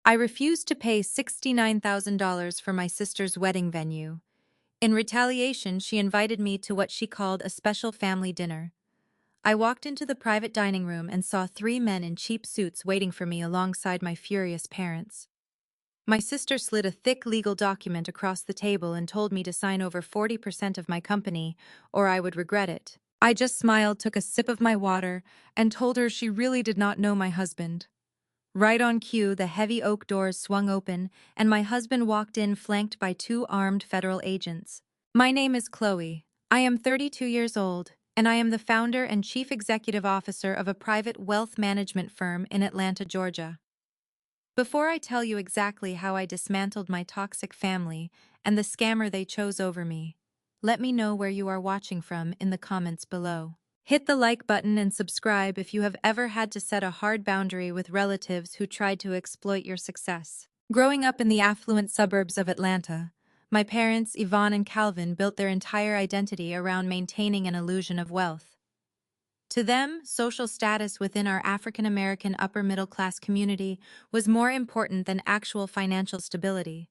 I refused to pay $69,000 for my sister's wedding venue. In retaliation, she invited me to what she called a special family dinner. I walked into the private dining room and saw three men in cheap suits waiting for me alongside my furious parents. My sister slid a thick legal document across the table and told me to sign over 40% of my company, or I would regret it. I just smiled, took a sip of my water, and told her she really did not know my husband. Right on cue, the heavy oak doors swung open, and my husband walked in flanked by two armed federal agents. My name is Chloe. I am 32 years old, and I am the founder and chief executive officer of a private wealth management firm in Atlanta, Georgia. Before I tell you exactly how I dismantled my toxic family and the scammer they chose over me, let me know where you are watching from in the comments below. Hit the like button and subscribe if you have ever had to set a hard boundary with relatives who tried to exploit your success. Growing up in the affluent suburbs of Atlanta, my parents, Yvonne and Calvin, built their entire identity around maintaining an illusion of wealth. To them, social status within our African-American upper-middle-class community was more important than actual financial stability.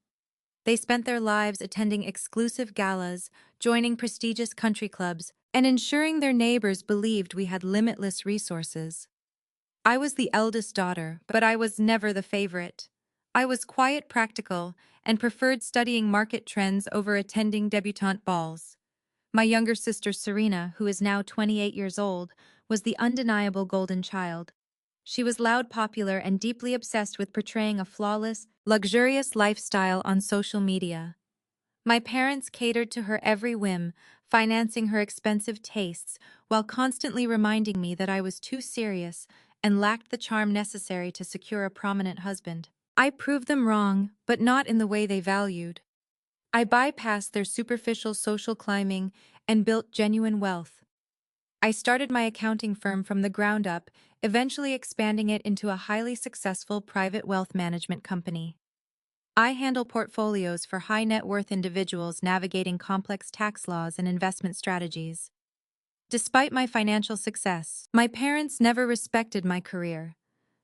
They spent their lives attending exclusive galas, joining prestigious country clubs, and ensuring their neighbors believed we had limitless resources. I was the eldest daughter, but I was never the favorite. I was quiet, practical, and preferred studying market trends over attending debutante balls. My younger sister Serena, who is now 28 years old, was the undeniable golden child. She was loud, popular, and deeply obsessed with portraying a flawless, luxurious lifestyle on social media. My parents catered to her every whim, financing her expensive tastes while constantly reminding me that I was too serious and lacked the charm necessary to secure a prominent husband. I proved them wrong, but not in the way they valued. I bypassed their superficial social climbing and built genuine wealth. I started my accounting firm from the ground up, eventually expanding it into a highly successful private wealth management company. I handle portfolios for high net worth individuals navigating complex tax laws and investment strategies. Despite my financial success, my parents never respected my career.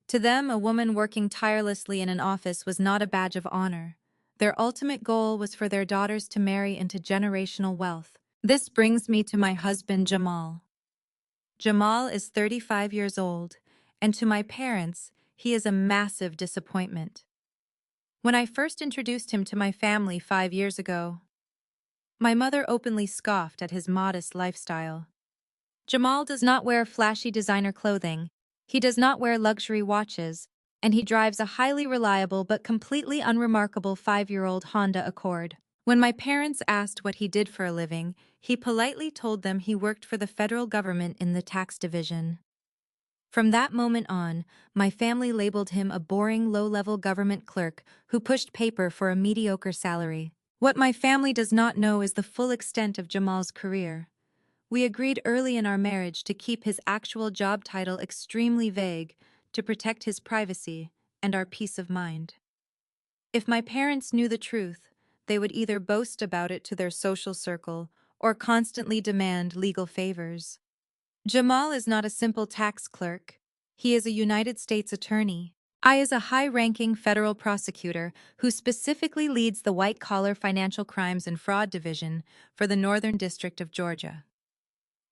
To them, a woman working tirelessly in an office was not a badge of honor. Their ultimate goal was for their daughters to marry into generational wealth. This brings me to my husband, Jamal. Jamal is 35 years old, and to my parents, he is a massive disappointment. When I first introduced him to my family 5 years ago, my mother openly scoffed at his modest lifestyle. Jamal does not wear flashy designer clothing, he does not wear luxury watches, and he drives a highly reliable but completely unremarkable 5-year-old Honda Accord. When my parents asked what he did for a living, he politely told them he worked for the federal government in the tax division. From that moment on, my family labeled him a boring, low-level government clerk who pushed paper for a mediocre salary. What my family does not know is the full extent of Jamal's career. We agreed early in our marriage to keep his actual job title extremely vague to protect his privacy and our peace of mind. If my parents knew the truth, they would either boast about it to their social circle or constantly demand legal favors. Jamal is not a simple tax clerk. He is a United States attorney. I is a high-ranking federal prosecutor who specifically leads the white-collar financial crimes and fraud division for the Northern District of Georgia.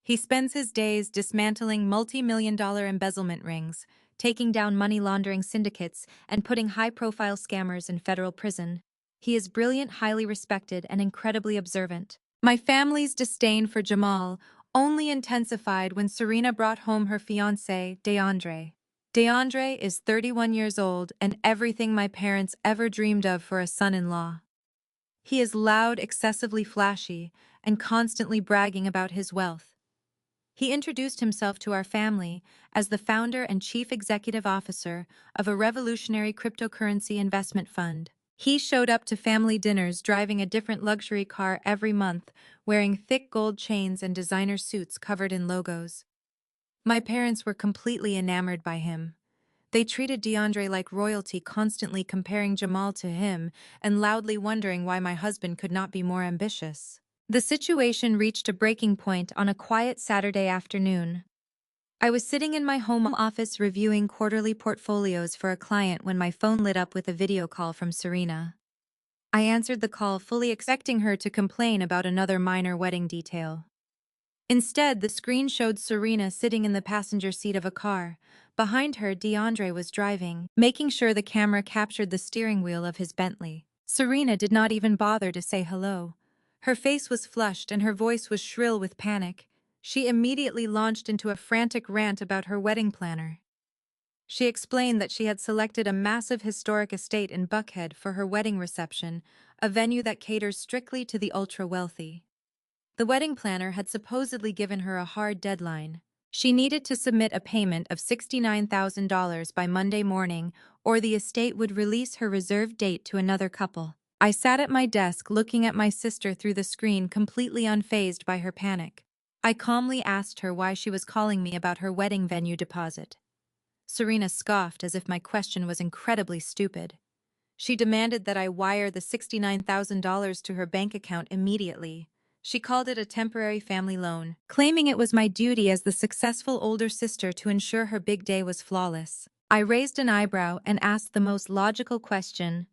He spends his days dismantling multi-million-dollar embezzlement rings, taking down money laundering syndicates, and putting high-profile scammers in federal prison. He is brilliant, highly respected, and incredibly observant. My family's disdain for Jamal only intensified when Serena brought home her fiancé, DeAndre. DeAndre is 31 years old and everything my parents ever dreamed of for a son-in-law. He is loud, excessively flashy, and constantly bragging about his wealth. He introduced himself to our family as the founder and chief executive officer of a revolutionary cryptocurrency investment fund. He showed up to family dinners driving a different luxury car every month, wearing thick gold chains and designer suits covered in logos. My parents were completely enamored by him. They treated DeAndre like royalty, constantly comparing Jamal to him and loudly wondering why my husband could not be more ambitious. The situation reached a breaking point on a quiet Saturday afternoon. I was sitting in my home office reviewing quarterly portfolios for a client when my phone lit up with a video call from Serena. I answered the call fully expecting her to complain about another minor wedding detail. Instead, the screen showed Serena sitting in the passenger seat of a car. Behind her, DeAndre was driving, making sure the camera captured the steering wheel of his Bentley. Serena did not even bother to say hello. Her face was flushed and her voice was shrill with panic. She immediately launched into a frantic rant about her wedding planner. She explained that she had selected a massive historic estate in Buckhead for her wedding reception, a venue that caters strictly to the ultra-wealthy. The wedding planner had supposedly given her a hard deadline. She needed to submit a payment of $69,000 by Monday morning, or the estate would release her reserved date to another couple. I sat at my desk looking at my sister through the screen, completely unfazed by her panic. I calmly asked her why she was calling me about her wedding venue deposit. Serena scoffed as if my question was incredibly stupid. She demanded that I wire the $69,000 to her bank account immediately. She called it a temporary family loan, claiming it was my duty as the successful older sister to ensure her big day was flawless. I raised an eyebrow and asked the most logical question.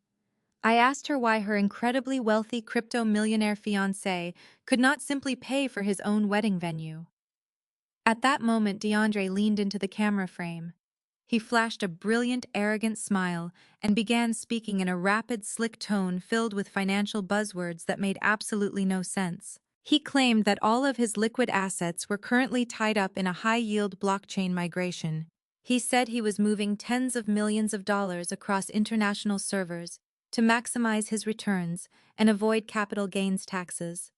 I asked her why her incredibly wealthy crypto-millionaire fiancé could not simply pay for his own wedding venue. At that moment, DeAndre leaned into the camera frame. He flashed a brilliant, arrogant smile and began speaking in a rapid, slick tone filled with financial buzzwords that made absolutely no sense. He claimed that all of his liquid assets were currently tied up in a high-yield blockchain migration. He said he was moving tens of millions of dollars across international servers to maximize his returns and avoid capital gains taxes.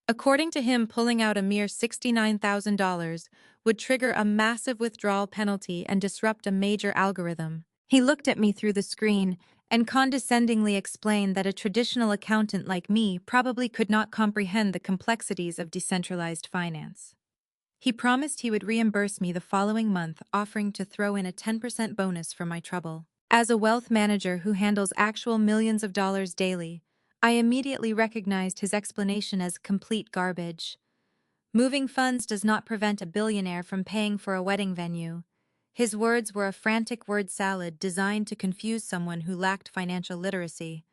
According to him, pulling out a mere $69,000 would trigger a massive withdrawal penalty and disrupt a major algorithm. He looked at me through the screen and condescendingly explained that a traditional accountant like me probably could not comprehend the complexities of decentralized finance. He promised he would reimburse me the following month, offering to throw in a 10% bonus for my trouble. As a wealth manager who handles actual millions of dollars daily, I immediately recognized his explanation as complete garbage. Moving funds does not prevent a billionaire from paying for a wedding venue. His words were a frantic word salad designed to confuse someone who lacked financial literacy.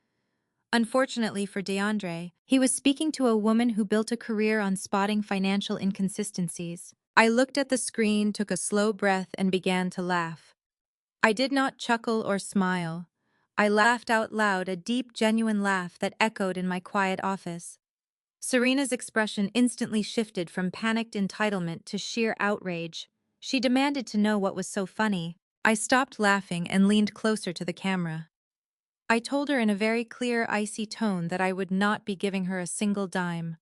Unfortunately for DeAndre, he was speaking to a woman who built a career on spotting financial inconsistencies. I looked at the screen, took a slow breath, and began to laugh. I did not chuckle or smile. I laughed out loud, a deep, genuine laugh that echoed in my quiet office. Serena's expression instantly shifted from panicked entitlement to sheer outrage. She demanded to know what was so funny. I stopped laughing and leaned closer to the camera. I told her in a very clear, icy tone that I would not be giving her a single dime.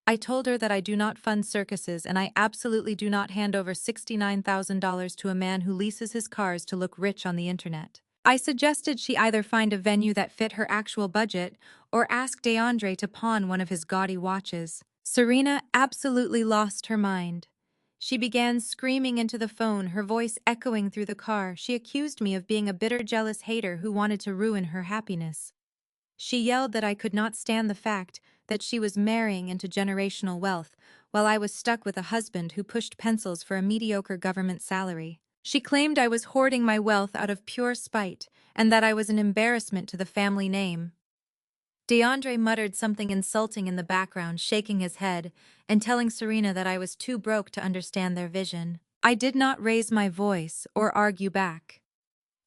I told her that I do not fund circuses and I absolutely do not hand over $69,000 to a man who leases his cars to look rich on the internet. I suggested she either find a venue that fit her actual budget or ask DeAndre to pawn one of his gaudy watches. Serena absolutely lost her mind. She began screaming into the phone, her voice echoing through the car. She accused me of being a bitter, jealous hater who wanted to ruin her happiness. She yelled that I could not stand the fact that she was marrying into generational wealth, while I was stuck with a husband who pushed pencils for a mediocre government salary. She claimed I was hoarding my wealth out of pure spite, and that I was an embarrassment to the family name. DeAndre muttered something insulting in the background, shaking his head, and telling Serena that I was too broke to understand their vision. I did not raise my voice or argue back.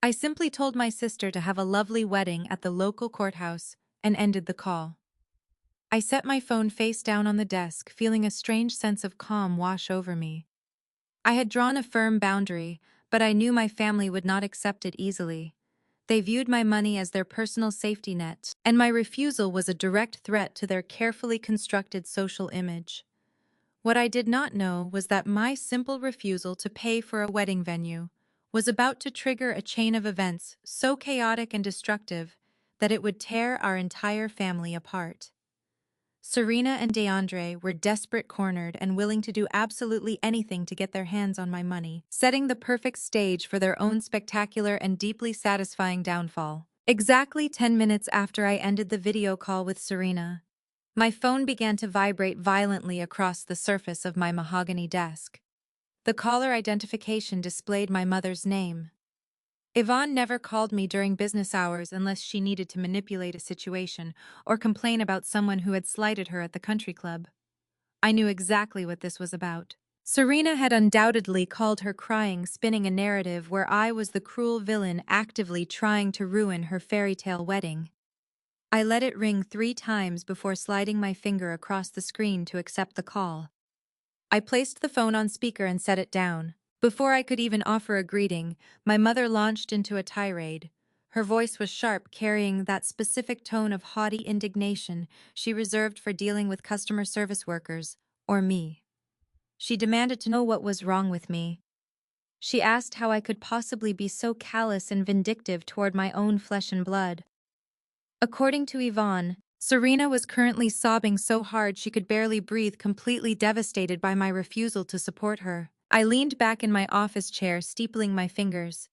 I simply told my sister to have a lovely wedding at the local courthouse and ended the call. I set my phone face down on the desk, feeling a strange sense of calm wash over me. I had drawn a firm boundary, but I knew my family would not accept it easily. They viewed my money as their personal safety net, and my refusal was a direct threat to their carefully constructed social image. What I did not know was that my simple refusal to pay for a wedding venue was about to trigger a chain of events so chaotic and destructive that it would tear our entire family apart. Serena and DeAndre were desperate, cornered, and willing to do absolutely anything to get their hands on my money, setting the perfect stage for their own spectacular and deeply satisfying downfall. Exactly 10 minutes after I ended the video call with Serena, my phone began to vibrate violently across the surface of my mahogany desk. The caller identification displayed my mother's name. Yvonne never called me during business hours unless she needed to manipulate a situation or complain about someone who had slighted her at the country club. I knew exactly what this was about. Serena had undoubtedly called her crying, spinning a narrative where I was the cruel villain actively trying to ruin her fairy tale wedding. I let it ring 3 times before sliding my finger across the screen to accept the call. I placed the phone on speaker and set it down. Before I could even offer a greeting, my mother launched into a tirade. Her voice was sharp, carrying that specific tone of haughty indignation she reserved for dealing with customer service workers, or me. She demanded to know what was wrong with me. She asked how I could possibly be so callous and vindictive toward my own flesh and blood. According to Yvonne, Serena was currently sobbing so hard she could barely breathe, completely devastated by my refusal to support her. I leaned back in my office chair, steepling my fingers.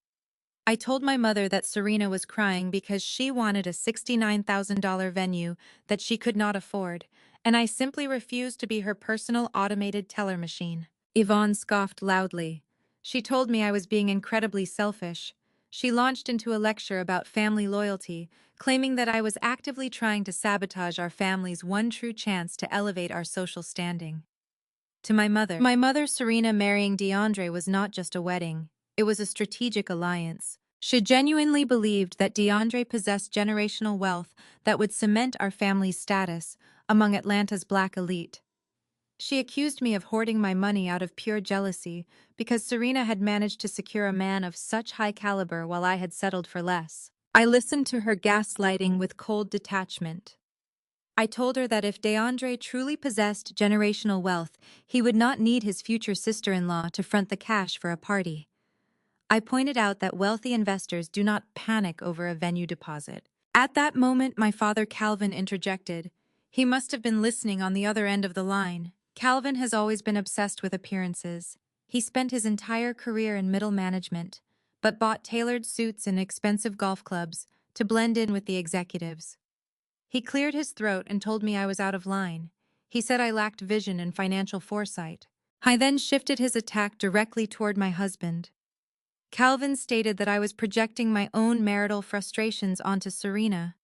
I told my mother that Serena was crying because she wanted a $69,000 venue that she could not afford, and I simply refused to be her personal automated teller machine. Yvonne scoffed loudly. She told me I was being incredibly selfish. She launched into a lecture about family loyalty, claiming that I was actively trying to sabotage our family's one true chance to elevate our social standing. To my mother Serena marrying DeAndre was not just a wedding, it was a strategic alliance. She genuinely believed that DeAndre possessed generational wealth that would cement our family's status among Atlanta's black elite. She accused me of hoarding my money out of pure jealousy because Serena had managed to secure a man of such high caliber while I had settled for less. I listened to her gaslighting with cold detachment. I told her that if DeAndre truly possessed generational wealth, he would not need his future sister-in-law to front the cash for a party. I pointed out that wealthy investors do not panic over a venue deposit. At that moment, my father Calvin interjected. He must have been listening on the other end of the line. Calvin has always been obsessed with appearances. He spent his entire career in middle management, but bought tailored suits and expensive golf clubs to blend in with the executives. He cleared his throat and told me I was out of line. He said I lacked vision and financial foresight. I then shifted his attack directly toward my husband. Calvin stated that I was projecting my own marital frustrations onto Serena.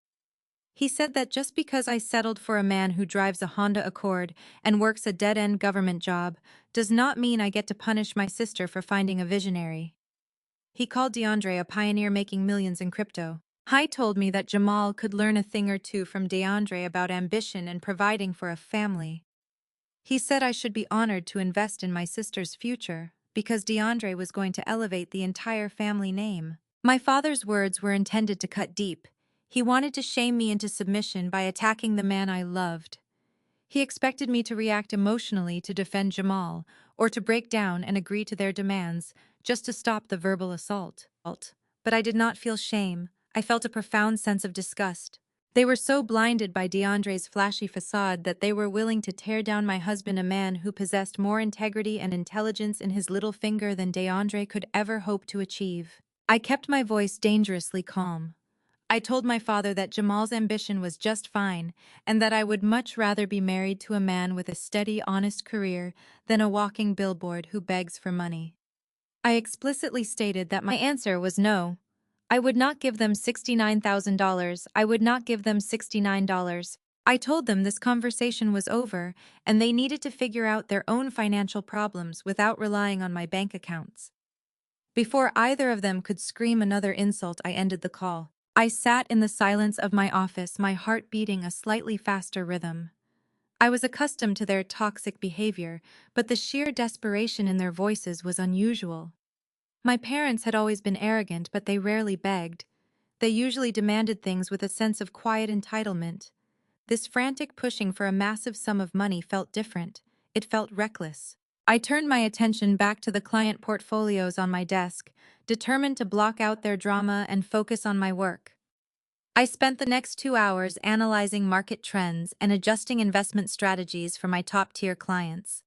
He said that just because I settled for a man who drives a Honda Accord and works a dead-end government job does not mean I get to punish my sister for finding a visionary. He called DeAndre a pioneer making millions in crypto. He told me that Jamal could learn a thing or two from DeAndre about ambition and providing for a family. He said I should be honored to invest in my sister's future because DeAndre was going to elevate the entire family name. My father's words were intended to cut deep. He wanted to shame me into submission by attacking the man I loved. He expected me to react emotionally to defend Jamal, or to break down and agree to their demands, just to stop the verbal assault. But I did not feel shame. I felt a profound sense of disgust. They were so blinded by DeAndre's flashy facade that they were willing to tear down my husband, a man who possessed more integrity and intelligence in his little finger than DeAndre could ever hope to achieve. I kept my voice dangerously calm. I told my father that Jamal's ambition was just fine, and that I would much rather be married to a man with a steady, honest career than a walking billboard who begs for money. I explicitly stated that my answer was no. I would not give them $69,000. I would not give them $69. I told them this conversation was over, and they needed to figure out their own financial problems without relying on my bank accounts. Before either of them could scream another insult, I ended the call. I sat in the silence of my office, my heart beating a slightly faster rhythm. I was accustomed to their toxic behavior, but the sheer desperation in their voices was unusual. My parents had always been arrogant, but they rarely begged. They usually demanded things with a sense of quiet entitlement. This frantic pushing for a massive sum of money felt different. It felt reckless. I turned my attention back to the client portfolios on my desk, determined to block out their drama and focus on my work. I spent the next 2 hours analyzing market trends and adjusting investment strategies for my top-tier clients.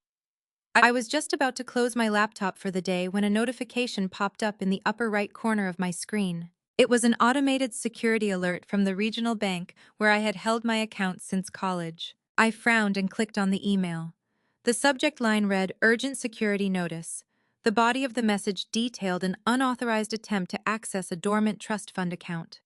I was just about to close my laptop for the day when a notification popped up in the upper right corner of my screen. It was an automated security alert from the regional bank where I had held my account since college. I frowned and clicked on the email. The subject line read, "Urgent Security Notice. The body of the message detailed an unauthorized attempt to access a dormant trust fund account.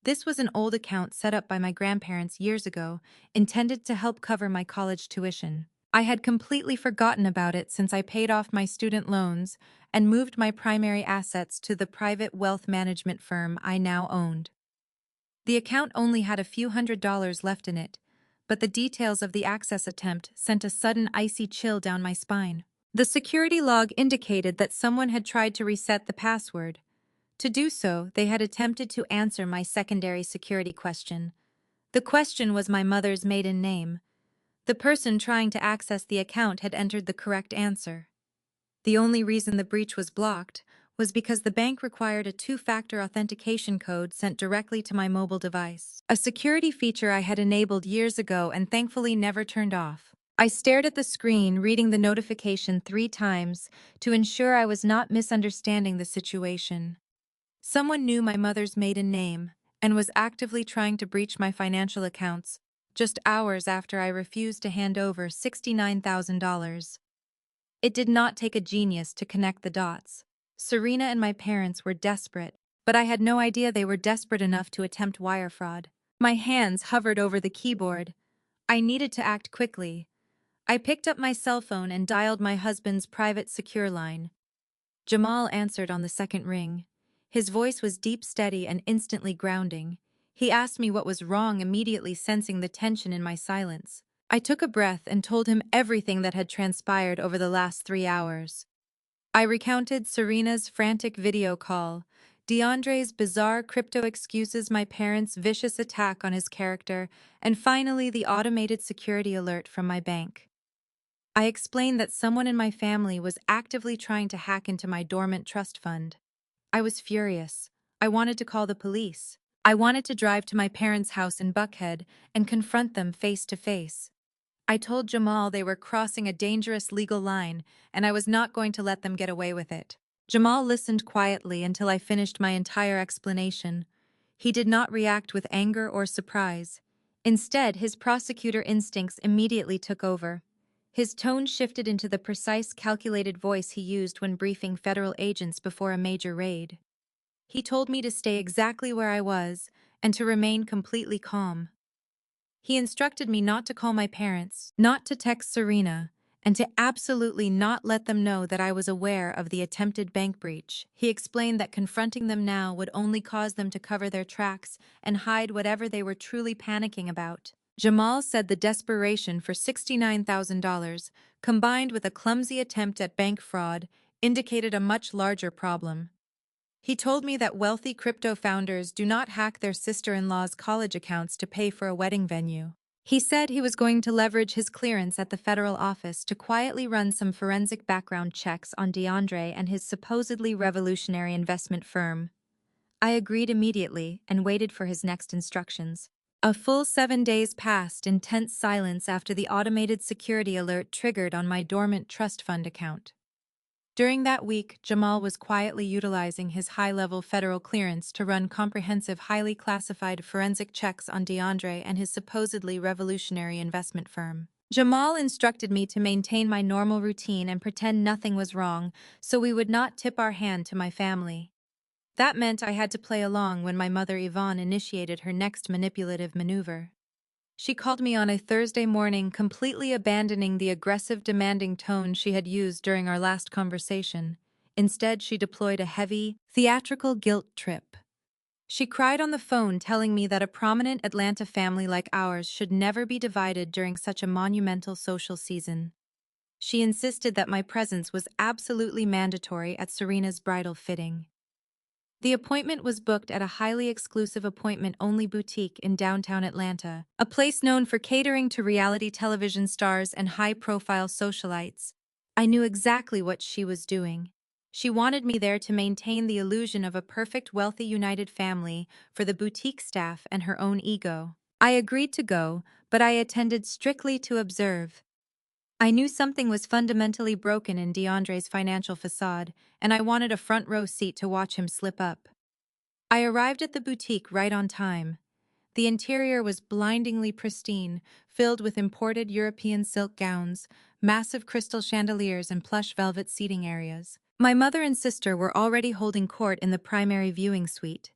This was an old account set up by my grandparents years ago, intended to help cover my college tuition. I had completely forgotten about it since I paid off my student loans and moved my primary assets to the private wealth management firm I now owned. The account only had a few $100s left in it, but the details of the access attempt sent a sudden icy chill down my spine. The security log indicated that someone had tried to reset the password. To do so, they had attempted to answer my secondary security question. The question was my mother's maiden name. The person trying to access the account had entered the correct answer. The only reason the breach was blocked was because the bank required a two-factor authentication code sent directly to my mobile device, a security feature I had enabled years ago and thankfully never turned off. I stared at the screen, reading the notification 3 times to ensure I was not misunderstanding the situation. Someone knew my mother's maiden name and was actively trying to breach my financial accounts just hours after I refused to hand over $69,000. It did not take a genius to connect the dots. Serena and my parents were desperate, but I had no idea they were desperate enough to attempt wire fraud. My hands hovered over the keyboard. I needed to act quickly. I picked up my cell phone and dialed my husband's private secure line. Jamal answered on the second ring. His voice was deep, steady, and instantly grounding. He asked me what was wrong, immediately sensing the tension in my silence. I took a breath and told him everything that had transpired over the last 3 hours. I recounted Serena's frantic video call, DeAndre's bizarre crypto excuses, my parents' vicious attack on his character, and finally the automated security alert from my bank. I explained that someone in my family was actively trying to hack into my dormant trust fund. I was furious. I wanted to call the police. I wanted to drive to my parents' house in Buckhead and confront them face to face. I told Jamal they were crossing a dangerous legal line, and I was not going to let them get away with it. Jamal listened quietly until I finished my entire explanation. He did not react with anger or surprise. Instead, his prosecutor instincts immediately took over. His tone shifted into the precise, calculated voice he used when briefing federal agents before a major raid. He told me to stay exactly where I was and to remain completely calm. He instructed me not to call my parents, not to text Serena, and to absolutely not let them know that I was aware of the attempted bank breach. He explained that confronting them now would only cause them to cover their tracks and hide whatever they were truly panicking about. Jamal said the desperation for $69,000, combined with a clumsy attempt at bank fraud, indicated a much larger problem. He told me that wealthy crypto founders do not hack their sister-in-law's college accounts to pay for a wedding venue. He said he was going to leverage his clearance at the federal office to quietly run some forensic background checks on DeAndre and his supposedly revolutionary investment firm. I agreed immediately and waited for his next instructions. A full 7 days passed in tense silence after the automated security alert triggered on my dormant trust fund account. During that week, Jamal was quietly utilizing his high-level federal clearance to run comprehensive, highly classified forensic checks on DeAndre and his supposedly revolutionary investment firm. Jamal instructed me to maintain my normal routine and pretend nothing was wrong, so we would not tip our hand to my family. That meant I had to play along when my mother Yvonne initiated her next manipulative maneuver. She called me on a Thursday morning, completely abandoning the aggressive, demanding tone she had used during our last conversation. Instead, she deployed a heavy, theatrical guilt trip. She cried on the phone, telling me that a prominent Atlanta family like ours should never be divided during such a monumental social season. She insisted that my presence was absolutely mandatory at Serena's bridal fitting. The appointment was booked at a highly exclusive appointment-only boutique in downtown Atlanta, a place known for catering to reality television stars and high-profile socialites. I knew exactly what she was doing. She wanted me there to maintain the illusion of a perfect, wealthy, united family for the boutique staff and her own ego. I agreed to go, but I attended strictly to observe. I knew something was fundamentally broken in DeAndre's financial facade, and I wanted a front-row seat to watch him slip up. I arrived at the boutique right on time. The interior was blindingly pristine, filled with imported European silk gowns, massive crystal chandeliers, and plush velvet seating areas. My mother and sister were already holding court in the primary viewing suite.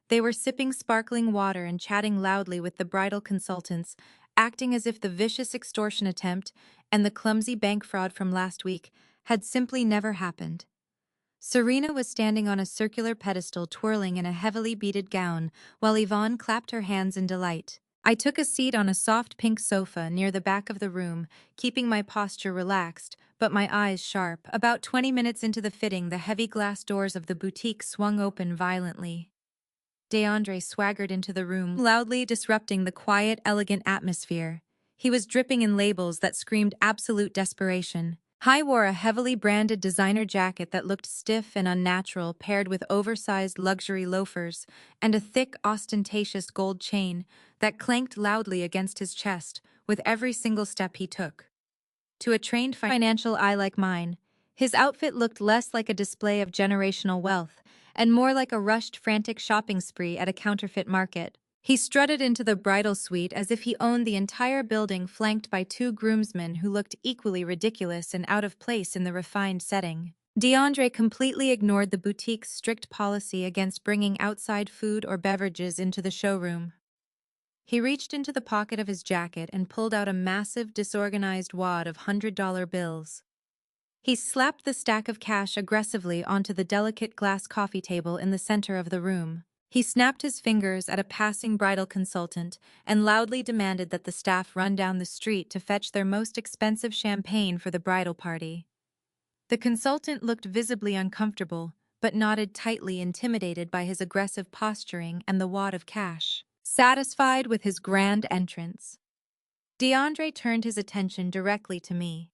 They were sipping sparkling water and chatting loudly with the bridal consultants, acting as if the vicious extortion attempt and the clumsy bank fraud from last week had simply never happened. Serena was standing on a circular pedestal twirling in a heavily beaded gown, while Yvonne clapped her hands in delight. I took a seat on a soft pink sofa near the back of the room, keeping my posture relaxed, but my eyes sharp. About 20 minutes into the fitting, the heavy glass doors of the boutique swung open violently. DeAndre swaggered into the room, loudly disrupting the quiet, elegant atmosphere. He was dripping in labels that screamed absolute desperation. He wore a heavily branded designer jacket that looked stiff and unnatural, paired with oversized luxury loafers and a thick, ostentatious gold chain that clanked loudly against his chest with every single step he took. To a trained financial eye like mine, his outfit looked less like a display of generational wealth and more like a rushed, frantic shopping spree at a counterfeit market. He strutted into the bridal suite as if he owned the entire building, flanked by two groomsmen who looked equally ridiculous and out of place in the refined setting. DeAndre completely ignored the boutique's strict policy against bringing outside food or beverages into the showroom. He reached into the pocket of his jacket and pulled out a massive, disorganized wad of $100 bills. He slapped the stack of cash aggressively onto the delicate glass coffee table in the center of the room. He snapped his fingers at a passing bridal consultant and loudly demanded that the staff run down the street to fetch their most expensive champagne for the bridal party. The consultant looked visibly uncomfortable, but nodded tightly, intimidated by his aggressive posturing and the wad of cash. Satisfied with his grand entrance, DeAndre turned his attention directly to me.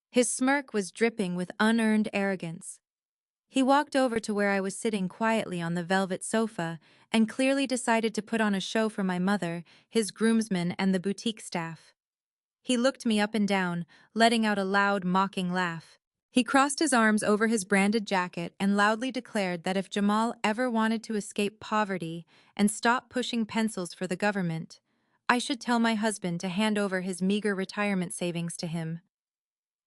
His smirk was dripping with unearned arrogance. He walked over to where I was sitting quietly on the velvet sofa and clearly decided to put on a show for my mother, his groomsmen, and the boutique staff. He looked me up and down, letting out a loud, mocking laugh. He crossed his arms over his branded jacket and loudly declared that if Jamal ever wanted to escape poverty and stop pushing pencils for the government, I should tell my husband to hand over his meager retirement savings to him.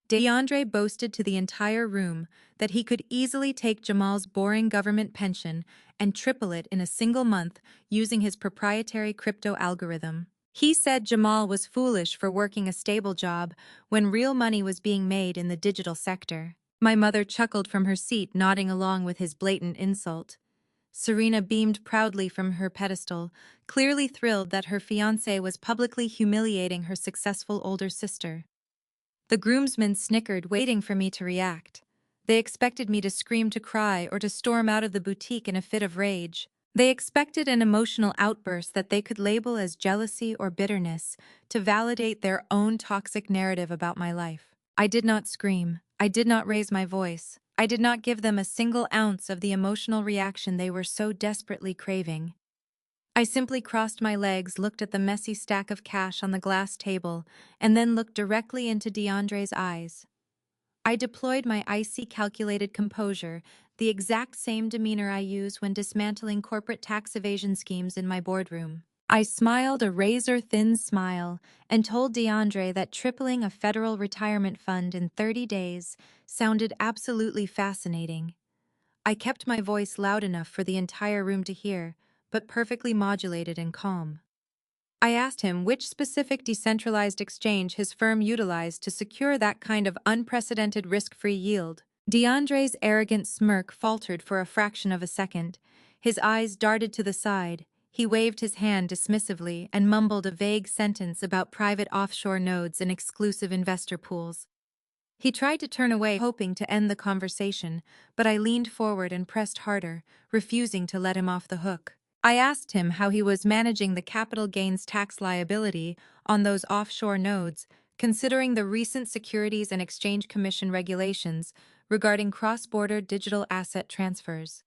DeAndre boasted to the entire room that he could easily take Jamal's boring government pension and triple it in a single month using his proprietary crypto algorithm. He said Jamal was foolish for working a stable job when real money was being made in the digital sector. My mother chuckled from her seat, nodding along with his blatant insult. Serena beamed proudly from her pedestal, clearly thrilled that her fiancé was publicly humiliating her successful older sister. The groomsmen snickered, waiting for me to react. They expected me to scream, to cry, or to storm out of the boutique in a fit of rage. They expected an emotional outburst that they could label as jealousy or bitterness to validate their own toxic narrative about my life. I did not scream. I did not raise my voice. I did not give them a single ounce of the emotional reaction they were so desperately craving. I simply crossed my legs, looked at the messy stack of cash on the glass table, and then looked directly into DeAndre's eyes. I deployed my icy, calculated composure, the exact same demeanor I use when dismantling corporate tax evasion schemes in my boardroom. I smiled a razor-thin smile and told DeAndre that tripling a federal retirement fund in 30 days sounded absolutely fascinating. I kept my voice loud enough for the entire room to hear, but perfectly modulated and calm. I asked him which specific decentralized exchange his firm utilized to secure that kind of unprecedented risk-free yield. DeAndre's arrogant smirk faltered for a fraction of a second. His eyes darted to the side. He waved his hand dismissively and mumbled a vague sentence about private offshore nodes and exclusive investor pools. He tried to turn away, hoping to end the conversation, but I leaned forward and pressed harder, refusing to let him off the hook. I asked him how he was managing the capital gains tax liability on those offshore nodes, considering the recent Securities and Exchange Commission regulations regarding cross-border digital asset transfers.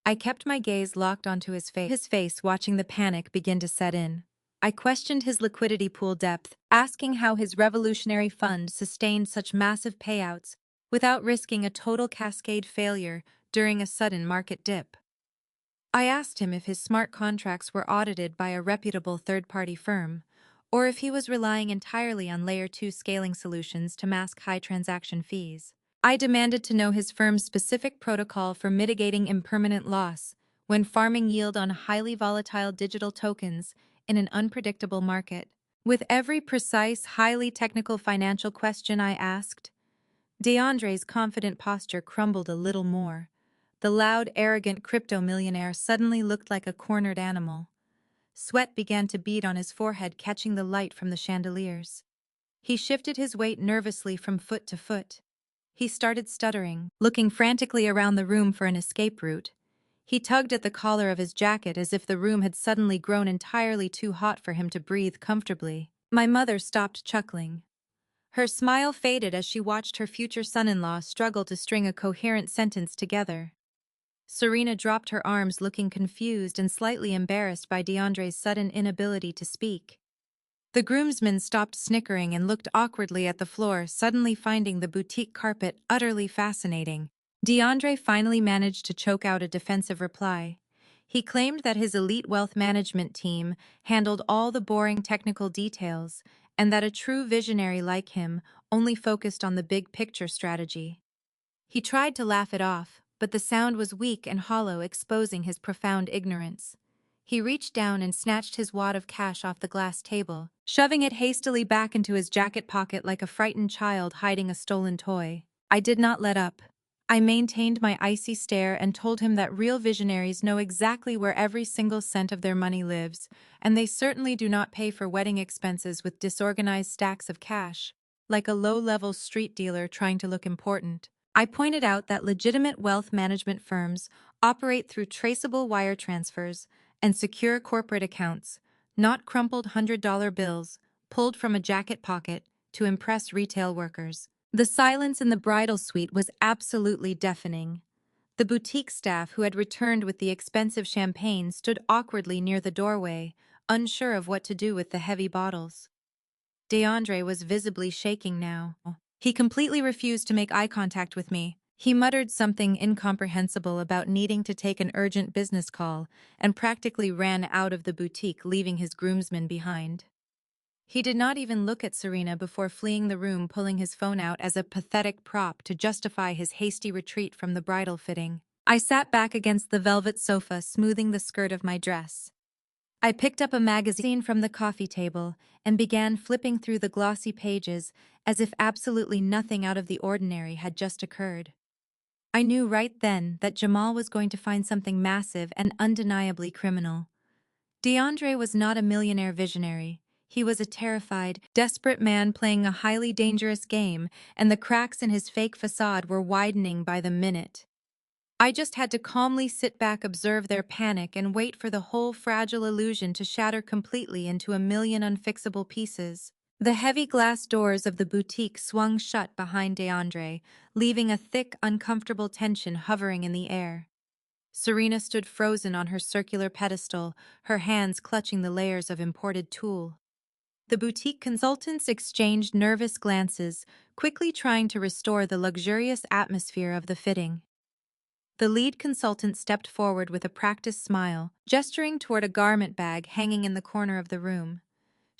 I kept my gaze locked onto his face, watching the panic begin to set in. I questioned his liquidity pool depth, asking how his revolutionary fund sustained such massive payouts without risking a total cascade failure during a sudden market dip. I asked him if his smart contracts were audited by a reputable third-party firm, or if he was relying entirely on Layer 2 scaling solutions to mask high transaction fees. I demanded to know his firm's specific protocol for mitigating impermanent loss when farming yield on highly volatile digital tokens in an unpredictable market. With every precise, highly technical financial question I asked, DeAndre's confident posture crumbled a little more. The loud, arrogant crypto millionaire suddenly looked like a cornered animal. Sweat began to bead on his forehead, catching the light from the chandeliers. He shifted his weight nervously from foot to foot. He started stuttering, looking frantically around the room for an escape route. He tugged at the collar of his jacket as if the room had suddenly grown entirely too hot for him to breathe comfortably. My mother stopped chuckling. Her smile faded as she watched her future son-in-law struggle to string a coherent sentence together. Serena dropped her arms, looking confused and slightly embarrassed by DeAndre's sudden inability to speak. The groomsmen stopped snickering and looked awkwardly at the floor, suddenly finding the boutique carpet utterly fascinating. DeAndre finally managed to choke out a defensive reply. He claimed that his elite wealth management team handled all the boring technical details and that a true visionary like him only focused on the big picture strategy. He tried to laugh it off, but the sound was weak and hollow, exposing his profound ignorance. He reached down and snatched his wad of cash off the glass table, shoving it hastily back into his jacket pocket like a frightened child hiding a stolen toy. I did not let up. I maintained my icy stare and told him that real visionaries know exactly where every single cent of their money lives, and they certainly do not pay for wedding expenses with disorganized stacks of cash, like a low-level street dealer trying to look important. I pointed out that legitimate wealth management firms operate through traceable wire transfers and secure corporate accounts, not crumpled $100 bills pulled from a jacket pocket to impress retail workers. The silence in the bridal suite was absolutely deafening. The boutique staff who had returned with the expensive champagne stood awkwardly near the doorway, unsure of what to do with the heavy bottles. DeAndre was visibly shaking now. He completely refused to make eye contact with me. He muttered something incomprehensible about needing to take an urgent business call and practically ran out of the boutique, leaving his groomsmen behind. He did not even look at Serena before fleeing the room, pulling his phone out as a pathetic prop to justify his hasty retreat from the bridal fitting. I sat back against the velvet sofa, smoothing the skirt of my dress. I picked up a magazine from the coffee table and began flipping through the glossy pages as if absolutely nothing out of the ordinary had just occurred. I knew right then that Jamal was going to find something massive and undeniably criminal. DeAndre was not a millionaire visionary. He was a terrified, desperate man playing a highly dangerous game, and the cracks in his fake facade were widening by the minute. I just had to calmly sit back, observe their panic, and wait for the whole fragile illusion to shatter completely into a million unfixable pieces. The heavy glass doors of the boutique swung shut behind DeAndre, leaving a thick, uncomfortable tension hovering in the air. Serena stood frozen on her circular pedestal, her hands clutching the layers of imported tulle. The boutique consultants exchanged nervous glances, quickly trying to restore the luxurious atmosphere of the fitting. The lead consultant stepped forward with a practiced smile, gesturing toward a garment bag hanging in the corner of the room.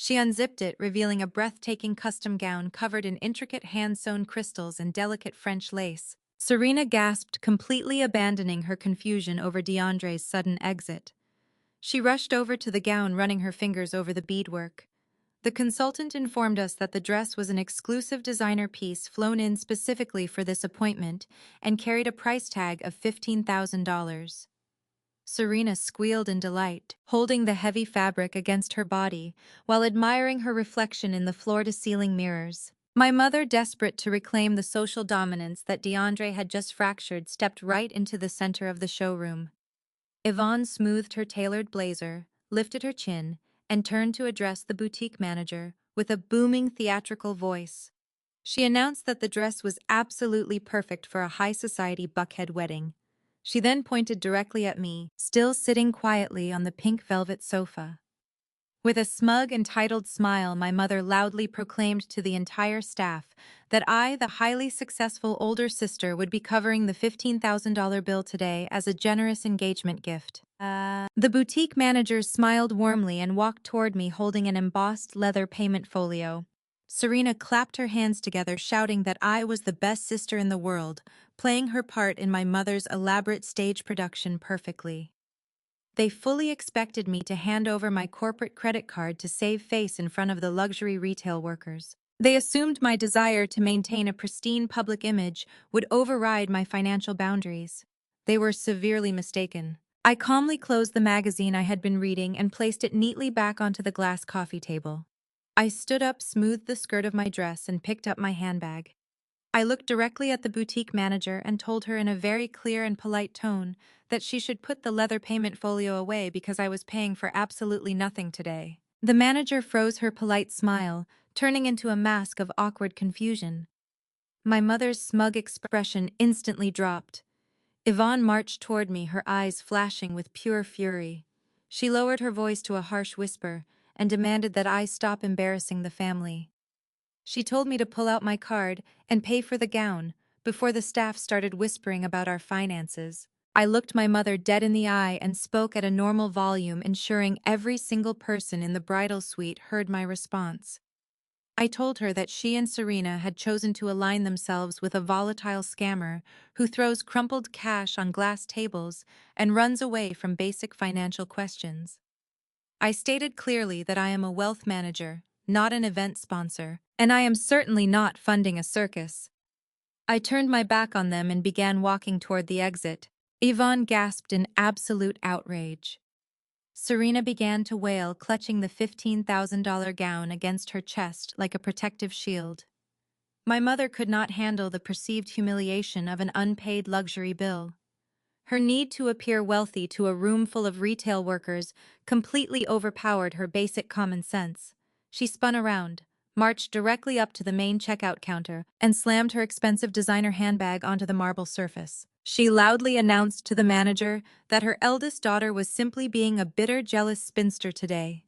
She unzipped it, revealing a breathtaking custom gown covered in intricate hand-sewn crystals and delicate French lace. Serena gasped, completely abandoning her confusion over DeAndre's sudden exit. She rushed over to the gown, running her fingers over the beadwork. The consultant informed us that the dress was an exclusive designer piece flown in specifically for this appointment and carried a price tag of $15,000. Serena squealed in delight, holding the heavy fabric against her body while admiring her reflection in the floor-to-ceiling mirrors. My mother, desperate to reclaim the social dominance that DeAndre had just fractured, stepped right into the center of the showroom. Yvonne smoothed her tailored blazer, lifted her chin, and turned to address the boutique manager with a booming theatrical voice. She announced that the dress was absolutely perfect for a high-society Buckhead wedding. She then pointed directly at me, still sitting quietly on the pink velvet sofa. With a smug, entitled smile, my mother loudly proclaimed to the entire staff that I, the highly successful older sister, would be covering the $15,000 bill today as a generous engagement gift. The boutique manager smiled warmly and walked toward me holding an embossed leather payment folio. Serena clapped her hands together, shouting that I was the best sister in the world, playing her part in my mother's elaborate stage production perfectly. They fully expected me to hand over my corporate credit card to save face in front of the luxury retail workers. They assumed my desire to maintain a pristine public image would override my financial boundaries. They were severely mistaken. I calmly closed the magazine I had been reading and placed it neatly back onto the glass coffee table. I stood up, smoothed the skirt of my dress, and picked up my handbag. I looked directly at the boutique manager and told her in a very clear and polite tone that she should put the leather payment folio away because I was paying for absolutely nothing today. The manager froze her polite smile, turning into a mask of awkward confusion. My mother's smug expression instantly dropped. Yvonne marched toward me, her eyes flashing with pure fury. She lowered her voice to a harsh whisper and demanded that I stop embarrassing the family. She told me to pull out my card and pay for the gown before the staff started whispering about our finances. I looked my mother dead in the eye and spoke at a normal volume, ensuring every single person in the bridal suite heard my response. I told her that she and Serena had chosen to align themselves with a volatile scammer who throws crumpled cash on glass tables and runs away from basic financial questions. I stated clearly that I am a wealth manager, not an event sponsor, and I am certainly not funding a circus. I turned my back on them and began walking toward the exit. Yvonne gasped in absolute outrage. Serena began to wail, clutching the $15,000 gown against her chest like a protective shield. My mother could not handle the perceived humiliation of an unpaid luxury bill. Her need to appear wealthy to a room full of retail workers completely overpowered her basic common sense. She spun around, marched directly up to the main checkout counter, and slammed her expensive designer handbag onto the marble surface. She loudly announced to the manager that her eldest daughter was simply being a bitter, jealous spinster today.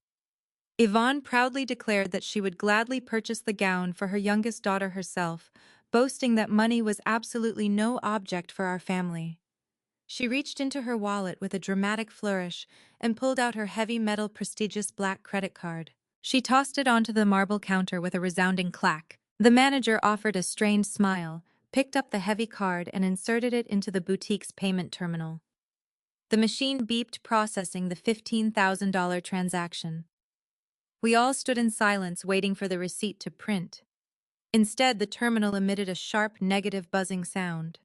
Yvonne proudly declared that she would gladly purchase the gown for her youngest daughter herself, boasting that money was absolutely no object for our family. She reached into her wallet with a dramatic flourish and pulled out her heavy metal prestigious black credit card. She tossed it onto the marble counter with a resounding clack. The manager offered a strained smile, picked up the heavy card and inserted it into the boutique's payment terminal. The machine beeped, processing the $15,000 transaction. We all stood in silence, waiting for the receipt to print. Instead, the terminal emitted a sharp, negative buzzing sound.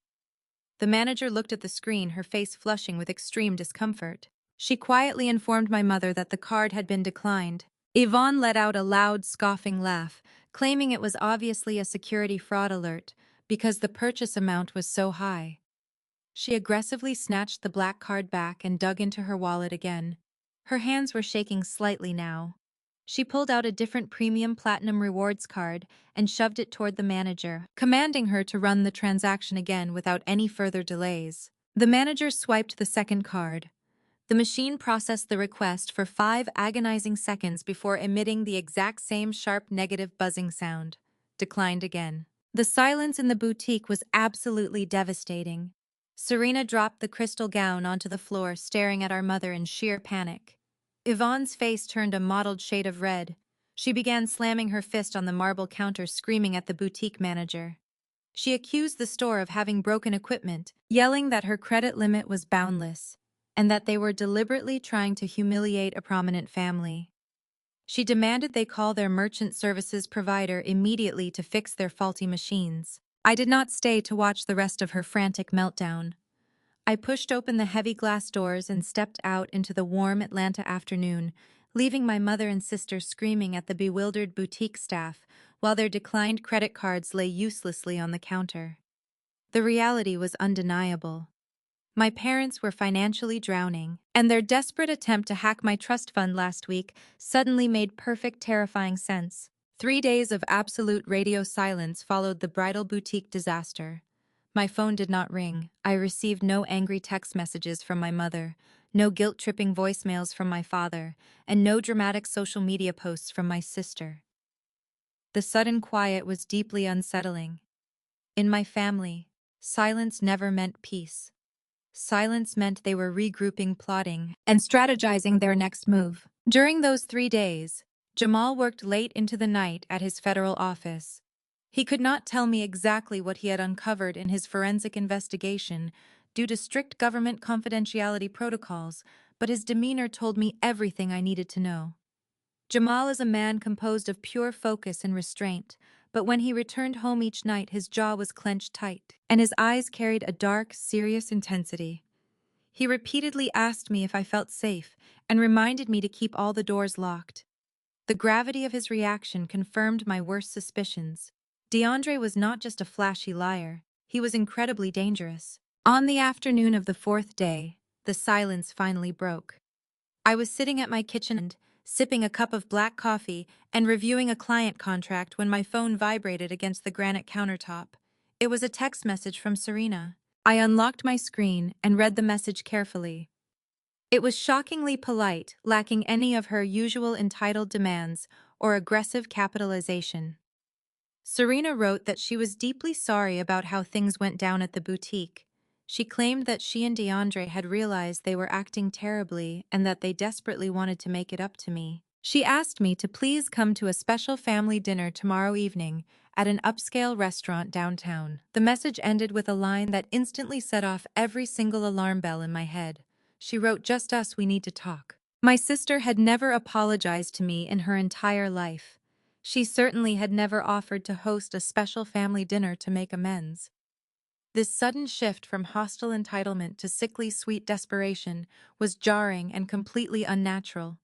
The manager looked at the screen, her face flushing with extreme discomfort. She quietly informed my mother that the card had been declined. Yvonne let out a loud, scoffing laugh, claiming it was obviously a security fraud alert because the purchase amount was so high. She aggressively snatched the black card back and dug into her wallet again. Her hands were shaking slightly now. She pulled out a different premium platinum rewards card and shoved it toward the manager, commanding her to run the transaction again without any further delays. The manager swiped the second card. The machine processed the request for 5 agonizing seconds before emitting the exact same sharp negative buzzing sound. Declined again. The silence in the boutique was absolutely devastating. Serena dropped the crystal gown onto the floor, staring at our mother in sheer panic. Yvonne's face turned a mottled shade of red. She began slamming her fist on the marble counter, screaming at the boutique manager. She accused the store of having broken equipment, yelling that her credit limit was boundless, and that they were deliberately trying to humiliate a prominent family. She demanded they call their merchant services provider immediately to fix their faulty machines. I did not stay to watch the rest of her frantic meltdown. I pushed open the heavy glass doors and stepped out into the warm Atlanta afternoon, leaving my mother and sister screaming at the bewildered boutique staff while their declined credit cards lay uselessly on the counter. The reality was undeniable. My parents were financially drowning, and their desperate attempt to hack my trust fund last week suddenly made perfect, terrifying sense. 3 days of absolute radio silence followed the bridal boutique disaster. My phone did not ring. I received no angry text messages from my mother, no guilt-tripping voicemails from my father, and no dramatic social media posts from my sister. The sudden quiet was deeply unsettling. In my family, silence never meant peace. Silence meant they were regrouping, plotting, and strategizing their next move. During those 3 days, Jamal worked late into the night at his federal office. He could not tell me exactly what he had uncovered in his forensic investigation due to strict government confidentiality protocols, but his demeanor told me everything I needed to know. Jamal is a man composed of pure focus and restraint, but when he returned home each night, his jaw was clenched tight, and his eyes carried a dark, serious intensity. He repeatedly asked me if I felt safe and reminded me to keep all the doors locked. The gravity of his reaction confirmed my worst suspicions. DeAndre was not just a flashy liar, he was incredibly dangerous. On the afternoon of the fourth day, the silence finally broke. I was sitting at my kitchen end, sipping a cup of black coffee and reviewing a client contract when my phone vibrated against the granite countertop. It was a text message from Serena. I unlocked my screen and read the message carefully. It was shockingly polite, lacking any of her usual entitled demands or aggressive capitalization. Serena wrote that she was deeply sorry about how things went down at the boutique. She claimed that she and DeAndre had realized they were acting terribly and that they desperately wanted to make it up to me. She asked me to please come to a special family dinner tomorrow evening at an upscale restaurant downtown. The message ended with a line that instantly set off every single alarm bell in my head. She wrote, "Just us, we need to talk." My sister had never apologized to me in her entire life. She certainly had never offered to host a special family dinner to make amends. This sudden shift from hostile entitlement to sickly sweet desperation was jarring and completely unnatural.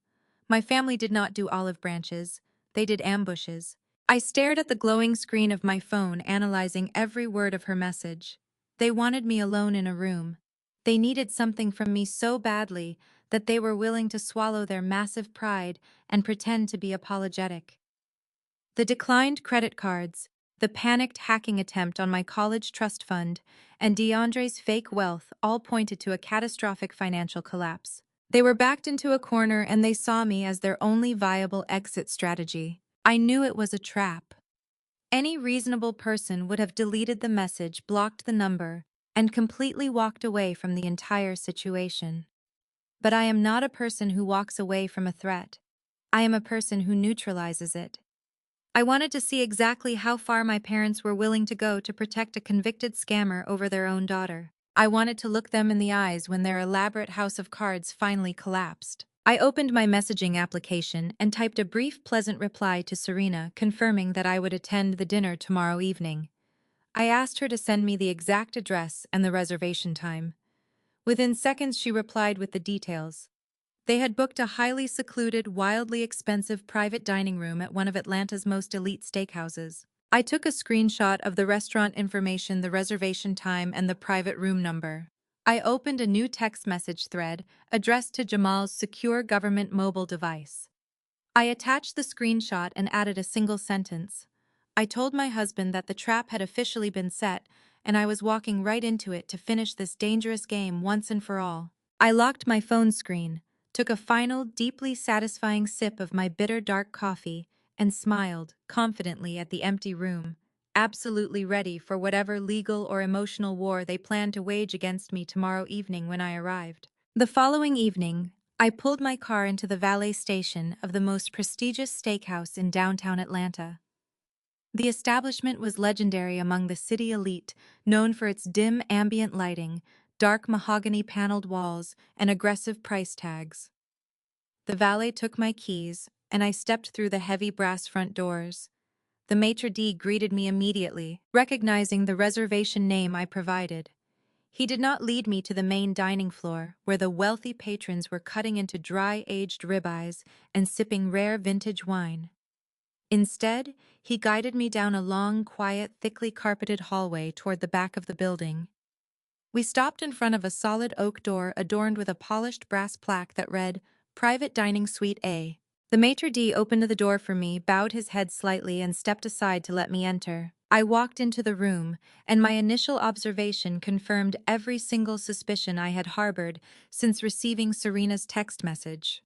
My family did not do olive branches, they did ambushes. I stared at the glowing screen of my phone, analyzing every word of her message. They wanted me alone in a room. They needed something from me so badly that they were willing to swallow their massive pride and pretend to be apologetic. The declined credit cards, the panicked hacking attempt on my college trust fund, and DeAndre's fake wealth all pointed to a catastrophic financial collapse. They were backed into a corner and they saw me as their only viable exit strategy. I knew it was a trap. Any reasonable person would have deleted the message, blocked the number, and completely walked away from the entire situation. But I am not a person who walks away from a threat. I am a person who neutralizes it. I wanted to see exactly how far my parents were willing to go to protect a convicted scammer over their own daughter. I wanted to look them in the eyes when their elaborate house of cards finally collapsed. I opened my messaging application and typed a brief, pleasant reply to Serena, confirming that I would attend the dinner tomorrow evening. I asked her to send me the exact address and the reservation time. Within seconds, she replied with the details. They had booked a highly secluded, wildly expensive private dining room at one of Atlanta's most elite steakhouses. I took a screenshot of the restaurant information, the reservation time, and the private room number. I opened a new text message thread addressed to Jamal's secure government mobile device. I attached the screenshot and added a single sentence. I told my husband that the trap had officially been set, and I was walking right into it to finish this dangerous game once and for all. I locked my phone screen, took a final, deeply satisfying sip of my bitter dark coffee, and smiled confidently at the empty room, absolutely ready for whatever legal or emotional war they planned to wage against me tomorrow evening when I arrived. The following evening, I pulled my car into the valet station of the most prestigious steakhouse in downtown Atlanta. The establishment was legendary among the city elite, known for its dim ambient lighting, dark mahogany-paneled walls, and aggressive price tags. The valet took my keys, and I stepped through the heavy brass front doors. The maitre d' greeted me immediately, recognizing the reservation name I provided. He did not lead me to the main dining floor, where the wealthy patrons were cutting into dry-aged ribeyes and sipping rare vintage wine. Instead, he guided me down a long, quiet, thickly carpeted hallway toward the back of the building. We stopped in front of a solid oak door adorned with a polished brass plaque that read, "Private Dining Suite A." The maitre d' opened the door for me, bowed his head slightly, and stepped aside to let me enter. I walked into the room, and my initial observation confirmed every single suspicion I had harbored since receiving Serena's text message.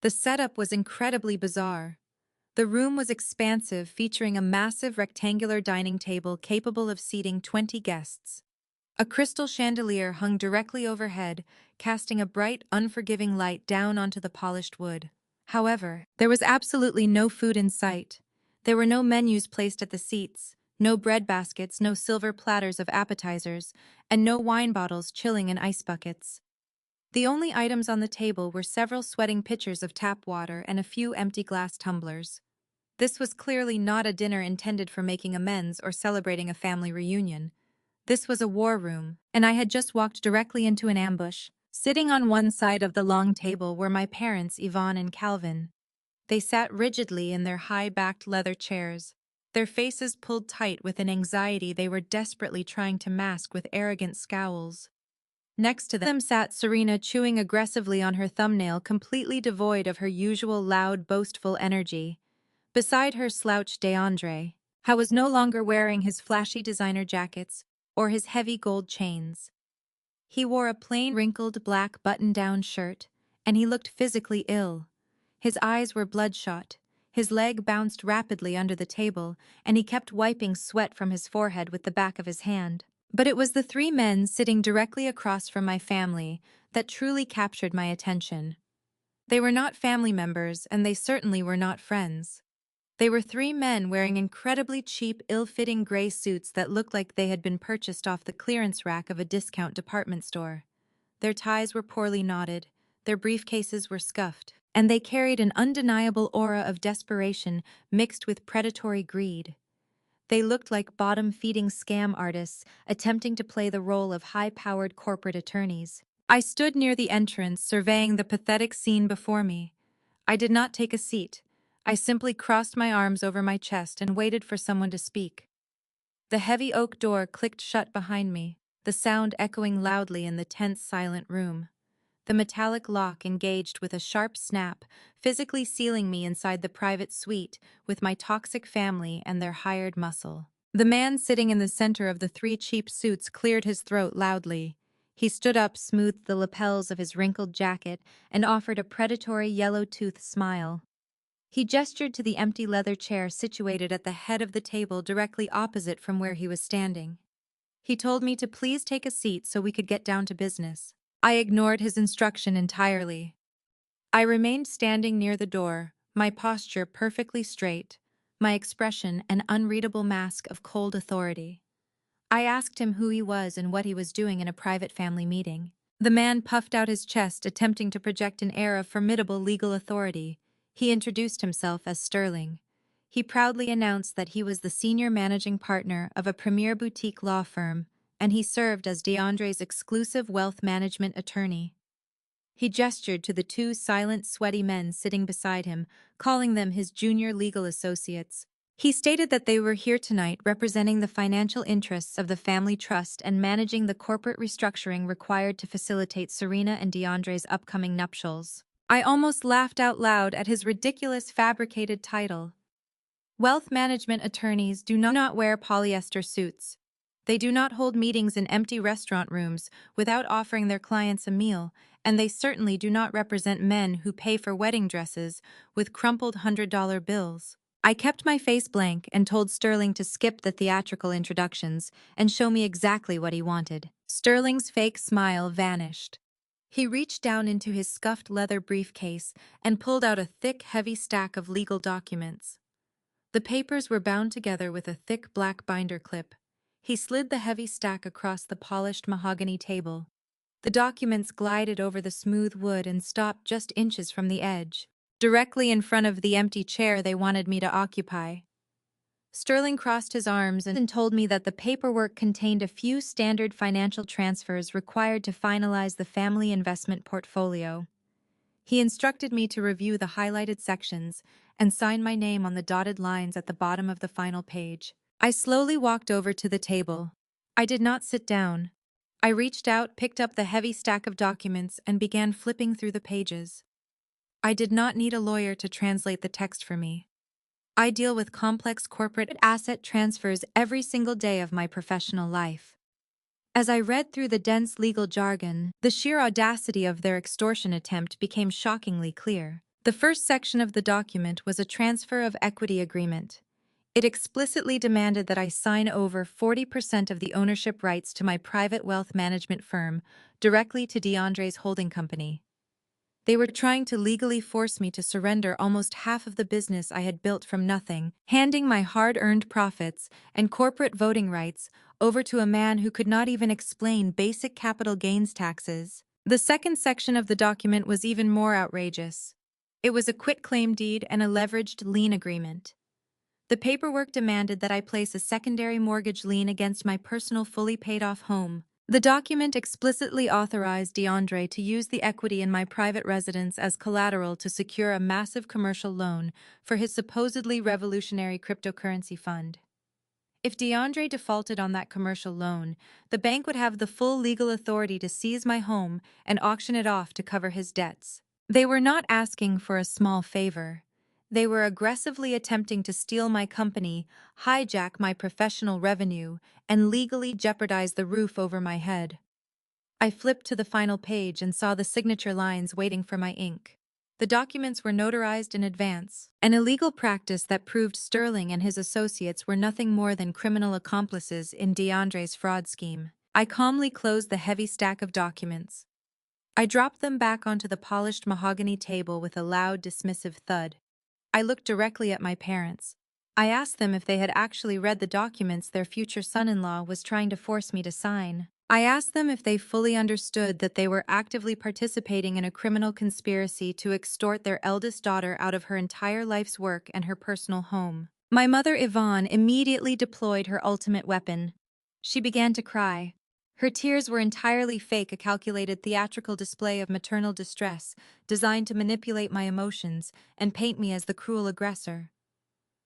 The setup was incredibly bizarre. The room was expansive, featuring a massive rectangular dining table capable of seating 20 guests. A crystal chandelier hung directly overhead, casting a bright, unforgiving light down onto the polished wood. However, there was absolutely no food in sight. There were no menus placed at the seats, no bread baskets, no silver platters of appetizers, and no wine bottles chilling in ice buckets. The only items on the table were several sweating pitchers of tap water and a few empty glass tumblers. This was clearly not a dinner intended for making amends or celebrating a family reunion. This was a war room, and I had just walked directly into an ambush. Sitting on one side of the long table were my parents, Yvonne and Calvin. They sat rigidly in their high-backed leather chairs, their faces pulled tight with an anxiety they were desperately trying to mask with arrogant scowls. Next to them sat Serena, chewing aggressively on her thumbnail, completely devoid of her usual loud, boastful energy. Beside her slouched DeAndre, who was no longer wearing his flashy designer jackets or his heavy gold chains. He wore a plain, wrinkled black button-down shirt, and he looked physically ill. His eyes were bloodshot, his leg bounced rapidly under the table, and he kept wiping sweat from his forehead with the back of his hand. But it was the three men sitting directly across from my family that truly captured my attention. They were not family members, and they certainly were not friends. They were three men wearing incredibly cheap, ill-fitting gray suits that looked like they had been purchased off the clearance rack of a discount department store. Their ties were poorly knotted, their briefcases were scuffed, and they carried an undeniable aura of desperation mixed with predatory greed. They looked like bottom-feeding scam artists attempting to play the role of high-powered corporate attorneys. I stood near the entrance, surveying the pathetic scene before me. I did not take a seat. I simply crossed my arms over my chest and waited for someone to speak. The heavy oak door clicked shut behind me, the sound echoing loudly in the tense, silent room. The metallic lock engaged with a sharp snap, physically sealing me inside the private suite with my toxic family and their hired muscle. The man sitting in the center of the three cheap suits cleared his throat loudly. He stood up, smoothed the lapels of his wrinkled jacket, and offered a predatory yellow-toothed smile. He gestured to the empty leather chair situated at the head of the table directly opposite from where he was standing. He told me to please take a seat so we could get down to business. I ignored his instruction entirely. I remained standing near the door, my posture perfectly straight, my expression an unreadable mask of cold authority. I asked him who he was and what he was doing in a private family meeting. The man puffed out his chest, attempting to project an air of formidable legal authority. He introduced himself as Sterling. He proudly announced that he was the senior managing partner of a premier boutique law firm, and he served as DeAndre's exclusive wealth management attorney. He gestured to the two silent, sweaty men sitting beside him, calling them his junior legal associates. He stated that they were here tonight representing the financial interests of the family trust and managing the corporate restructuring required to facilitate Serena and DeAndre's upcoming nuptials. I almost laughed out loud at his ridiculous fabricated title. Wealth management attorneys do not wear polyester suits. They do not hold meetings in empty restaurant rooms without offering their clients a meal, and they certainly do not represent men who pay for wedding dresses with crumpled $100 bills. I kept my face blank and told Sterling to skip the theatrical introductions and show me exactly what he wanted. Sterling's fake smile vanished. He reached down into his scuffed leather briefcase and pulled out a thick, heavy stack of legal documents. The papers were bound together with a thick black binder clip. He slid the heavy stack across the polished mahogany table. The documents glided over the smooth wood and stopped just inches from the edge, directly in front of the empty chair they wanted me to occupy. Sterling crossed his arms and told me that the paperwork contained a few standard financial transfers required to finalize the family investment portfolio. He instructed me to review the highlighted sections and sign my name on the dotted lines at the bottom of the final page. I slowly walked over to the table. I did not sit down. I reached out, picked up the heavy stack of documents, and began flipping through the pages. I did not need a lawyer to translate the text for me. I deal with complex corporate asset transfers every single day of my professional life. As I read through the dense legal jargon, the sheer audacity of their extortion attempt became shockingly clear. The first section of the document was a transfer of equity agreement. It explicitly demanded that I sign over 40% of the ownership rights to my private wealth management firm directly to DeAndre's holding company. They were trying to legally force me to surrender almost half of the business I had built from nothing, handing my hard-earned profits and corporate voting rights over to a man who could not even explain basic capital gains taxes. The second section of the document was even more outrageous. It was a quitclaim deed and a leveraged lien agreement. The paperwork demanded that I place a secondary mortgage lien against my personal fully paid-off home. The document explicitly authorized DeAndre to use the equity in my private residence as collateral to secure a massive commercial loan for his supposedly revolutionary cryptocurrency fund. If DeAndre defaulted on that commercial loan, the bank would have the full legal authority to seize my home and auction it off to cover his debts. They were not asking for a small favor. They were aggressively attempting to steal my company, hijack my professional revenue, and legally jeopardize the roof over my head. I flipped to the final page and saw the signature lines waiting for my ink. The documents were notarized in advance, an illegal practice that proved Sterling and his associates were nothing more than criminal accomplices in DeAndre's fraud scheme. I calmly closed the heavy stack of documents. I dropped them back onto the polished mahogany table with a loud, dismissive thud. I looked directly at my parents. I asked them if they had actually read the documents their future son-in-law was trying to force me to sign. I asked them if they fully understood that they were actively participating in a criminal conspiracy to extort their eldest daughter out of her entire life's work and her personal home. My mother, Yvonne, immediately deployed her ultimate weapon. She began to cry. Her tears were entirely fake, a calculated theatrical display of maternal distress designed to manipulate my emotions and paint me as the cruel aggressor.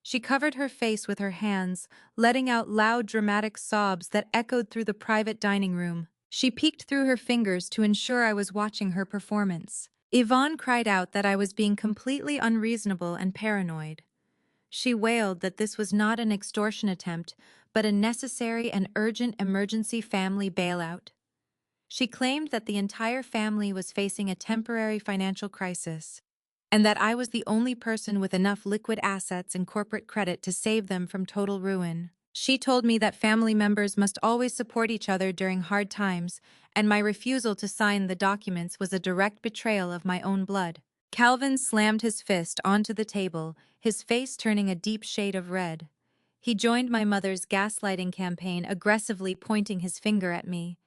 She covered her face with her hands, letting out loud, dramatic sobs that echoed through the private dining room. She peeked through her fingers to ensure I was watching her performance. Yvonne cried out that I was being completely unreasonable and paranoid. She wailed that this was not an extortion attempt, but a necessary and urgent emergency family bailout. She claimed that the entire family was facing a temporary financial crisis, and that I was the only person with enough liquid assets and corporate credit to save them from total ruin. She told me that family members must always support each other during hard times, and my refusal to sign the documents was a direct betrayal of my own blood. Calvin slammed his fist onto the table, his face turning a deep shade of red. He joined my mother's gaslighting campaign, aggressively pointing his finger at me.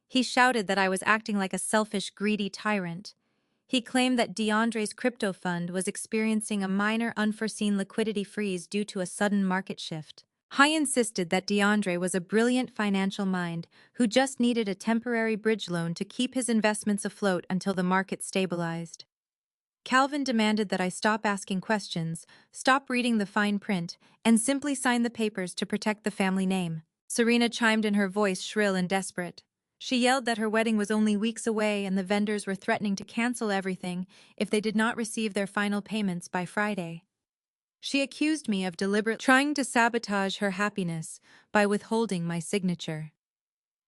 He shouted that I was acting like a selfish, greedy tyrant. He claimed that DeAndre's crypto fund was experiencing a minor unforeseen liquidity freeze due to a sudden market shift. I insisted that DeAndre was a brilliant financial mind who just needed a temporary bridge loan to keep his investments afloat until the market stabilized. Calvin demanded that I stop asking questions, stop reading the fine print, and simply sign the papers to protect the family name. Serena chimed in, her voice shrill and desperate. She yelled that her wedding was only weeks away and the vendors were threatening to cancel everything if they did not receive their final payments by Friday. She accused me of deliberately trying to sabotage her happiness by withholding my signature.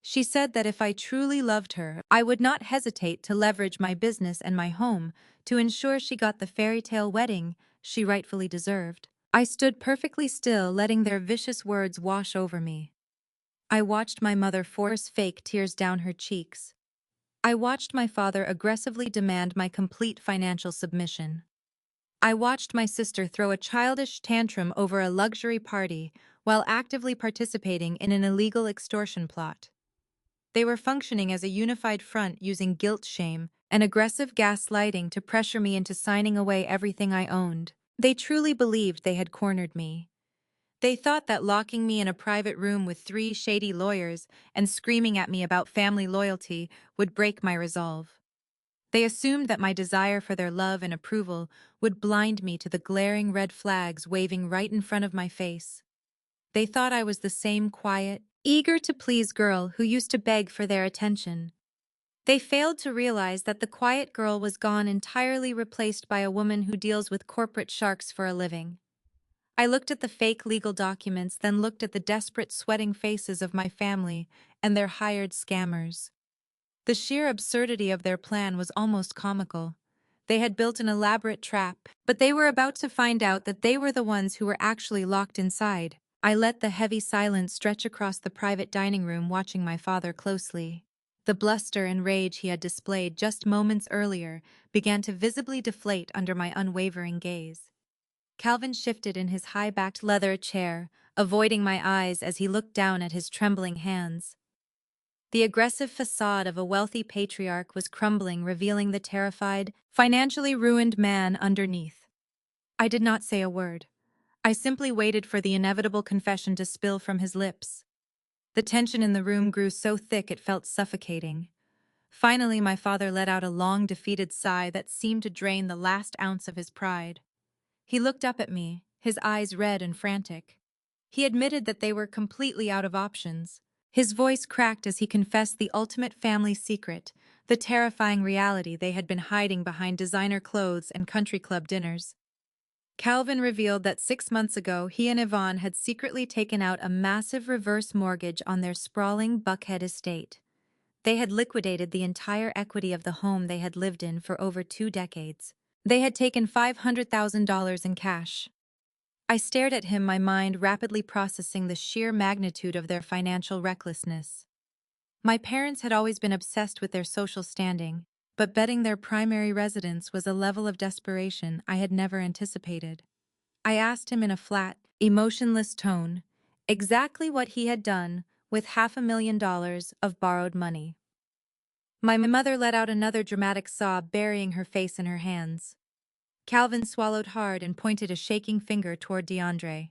She said that if I truly loved her, I would not hesitate to leverage my business and my home to ensure she got the fairy tale wedding she rightfully deserved. I stood perfectly still, letting their vicious words wash over me. I watched my mother force fake tears down her cheeks. I watched my father aggressively demand my complete financial submission. I watched my sister throw a childish tantrum over a luxury party while actively participating in an illegal extortion plot. They were functioning as a unified front, using guilt, shame, and aggressive gaslighting to pressure me into signing away everything I owned. They truly believed they had cornered me. They thought that locking me in a private room with 3 shady lawyers and screaming at me about family loyalty would break my resolve. They assumed that my desire for their love and approval would blind me to the glaring red flags waving right in front of my face. They thought I was the same quiet, eager-to-please girl who used to beg for their attention. They failed to realize that the quiet girl was gone, entirely replaced by a woman who deals with corporate sharks for a living. I looked at the fake legal documents, then looked at the desperate, sweating faces of my family and their hired scammers. The sheer absurdity of their plan was almost comical. They had built an elaborate trap, but they were about to find out that they were the ones who were actually locked inside. I let the heavy silence stretch across the private dining room, watching my father closely. The bluster and rage he had displayed just moments earlier began to visibly deflate under my unwavering gaze. Calvin shifted in his high-backed leather chair, avoiding my eyes as he looked down at his trembling hands. The aggressive facade of a wealthy patriarch was crumbling, revealing the terrified, financially ruined man underneath. I did not say a word. I simply waited for the inevitable confession to spill from his lips. The tension in the room grew so thick it felt suffocating. Finally, my father let out a long, defeated sigh that seemed to drain the last ounce of his pride. He looked up at me, his eyes red and frantic. He admitted that they were completely out of options. His voice cracked as he confessed the ultimate family secret, the terrifying reality they had been hiding behind designer clothes and country club dinners. Calvin revealed that 6 months ago he and Yvonne had secretly taken out a massive reverse mortgage on their sprawling Buckhead estate. They had liquidated the entire equity of the home they had lived in for over 2 decades. They had taken $500,000 in cash. I stared at him, my mind rapidly processing the sheer magnitude of their financial recklessness. My parents had always been obsessed with their social standing, but betting their primary residence was a level of desperation I had never anticipated. I asked him in a flat, emotionless tone exactly what he had done with $500,000 of borrowed money. My mother let out another dramatic sob, burying her face in her hands. Calvin swallowed hard and pointed a shaking finger toward DeAndre.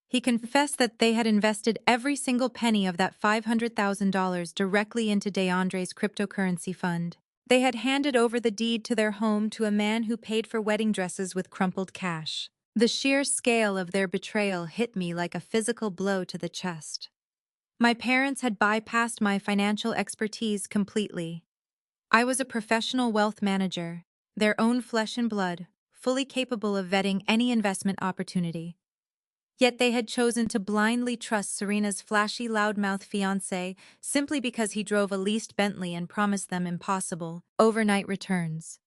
He confessed that they had invested every single penny of that $500,000 directly into DeAndre's cryptocurrency fund. They had handed over the deed to their home to a man who paid for wedding dresses with crumpled cash. The sheer scale of their betrayal hit me like a physical blow to the chest. My parents had bypassed my financial expertise completely. I was a professional wealth manager, their own flesh and blood, fully capable of vetting any investment opportunity. Yet they had chosen to blindly trust Serena's flashy loudmouth fiancé simply because he drove a leased Bentley and promised them impossible, overnight returns.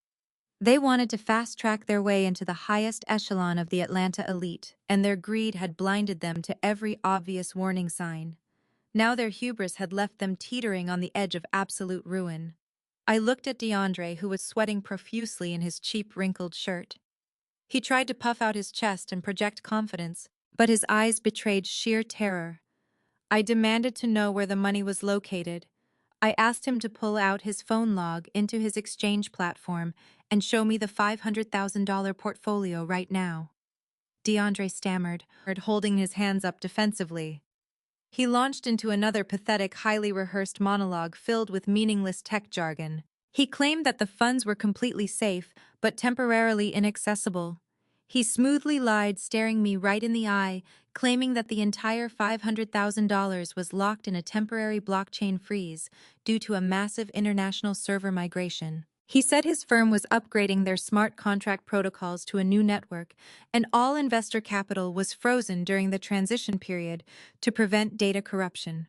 They wanted to fast-track their way into the highest echelon of the Atlanta elite, and their greed had blinded them to every obvious warning sign. Now their hubris had left them teetering on the edge of absolute ruin. I looked at DeAndre, who was sweating profusely in his cheap, wrinkled shirt. He tried to puff out his chest and project confidence, but his eyes betrayed sheer terror. I demanded to know where the money was located. I asked him to pull out his phone log into his exchange platform and show me the $500,000 portfolio right now. DeAndre stammered, holding his hands up defensively. He launched into another pathetic, highly rehearsed monologue filled with meaningless tech jargon. He claimed that the funds were completely safe, but temporarily inaccessible. He smoothly lied, staring me right in the eye, claiming that the entire $500,000 was locked in a temporary blockchain freeze due to a massive international server migration. He said his firm was upgrading their smart contract protocols to a new network, and all investor capital was frozen during the transition period to prevent data corruption.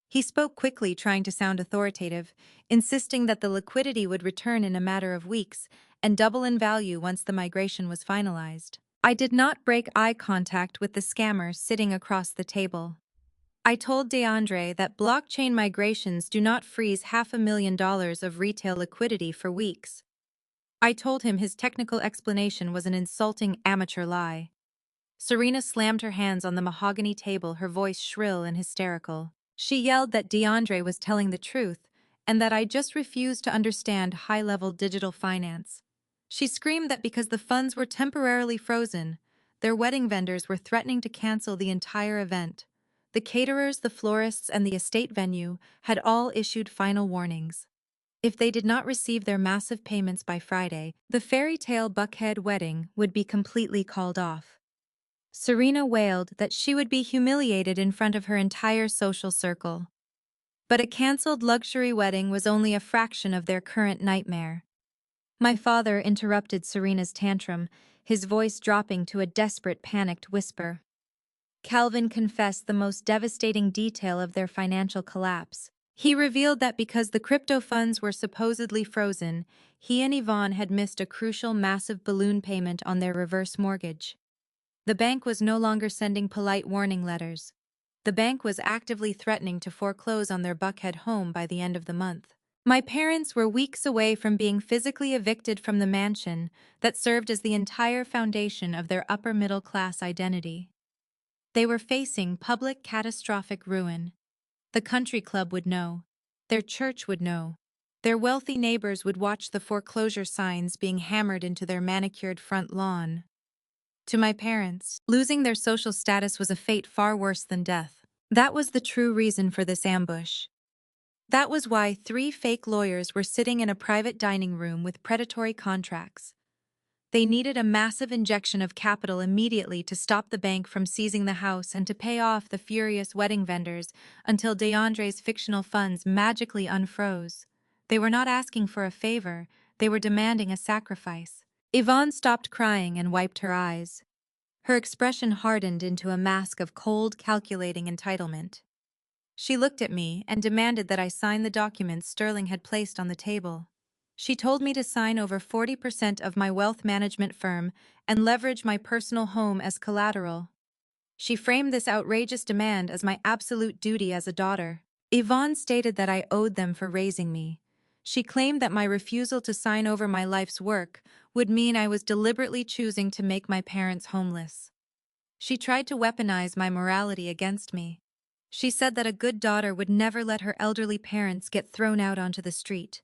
He spoke quickly, trying to sound authoritative, insisting that the liquidity would return in a matter of weeks and double in value once the migration was finalized. I did not break eye contact with the scammer sitting across the table. I told DeAndre that blockchain migrations do not freeze $500,000 of retail liquidity for weeks. I told him his technical explanation was an insulting amateur lie. Serena slammed her hands on the mahogany table, her voice shrill and hysterical. She yelled that DeAndre was telling the truth and that I just refused to understand high-level digital finance. She screamed that because the funds were temporarily frozen, their wedding vendors were threatening to cancel the entire event. The caterers, the florists, and the estate venue had all issued final warnings. If they did not receive their massive payments by Friday, the fairy tale Buckhead wedding would be completely called off. Serena wailed that she would be humiliated in front of her entire social circle. But a cancelled luxury wedding was only a fraction of their current nightmare. My father interrupted Serena's tantrum, his voice dropping to a desperate, panicked whisper. Calvin confessed the most devastating detail of their financial collapse. He revealed that because the crypto funds were supposedly frozen, he and Yvonne had missed a crucial massive balloon payment on their reverse mortgage. The bank was no longer sending polite warning letters. The bank was actively threatening to foreclose on their Buckhead home by the end of the month. My parents were weeks away from being physically evicted from the mansion that served as the entire foundation of their upper-middle-class identity. They were facing public catastrophic ruin. The country club would know. Their church would know. Their wealthy neighbors would watch the foreclosure signs being hammered into their manicured front lawn. To my parents, losing their social status was a fate far worse than death. That was the true reason for this ambush. That was why 3 fake lawyers were sitting in a private dining room with predatory contracts. They needed a massive injection of capital immediately to stop the bank from seizing the house and to pay off the furious wedding vendors until DeAndre's fictional funds magically unfroze. They were not asking for a favor, they were demanding a sacrifice. Yvonne stopped crying and wiped her eyes. Her expression hardened into a mask of cold, calculating entitlement. She looked at me and demanded that I sign the documents Sterling had placed on the table. She told me to sign over 40% of my wealth management firm and leverage my personal home as collateral. She framed this outrageous demand as my absolute duty as a daughter. Yvonne stated that I owed them for raising me. She claimed that my refusal to sign over my life's work would mean I was deliberately choosing to make my parents homeless. She tried to weaponize my morality against me. She said that a good daughter would never let her elderly parents get thrown out onto the street.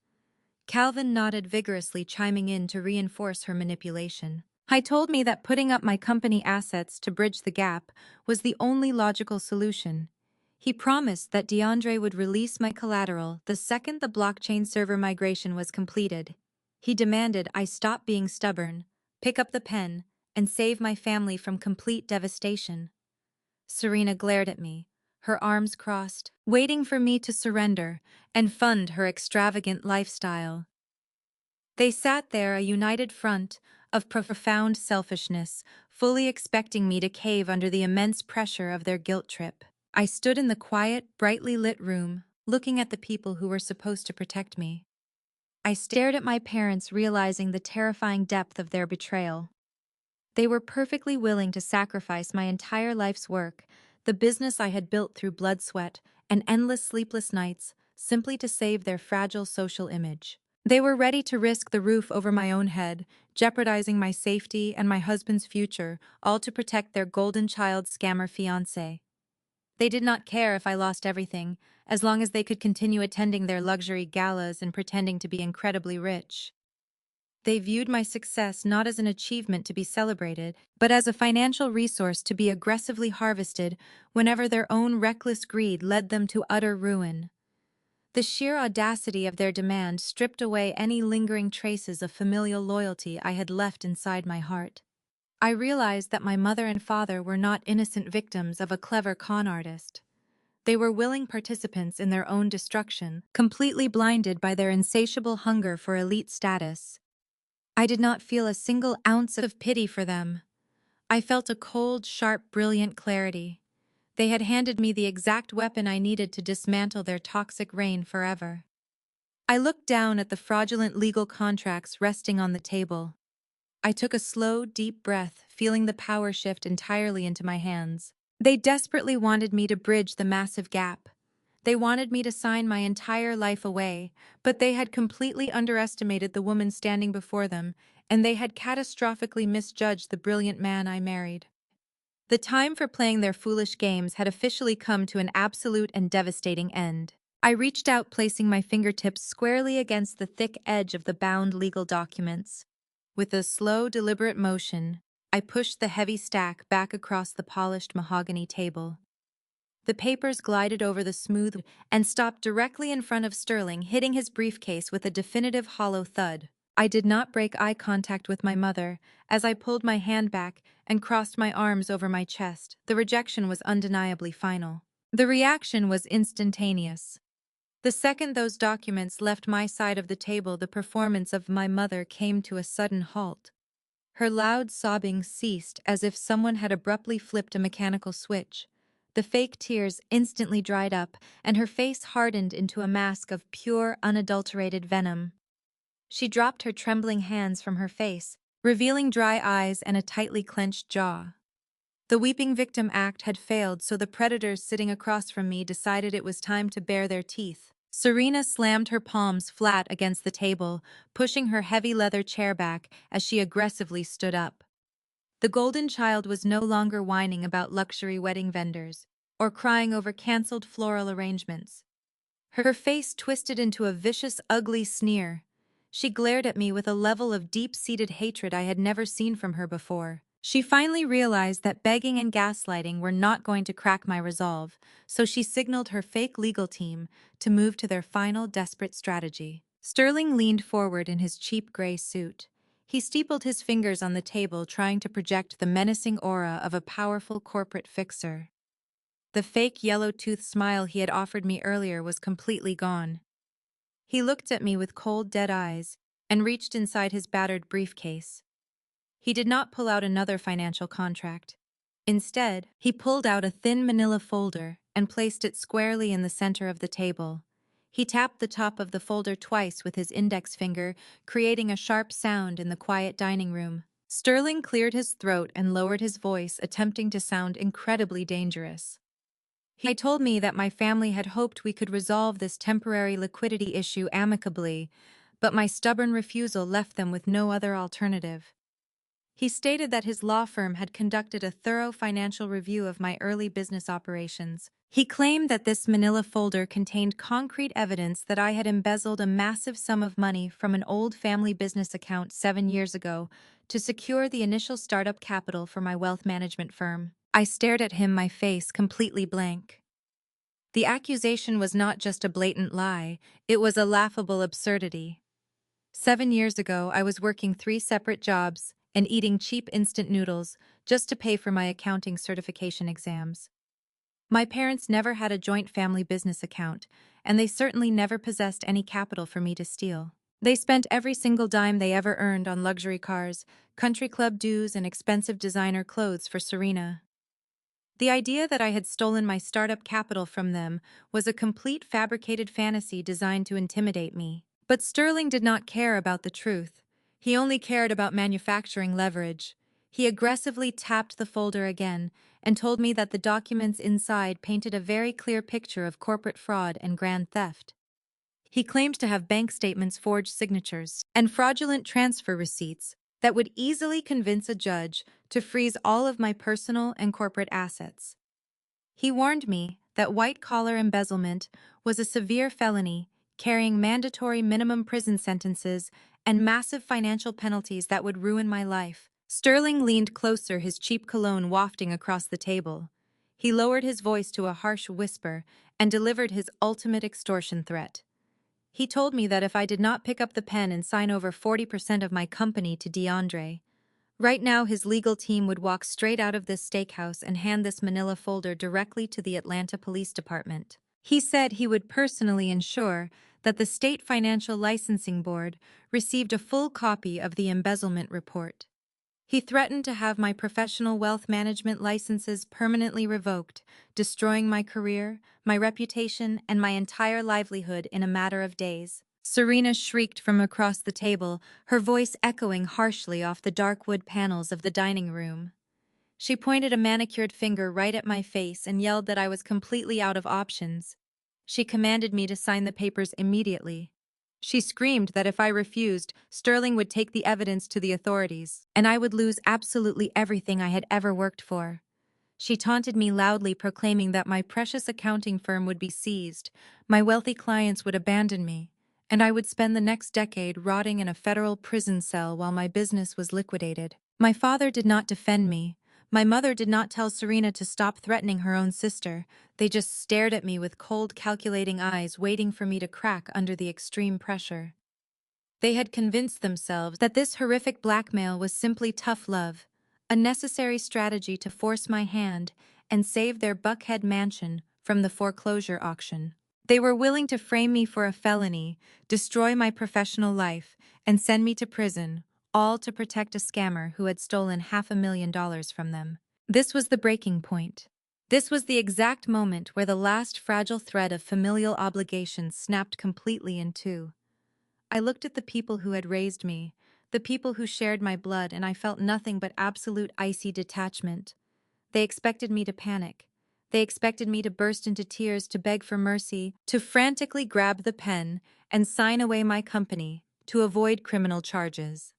Calvin nodded vigorously, chiming in to reinforce her manipulation. He told me that putting up my company assets to bridge the gap was the only logical solution. He promised that DeAndre would release my collateral the second the blockchain server migration was completed. He demanded I stop being stubborn, pick up the pen, and save my family from complete devastation. Serena glared at me, her arms crossed, waiting for me to surrender and fund her extravagant lifestyle. They sat there, a united front of profound selfishness, fully expecting me to cave under the immense pressure of their guilt trip. I stood in the quiet, brightly lit room, looking at the people who were supposed to protect me. I stared at my parents, realizing the terrifying depth of their betrayal. They were perfectly willing to sacrifice my entire life's work, the business I had built through blood, sweat, and endless sleepless nights, simply to save their fragile social image. They were ready to risk the roof over my own head, jeopardizing my safety and my husband's future, all to protect their golden child scammer fiancé. They did not care if I lost everything, as long as they could continue attending their luxury galas and pretending to be incredibly rich. They viewed my success not as an achievement to be celebrated, but as a financial resource to be aggressively harvested whenever their own reckless greed led them to utter ruin. The sheer audacity of their demand stripped away any lingering traces of familial loyalty I had left inside my heart. I realized that my mother and father were not innocent victims of a clever con artist. They were willing participants in their own destruction, completely blinded by their insatiable hunger for elite status. I did not feel a single ounce of pity for them. I felt a cold, sharp, brilliant clarity. They had handed me the exact weapon I needed to dismantle their toxic reign forever. I looked down at the fraudulent legal contracts resting on the table. I took a slow, deep breath, feeling the power shift entirely into my hands. They desperately wanted me to bridge the massive gap. They wanted me to sign my entire life away, but they had completely underestimated the woman standing before them, and they had catastrophically misjudged the brilliant man I married. The time for playing their foolish games had officially come to an absolute and devastating end. I reached out, placing my fingertips squarely against the thick edge of the bound legal documents. With a slow, deliberate motion, I pushed the heavy stack back across the polished mahogany table. The papers glided over the smooth and stopped directly in front of Sterling, hitting his briefcase with a definitive hollow thud. I did not break eye contact with my mother as I pulled my hand back and crossed my arms over my chest. The rejection was undeniably final. The reaction was instantaneous. The second those documents left my side of the table, the performance of my mother came to a sudden halt. Her loud sobbing ceased as if someone had abruptly flipped a mechanical switch. The fake tears instantly dried up, and her face hardened into a mask of pure, unadulterated venom. She dropped her trembling hands from her face, revealing dry eyes and a tightly clenched jaw. The weeping victim act had failed, so the predators sitting across from me decided it was time to bare their teeth. Serena slammed her palms flat against the table, pushing her heavy leather chair back as she aggressively stood up. The golden child was no longer whining about luxury wedding vendors or crying over canceled floral arrangements. Her face twisted into a vicious, ugly sneer. She glared at me with a level of deep-seated hatred I had never seen from her before. She finally realized that begging and gaslighting were not going to crack my resolve, so she signaled her fake legal team to move to their final desperate strategy. Sterling leaned forward in his cheap gray suit. He steepled his fingers on the table, trying to project the menacing aura of a powerful corporate fixer. The fake yellow-toothed smile he had offered me earlier was completely gone. He looked at me with cold, dead eyes and reached inside his battered briefcase. He did not pull out another financial contract. Instead, he pulled out a thin manila folder and placed it squarely in the center of the table. He tapped the top of the folder twice with his index finger, creating a sharp sound in the quiet dining room. Sterling cleared his throat and lowered his voice, attempting to sound incredibly dangerous. He told me that my family had hoped we could resolve this temporary liquidity issue amicably, but my stubborn refusal left them with no other alternative. He stated that his law firm had conducted a thorough financial review of my early business operations. He claimed that this manila folder contained concrete evidence that I had embezzled a massive sum of money from an old family business account 7 years ago to secure the initial startup capital for my wealth management firm. I stared at him, my face completely blank. The accusation was not just a blatant lie, it was a laughable absurdity. 7 years ago, I was working 3 separate jobs and eating cheap instant noodles just to pay for my accounting certification exams. My parents never had a joint family business account, and they certainly never possessed any capital for me to steal. They spent every single dime they ever earned on luxury cars, country club dues, and expensive designer clothes for Serena. The idea that I had stolen my startup capital from them was a complete fabricated fantasy designed to intimidate me. But Sterling did not care about the truth. He only cared about manufacturing leverage. He aggressively tapped the folder again and told me that the documents inside painted a very clear picture of corporate fraud and grand theft. He claimed to have bank statements, forged signatures, and fraudulent transfer receipts that would easily convince a judge to freeze all of my personal and corporate assets. He warned me that white-collar embezzlement was a severe felony, carrying mandatory minimum prison sentences and massive financial penalties that would ruin my life. Sterling leaned closer, his cheap cologne wafting across the table. He lowered his voice to a harsh whisper and delivered his ultimate extortion threat. He told me that if I did not pick up the pen and sign over 40% of my company to DeAndre, right now his legal team would walk straight out of this steakhouse and hand this manila folder directly to the Atlanta Police Department. He said he would personally ensure that the State Financial Licensing Board received a full copy of the embezzlement report. He threatened to have my professional wealth management licenses permanently revoked, destroying my career, my reputation, and my entire livelihood in a matter of days. Serena shrieked from across the table, her voice echoing harshly off the dark wood panels of the dining room. She pointed a manicured finger right at my face and yelled that I was completely out of options. She commanded me to sign the papers immediately. She screamed that if I refused, Sterling would take the evidence to the authorities, and I would lose absolutely everything I had ever worked for. She taunted me loudly, proclaiming that my precious accounting firm would be seized, my wealthy clients would abandon me, and I would spend the next decade rotting in a federal prison cell while my business was liquidated. My father did not defend me. My mother did not tell Serena to stop threatening her own sister. They just stared at me with cold, calculating eyes, waiting for me to crack under the extreme pressure. They had convinced themselves that this horrific blackmail was simply tough love, a necessary strategy to force my hand and save their Buckhead mansion from the foreclosure auction. They were willing to frame me for a felony, destroy my professional life, and send me to prison, all to protect a scammer who had stolen $500,000 from them. This was the breaking point. This was the exact moment where the last fragile thread of familial obligations snapped completely in two. I looked at the people who had raised me, the people who shared my blood, and I felt nothing but absolute icy detachment. They expected me to panic. They expected me to burst into tears, to beg for mercy, to frantically grab the pen and sign away my company to avoid criminal charges.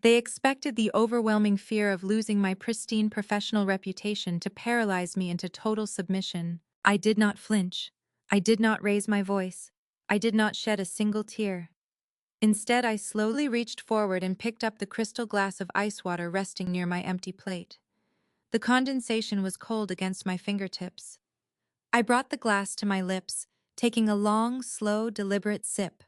They expected the overwhelming fear of losing my pristine professional reputation to paralyze me into total submission. I did not flinch. I did not raise my voice. I did not shed a single tear. Instead, I slowly reached forward and picked up the crystal glass of ice water resting near my empty plate. The condensation was cold against my fingertips. I brought the glass to my lips, taking a long, slow, deliberate sip.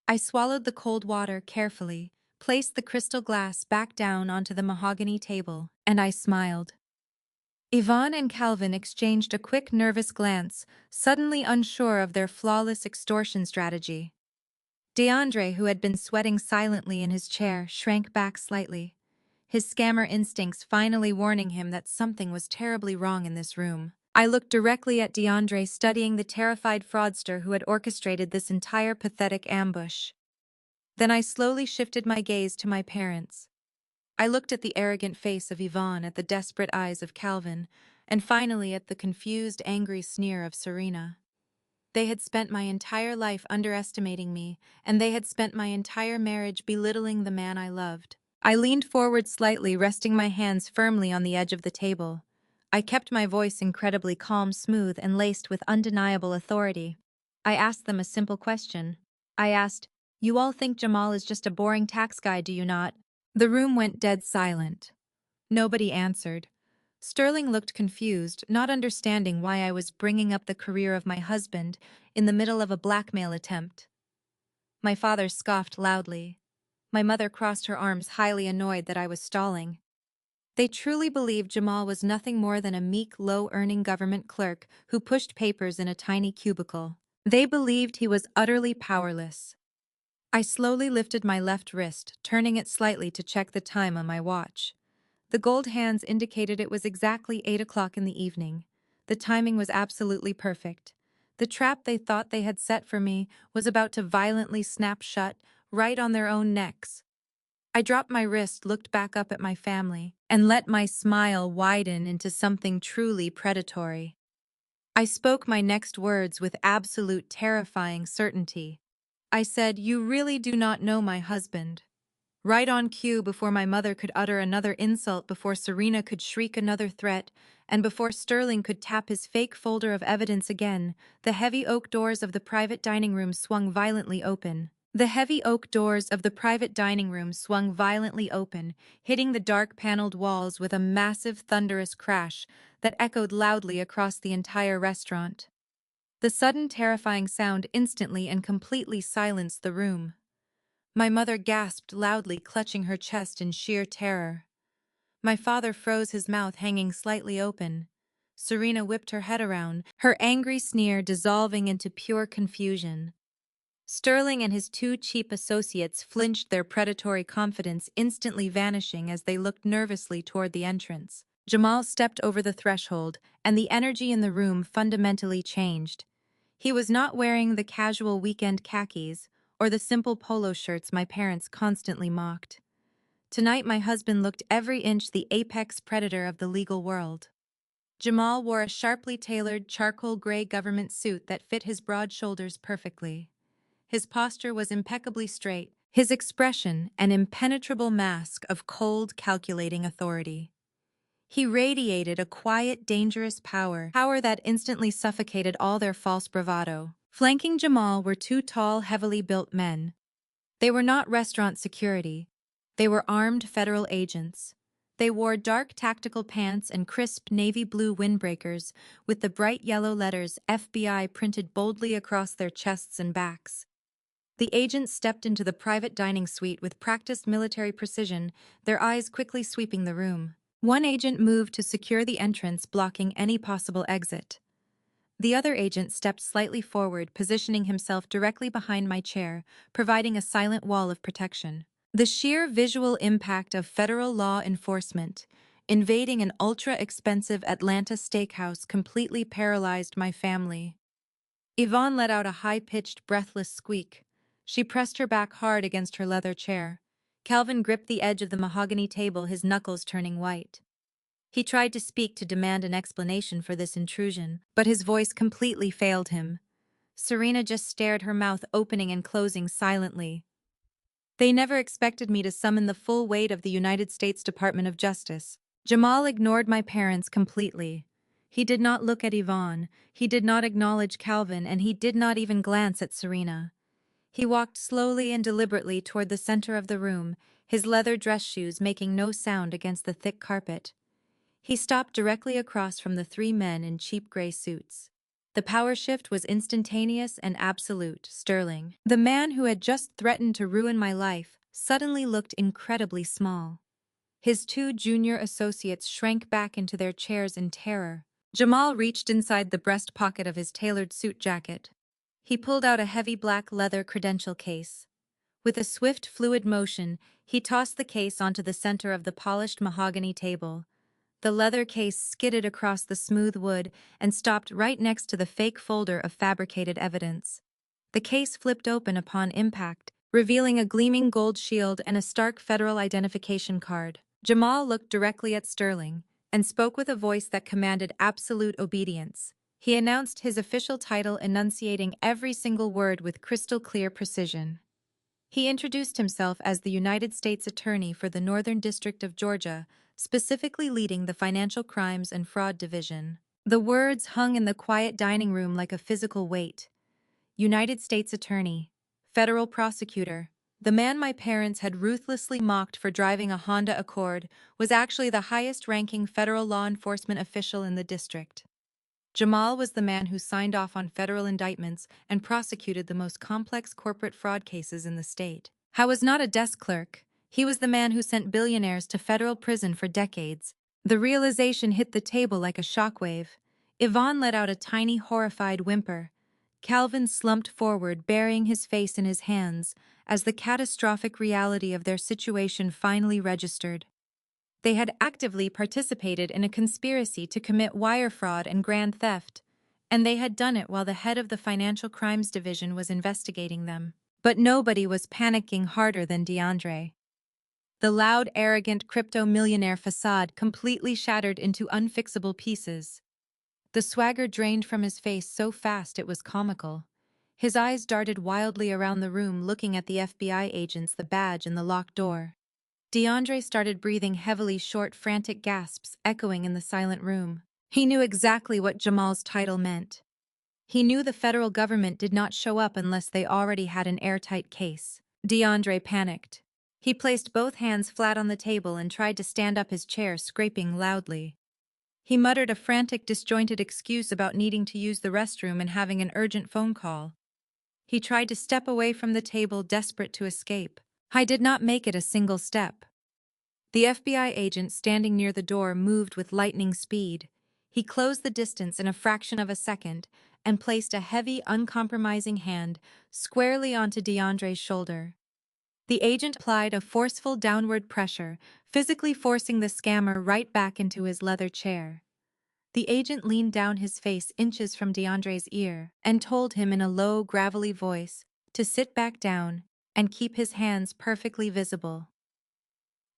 I swallowed the cold water carefully, placed the crystal glass back down onto the mahogany table, and I smiled. Yvonne and Calvin exchanged a quick, nervous glance, suddenly unsure of their flawless extortion strategy. DeAndre, who had been sweating silently in his chair, shrank back slightly, his scammer instincts finally warning him that something was terribly wrong in this room. I looked directly at DeAndre, studying the terrified fraudster who had orchestrated this entire pathetic ambush. Then I slowly shifted my gaze to my parents. I looked at the arrogant face of Yvonne, at the desperate eyes of Calvin, and finally at the confused, angry sneer of Serena. They had spent my entire life underestimating me, and they had spent my entire marriage belittling the man I loved. I leaned forward slightly, resting my hands firmly on the edge of the table. I kept my voice incredibly calm, smooth, and laced with undeniable authority. I asked them a simple question. I asked, "You all think Jamal is just a boring tax guy, do you not?" The room went dead silent. Nobody answered. Sterling looked confused, not understanding why I was bringing up the career of my husband in the middle of a blackmail attempt. My father scoffed loudly. My mother crossed her arms, highly annoyed that I was stalling. They truly believed Jamal was nothing more than a meek, low-earning government clerk who pushed papers in a tiny cubicle. They believed he was utterly powerless. I slowly lifted my left wrist, turning it slightly to check the time on my watch. The gold hands indicated it was exactly 8 o'clock in the evening. The timing was absolutely perfect. The trap they thought they had set for me was about to violently snap shut, right on their own necks. I dropped my wrist, looked back up at my family, and let my smile widen into something truly predatory. I spoke my next words with absolute terrifying certainty. I said, "You really do not know my husband." Right on cue, before my mother could utter another insult, before Serena could shriek another threat, and before Sterling could tap his fake folder of evidence again, the heavy oak doors of the private dining room swung violently open. The heavy oak doors of the private dining room swung violently open, hitting the dark paneled walls with a massive, thunderous crash that echoed loudly across the entire restaurant. The sudden, terrifying sound instantly and completely silenced the room. My mother gasped loudly, clutching her chest in sheer terror. My father froze, his mouth hanging slightly open. Serena whipped her head around, her angry sneer dissolving into pure confusion. Sterling and his two cheap associates flinched, their predatory confidence instantly vanishing as they looked nervously toward the entrance. Jamal stepped over the threshold, and the energy in the room fundamentally changed. He was not wearing the casual weekend khakis or the simple polo shirts my parents constantly mocked. Tonight, my husband looked every inch the apex predator of the legal world. Jamal wore a sharply tailored charcoal gray government suit that fit his broad shoulders perfectly. His posture was impeccably straight, his expression an impenetrable mask of cold, calculating authority. He radiated a quiet, dangerous power that instantly suffocated all their false bravado. Flanking Jamal were two tall, heavily built men. They were not restaurant security. They were armed federal agents. They wore dark tactical pants and crisp navy blue windbreakers with the bright yellow letters FBI printed boldly across their chests and backs. The agents stepped into the private dining suite with practiced military precision, their eyes quickly sweeping the room. One agent moved to secure the entrance, blocking any possible exit. The other agent stepped slightly forward, positioning himself directly behind my chair, providing a silent wall of protection. The sheer visual impact of federal law enforcement invading an ultra-expensive Atlanta steakhouse completely paralyzed my family. Yvonne let out a high-pitched, breathless squeak. She pressed her back hard against her leather chair. Calvin gripped the edge of the mahogany table, his knuckles turning white. He tried to speak to demand an explanation for this intrusion, but his voice completely failed him. Serena just stared, her mouth opening and closing silently. They never expected me to summon the full weight of the United States Department of Justice. Jamal ignored my parents completely. He did not look at Yvonne, he did not acknowledge Calvin, and he did not even glance at Serena. He walked slowly and deliberately toward the center of the room, his leather dress shoes making no sound against the thick carpet. He stopped directly across from the three men in cheap gray suits. The power shift was instantaneous and absolute. Sterling, the man who had just threatened to ruin my life, suddenly looked incredibly small. His two junior associates shrank back into their chairs in terror. Jamal reached inside the breast pocket of his tailored suit jacket. He pulled out a heavy black leather credential case. With a swift, fluid motion, he tossed the case onto the center of the polished mahogany table. The leather case skidded across the smooth wood and stopped right next to the fake folder of fabricated evidence. The case flipped open upon impact, revealing a gleaming gold shield and a stark federal identification card. Jamal looked directly at Sterling and spoke with a voice that commanded absolute obedience. He announced his official title, enunciating every single word with crystal-clear precision. He introduced himself as the United States Attorney for the Northern District of Georgia, specifically leading the Financial Crimes and Fraud Division. The words hung in the quiet dining room like a physical weight. United States Attorney, Federal Prosecutor. The man my parents had ruthlessly mocked for driving a Honda Accord was actually the highest-ranking federal law enforcement official in the district. Jamal was the man who signed off on federal indictments and prosecuted the most complex corporate fraud cases in the state. He was not a desk clerk. He was the man who sent billionaires to federal prison for decades. The realization hit the table like a shockwave. Yvonne let out a tiny, horrified whimper. Calvin slumped forward, burying his face in his hands, as the catastrophic reality of their situation finally registered. They had actively participated in a conspiracy to commit wire fraud and grand theft, and they had done it while the head of the Financial Crimes Division was investigating them. But nobody was panicking harder than DeAndre. The loud, arrogant crypto-millionaire facade completely shattered into unfixable pieces. The swagger drained from his face so fast it was comical. His eyes darted wildly around the room, looking at the FBI agents, the badge, and the locked door. DeAndre started breathing heavily, short, frantic gasps echoing in the silent room. He knew exactly what Jamal's title meant. He knew the federal government did not show up unless they already had an airtight case. DeAndre panicked. He placed both hands flat on the table and tried to stand up his chair, scraping loudly. He muttered a frantic, disjointed excuse about needing to use the restroom and having an urgent phone call. He tried to step away from the table, desperate to escape. I did not make it a single step. The FBI agent standing near the door moved with lightning speed. He closed the distance in a fraction of a second and placed a heavy, uncompromising hand squarely onto DeAndre's shoulder. The agent applied a forceful downward pressure, physically forcing the scammer right back into his leather chair. The agent leaned down, his face inches from DeAndre's ear, and told him in a low, gravelly voice to sit back down and keep his hands perfectly visible.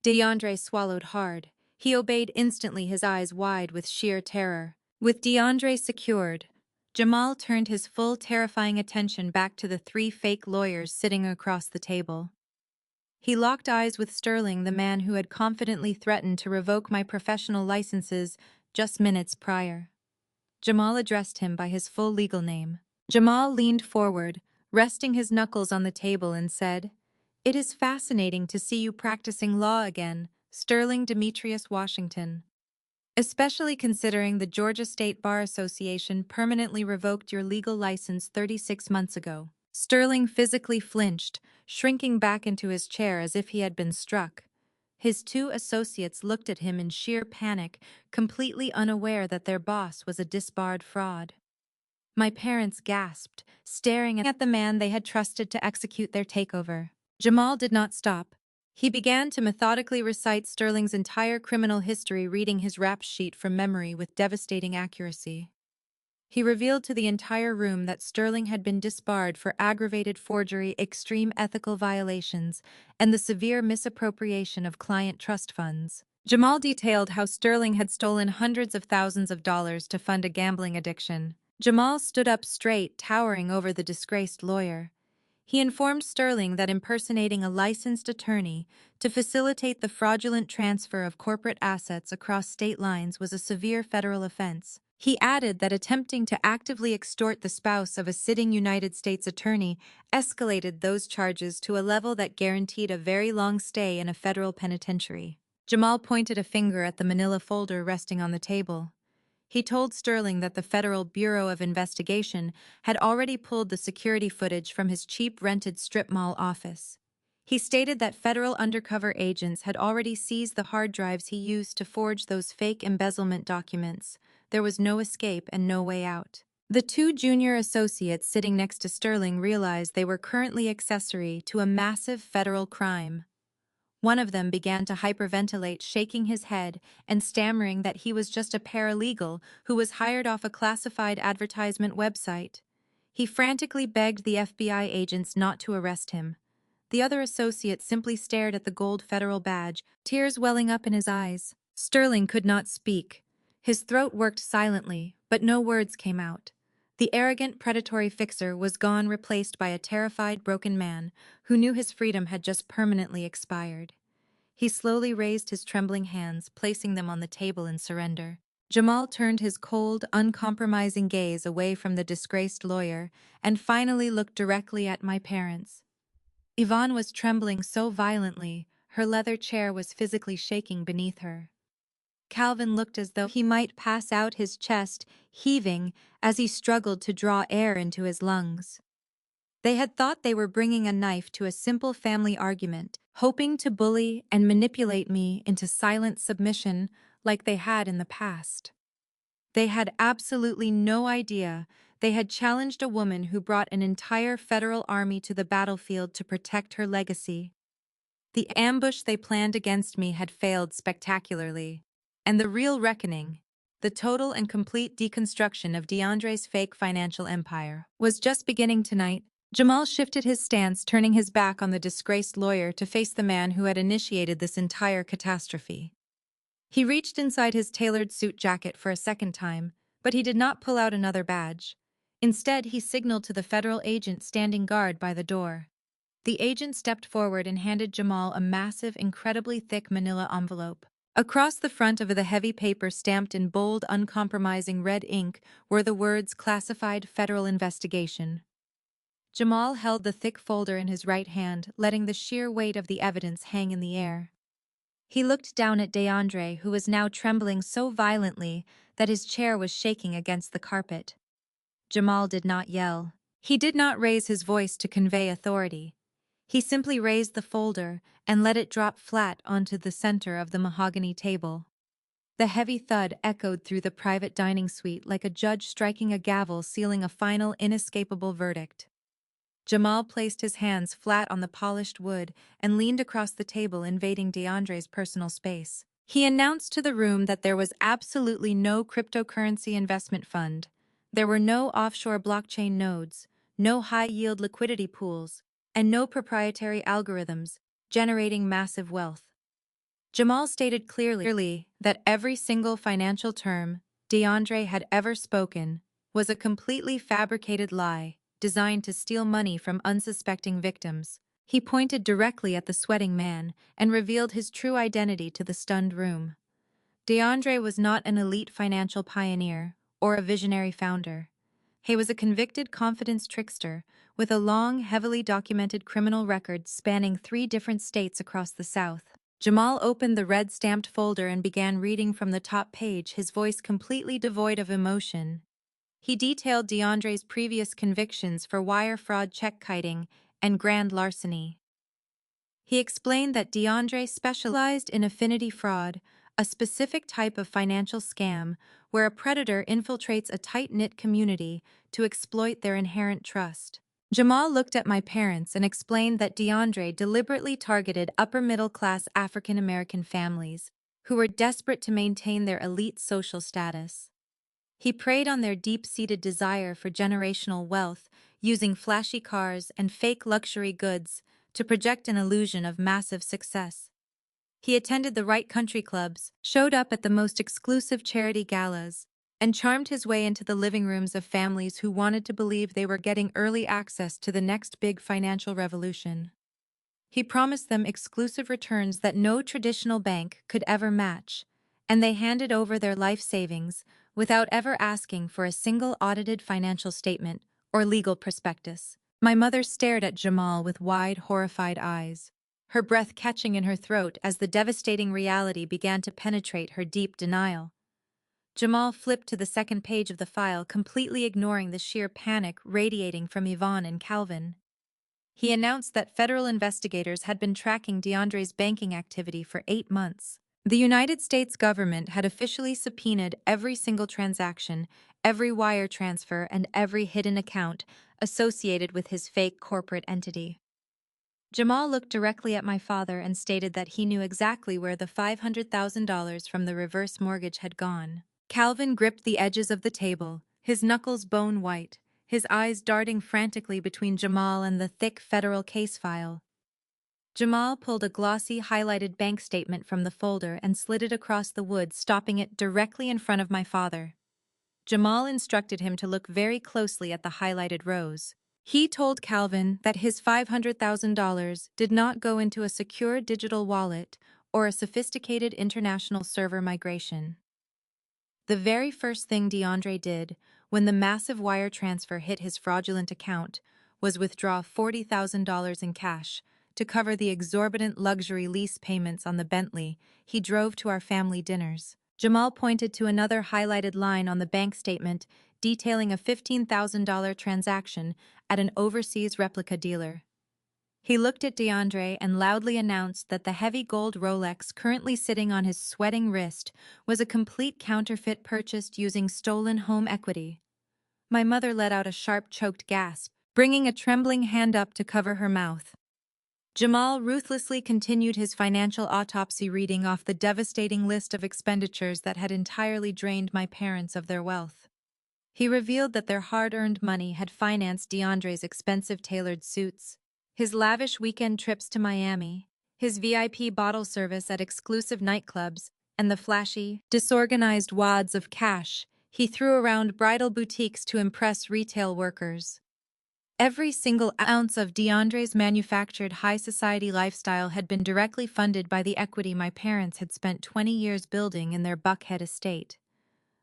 DeAndre swallowed hard. He obeyed instantly, his eyes wide with sheer terror. With DeAndre secured, Jamal turned his full, terrifying attention back to the three fake lawyers sitting across the table. He locked eyes with Sterling, the man who had confidently threatened to revoke my professional licenses just minutes prior. Jamal addressed him by his full legal name. Jamal leaned forward, resting his knuckles on the table, and said, "It is fascinating to see you practicing law again, Sterling Demetrius Washington. Especially considering the Georgia State Bar Association permanently revoked your legal license 36 months ago." Sterling physically flinched, shrinking back into his chair as if he had been struck. His two associates looked at him in sheer panic, completely unaware that their boss was a disbarred fraud. My parents gasped, staring at the man they had trusted to execute their takeover. Jamal did not stop. He began to methodically recite Sterling's entire criminal history, reading his rap sheet from memory with devastating accuracy. He revealed to the entire room that Sterling had been disbarred for aggravated forgery, extreme ethical violations, and the severe misappropriation of client trust funds. Jamal detailed how Sterling had stolen hundreds of thousands of dollars to fund a gambling addiction. Jamal stood up straight, towering over the disgraced lawyer. He informed Sterling that impersonating a licensed attorney to facilitate the fraudulent transfer of corporate assets across state lines was a severe federal offense. He added that attempting to actively extort the spouse of a sitting United States attorney escalated those charges to a level that guaranteed a very long stay in a federal penitentiary. Jamal pointed a finger at the manila folder resting on the table. He told Sterling that the Federal Bureau of Investigation had already pulled the security footage from his cheap rented strip mall office. He stated that federal undercover agents had already seized the hard drives he used to forge those fake embezzlement documents. There was no escape and no way out. The two junior associates sitting next to Sterling realized they were currently accessory to a massive federal crime. One of them began to hyperventilate, shaking his head and stammering that he was just a paralegal who was hired off a classified advertisement website. He frantically begged the FBI agents not to arrest him. The other associate simply stared at the gold federal badge, tears welling up in his eyes. Sterling could not speak. His throat worked silently, but no words came out. The arrogant, predatory fixer was gone, replaced by a terrified, broken man who knew his freedom had just permanently expired. He slowly raised his trembling hands, placing them on the table in surrender. Jamal turned his cold, uncompromising gaze away from the disgraced lawyer and finally looked directly at my parents. Yvonne was trembling so violently, her leather chair was physically shaking beneath her. Calvin looked as though he might pass out, his chest heaving as he struggled to draw air into his lungs. They had thought they were bringing a knife to a simple family argument, hoping to bully and manipulate me into silent submission like they had in the past. They had absolutely no idea they had challenged a woman who brought an entire federal army to the battlefield to protect her legacy. The ambush they planned against me had failed spectacularly. And the real reckoning, the total and complete deconstruction of DeAndre's fake financial empire, was just beginning tonight. Jamal shifted his stance, turning his back on the disgraced lawyer to face the man who had initiated this entire catastrophe. He reached inside his tailored suit jacket for a second time, but he did not pull out another badge. Instead, he signaled to the federal agent standing guard by the door. The agent stepped forward and handed Jamal a massive, incredibly thick manila envelope. Across the front of the heavy paper, stamped in bold, uncompromising red ink, were the words "Classified Federal Investigation." Jamal held the thick folder in his right hand, letting the sheer weight of the evidence hang in the air. He looked down at DeAndre, who was now trembling so violently that his chair was shaking against the carpet. Jamal did not yell. He did not raise his voice to convey authority. He simply raised the folder and let it drop flat onto the center of the mahogany table. The heavy thud echoed through the private dining suite like a judge striking a gavel, sealing a final, inescapable verdict. Jamal placed his hands flat on the polished wood and leaned across the table, invading DeAndre's personal space. He announced to the room that there was absolutely no cryptocurrency investment fund. There were no offshore blockchain nodes, no high-yield liquidity pools, and no proprietary algorithms generating massive wealth. Jamal stated clearly that every single financial term DeAndre had ever spoken was a completely fabricated lie designed to steal money from unsuspecting victims. He pointed directly at the sweating man and revealed his true identity to the stunned room. DeAndre was not an elite financial pioneer or a visionary founder. He was a convicted confidence trickster with a long, heavily documented criminal record spanning 3 different states across the South. Jamal opened the red-stamped folder and began reading from the top page, his voice completely devoid of emotion. He detailed DeAndre's previous convictions for wire fraud, check kiting, and grand larceny. He explained that DeAndre specialized in affinity fraud, a specific type of financial scam where a predator infiltrates a tight-knit community to exploit their inherent trust. Jamal looked at my parents and explained that DeAndre deliberately targeted upper-middle-class African-American families who were desperate to maintain their elite social status. He preyed on their deep-seated desire for generational wealth, using flashy cars and fake luxury goods to project an illusion of massive success. He attended the right country clubs, showed up at the most exclusive charity galas, and charmed his way into the living rooms of families who wanted to believe they were getting early access to the next big financial revolution. He promised them exclusive returns that no traditional bank could ever match, and they handed over their life savings without ever asking for a single audited financial statement or legal prospectus. My mother stared at Jamal with wide, horrified eyes, her breath catching in her throat as the devastating reality began to penetrate her deep denial. Jamal flipped to the second page of the file, completely ignoring the sheer panic radiating from Yvonne and Calvin. He announced that federal investigators had been tracking DeAndre's banking activity for 8 months. The United States government had officially subpoenaed every single transaction, every wire transfer, and every hidden account associated with his fake corporate entity. Jamal looked directly at my father and stated that he knew exactly where the $500,000 from the reverse mortgage had gone. Calvin gripped the edges of the table, his knuckles bone white, his eyes darting frantically between Jamal and the thick federal case file. Jamal pulled a glossy, highlighted bank statement from the folder and slid it across the wood, stopping it directly in front of my father. Jamal instructed him to look very closely at the highlighted rows. He told Calvin that his $500,000 did not go into a secure digital wallet or a sophisticated international server migration. The very first thing DeAndre did when the massive wire transfer hit his fraudulent account was withdraw $40,000 in cash to cover the exorbitant luxury lease payments on the Bentley he drove to our family dinners. Jamal pointed to another highlighted line on the bank statement detailing a $15,000 transaction at an overseas replica dealer. He looked at DeAndre and loudly announced that the heavy gold Rolex currently sitting on his sweating wrist was a complete counterfeit purchased using stolen home equity. My mother let out a sharp, choked gasp, bringing a trembling hand up to cover her mouth. Jamal ruthlessly continued his financial autopsy, reading off the devastating list of expenditures that had entirely drained my parents of their wealth. He revealed that their hard-earned money had financed DeAndre's expensive tailored suits, his lavish weekend trips to Miami, his VIP bottle service at exclusive nightclubs, and the flashy, disorganized wads of cash he threw around bridal boutiques to impress retail workers. Every single ounce of DeAndre's manufactured high society lifestyle had been directly funded by the equity my parents had spent 20 years building in their Buckhead estate.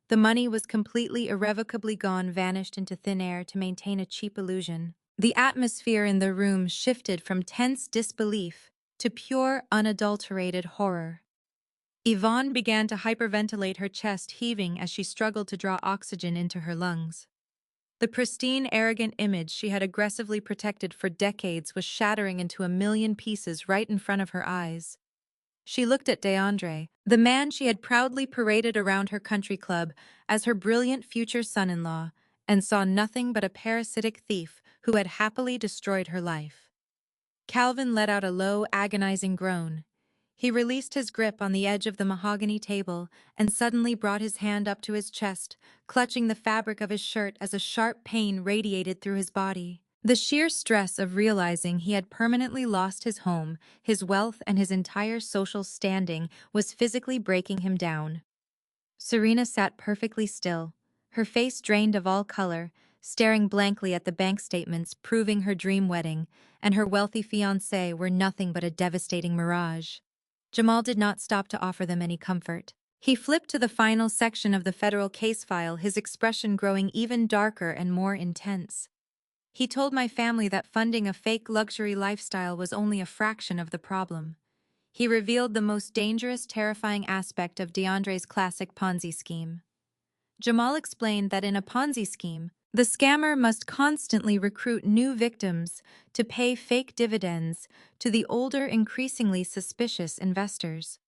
The money was completely irrevocably gone, vanished into thin air to maintain a cheap illusion. The atmosphere in the room shifted from tense disbelief to pure, unadulterated horror. Yvonne began to hyperventilate, her chest heaving as she struggled to draw oxygen into her lungs. The pristine, arrogant image she had aggressively protected for decades was shattering into a million pieces right in front of her eyes. She looked at DeAndre, the man she had proudly paraded around her country club as her brilliant future son-in-law, and saw nothing but a parasitic thief who had happily destroyed her life. Calvin let out a low, agonizing groan. He released his grip on the edge of the mahogany table and suddenly brought his hand up to his chest, clutching the fabric of his shirt as a sharp pain radiated through his body. The sheer stress of realizing he had permanently lost his home, his wealth, and his entire social standing was physically breaking him down. Serena sat perfectly still, her face drained of all color, staring blankly at the bank statements proving her dream wedding and her wealthy fiancé were nothing but a devastating mirage. Jamal did not stop to offer them any comfort. He flipped to the final section of the federal case file, his expression growing even darker and more intense. He told my family that funding a fake luxury lifestyle was only a fraction of the problem. He revealed the most dangerous, terrifying aspect of DeAndre's classic Ponzi scheme. Jamal explained that in a Ponzi scheme, the scammer must constantly recruit new victims to pay fake dividends to the older, increasingly suspicious investors.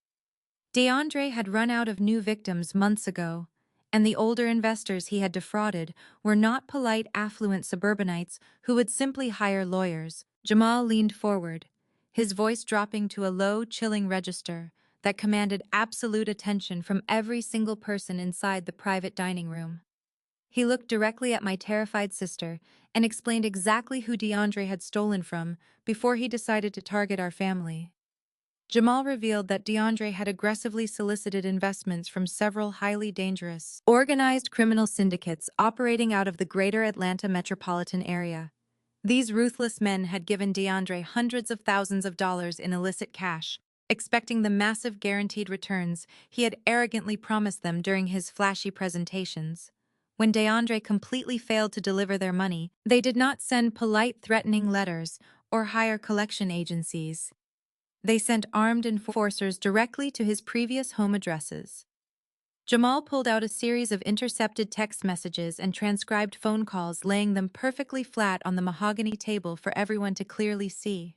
DeAndre had run out of new victims months ago, and the older investors he had defrauded were not polite, affluent suburbanites who would simply hire lawyers. Jamal leaned forward, his voice dropping to a low, chilling register that commanded absolute attention from every single person inside the private dining room. He looked directly at my terrified sister and explained exactly who DeAndre had stolen from before he decided to target our family. Jamal revealed that DeAndre had aggressively solicited investments from several highly dangerous, organized criminal syndicates operating out of the greater Atlanta metropolitan area. These ruthless men had given DeAndre hundreds of thousands of dollars in illicit cash, expecting the massive guaranteed returns he had arrogantly promised them during his flashy presentations. When DeAndre completely failed to deliver their money, they did not send polite threatening letters or hire collection agencies. They sent armed enforcers directly to his previous home addresses. Jamal pulled out a series of intercepted text messages and transcribed phone calls, laying them perfectly flat on the mahogany table for everyone to clearly see.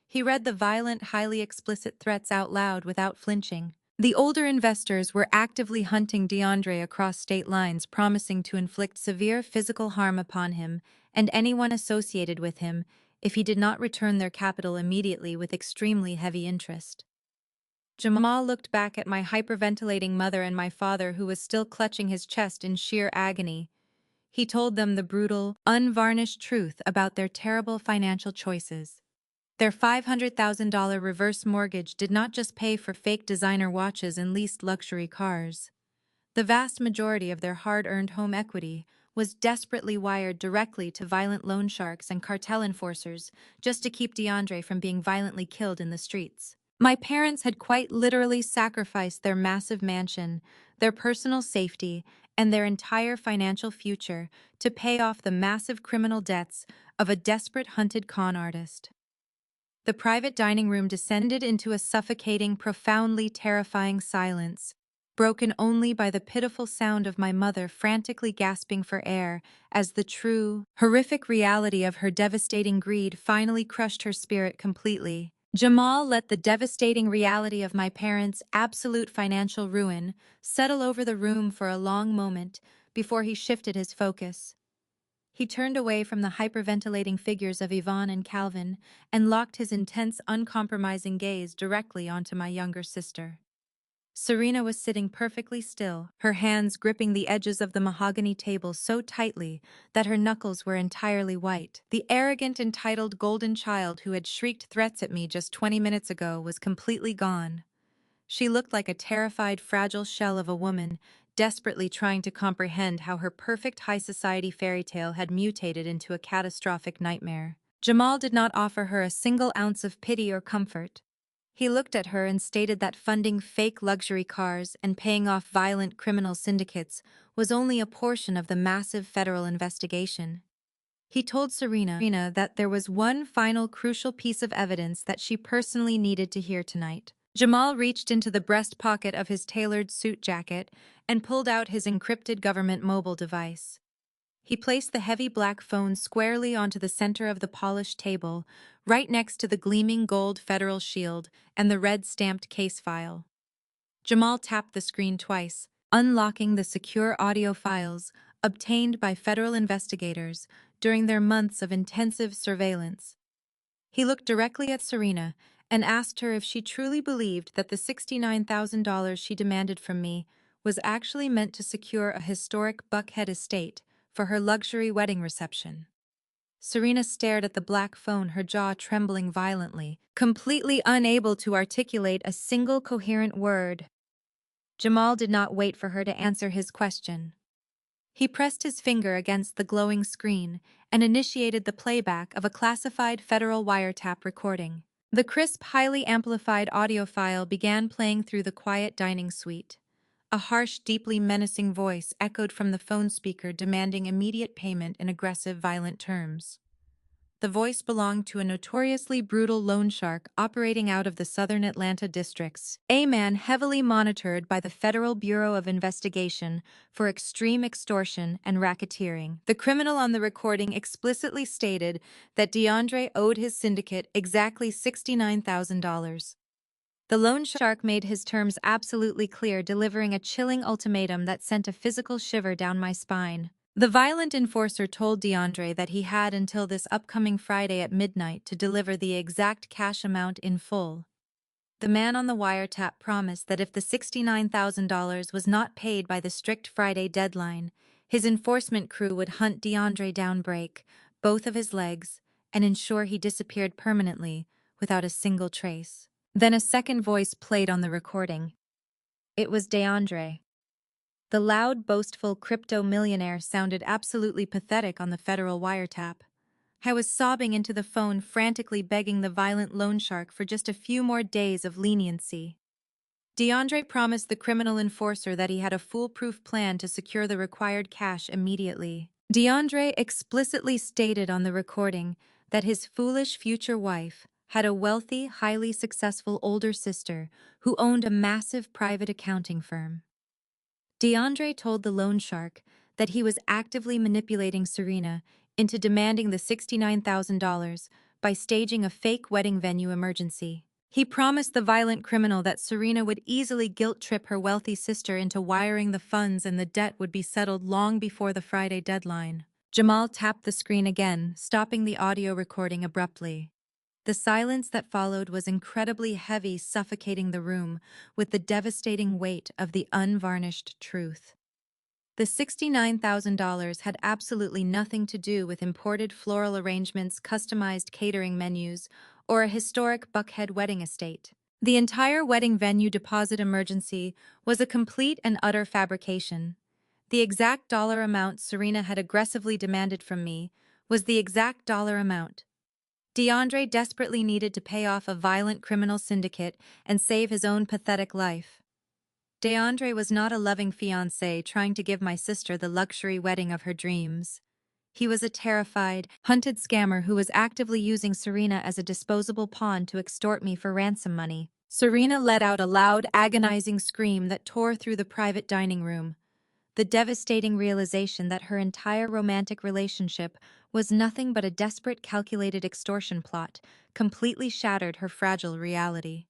He read the violent, highly explicit threats out loud without flinching. The older investors were actively hunting DeAndre across state lines, promising to inflict severe physical harm upon him and anyone associated with him if he did not return their capital immediately with extremely heavy interest. Jamal looked back at my hyperventilating mother and my father, who was still clutching his chest in sheer agony. He told them the brutal, unvarnished truth about their terrible financial choices. Their $500,000 reverse mortgage did not just pay for fake designer watches and leased luxury cars. The vast majority of their hard-earned home equity was desperately wired directly to violent loan sharks and cartel enforcers just to keep DeAndre from being violently killed in the streets. My parents had quite literally sacrificed their massive mansion, their personal safety, and their entire financial future to pay off the massive criminal debts of a desperate hunted con artist. The private dining room descended into a suffocating, profoundly terrifying silence, broken only by the pitiful sound of my mother frantically gasping for air as the true, horrific reality of her devastating greed finally crushed her spirit completely. Jamal let the devastating reality of my parents' absolute financial ruin settle over the room for a long moment before he shifted his focus. He turned away from the hyperventilating figures of Yvonne and Calvin and locked his intense, uncompromising gaze directly onto my younger sister. Serena was sitting perfectly still, her hands gripping the edges of the mahogany table so tightly that her knuckles were entirely white. The arrogant, entitled golden child who had shrieked threats at me just 20 minutes ago was completely gone. She looked like a terrified, fragile shell of a woman, desperately trying to comprehend how her perfect high society fairy tale had mutated into a catastrophic nightmare. Jamal did not offer her a single ounce of pity or comfort. He looked at her and stated that funding fake luxury cars and paying off violent criminal syndicates was only a portion of the massive federal investigation. He told Serena that there was one final crucial piece of evidence that she personally needed to hear tonight. Jamal reached into the breast pocket of his tailored suit jacket and pulled out his encrypted government mobile device. He placed the heavy black phone squarely onto the center of the polished table, right next to the gleaming gold federal shield and the red-stamped case file. Jamal tapped the screen twice, unlocking the secure audio files obtained by federal investigators during their months of intensive surveillance. He looked directly at Serena and asked her if she truly believed that the $69,000 she demanded from me was actually meant to secure a historic Buckhead estate for her luxury wedding reception. Serena stared at the black phone, her jaw trembling violently, completely unable to articulate a single coherent word. Jamal did not wait for her to answer his question. He pressed his finger against the glowing screen and initiated the playback of a classified federal wiretap recording. The crisp, highly amplified audio file began playing through the quiet dining suite. A harsh, deeply menacing voice echoed from the phone speaker demanding immediate payment in aggressive, violent terms. The voice belonged to a notoriously brutal loan shark operating out of the southern Atlanta districts, a man heavily monitored by the Federal Bureau of Investigation for extreme extortion and racketeering. The criminal on the recording explicitly stated that DeAndre owed his syndicate exactly $69,000. The loan shark made his terms absolutely clear, delivering a chilling ultimatum that sent a physical shiver down my spine. The violent enforcer told DeAndre that he had until this upcoming Friday at midnight to deliver the exact cash amount in full. The man on the wiretap promised that if the $69,000 was not paid by the strict Friday deadline, his enforcement crew would hunt DeAndre down, break both of his legs, and ensure he disappeared permanently without a single trace. Then a second voice played on the recording. It was DeAndre. The loud, boastful crypto millionaire sounded absolutely pathetic on the federal wiretap. I was sobbing into the phone, frantically begging the violent loan shark for just a few more days of leniency. DeAndre promised the criminal enforcer that he had a foolproof plan to secure the required cash immediately. DeAndre explicitly stated on the recording that his foolish future wife had a wealthy, highly successful older sister who owned a massive private accounting firm. DeAndre told the loan shark that he was actively manipulating Serena into demanding the $69,000 by staging a fake wedding venue emergency. He promised the violent criminal that Serena would easily guilt-trip her wealthy sister into wiring the funds and the debt would be settled long before the Friday deadline. Jamal tapped the screen again, stopping the audio recording abruptly. The silence that followed was incredibly heavy, suffocating the room with the devastating weight of the unvarnished truth. The $69,000 had absolutely nothing to do with imported floral arrangements, customized catering menus, or a historic Buckhead wedding estate. The entire wedding venue deposit emergency was a complete and utter fabrication. The exact dollar amount Serena had aggressively demanded from me was the exact dollar amount. DeAndre desperately needed to pay off a violent criminal syndicate and save his own pathetic life. DeAndre was not a loving fiancé trying to give my sister the luxury wedding of her dreams. He was a terrified, hunted scammer who was actively using Serena as a disposable pawn to extort me for ransom money. Serena let out a loud, agonizing scream that tore through the private dining room. The devastating realization that her entire romantic relationship was nothing but a desperate, calculated extortion plot completely shattered her fragile reality.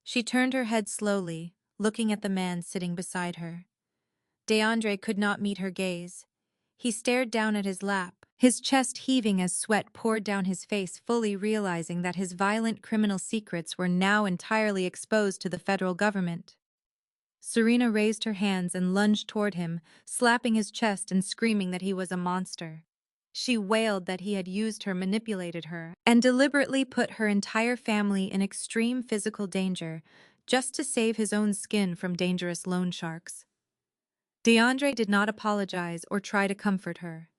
She turned her head slowly, looking at the man sitting beside her. DeAndre could not meet her gaze. He stared down at his lap, his chest heaving as sweat poured down his face, fully realizing that his violent criminal secrets were now entirely exposed to the federal government. Serena raised her hands and lunged toward him, slapping his chest and screaming that he was a monster. She wailed that he had used her, manipulated her, and deliberately put her entire family in extreme physical danger just to save his own skin from dangerous loan sharks. DeAndre did not apologize or try to comfort her.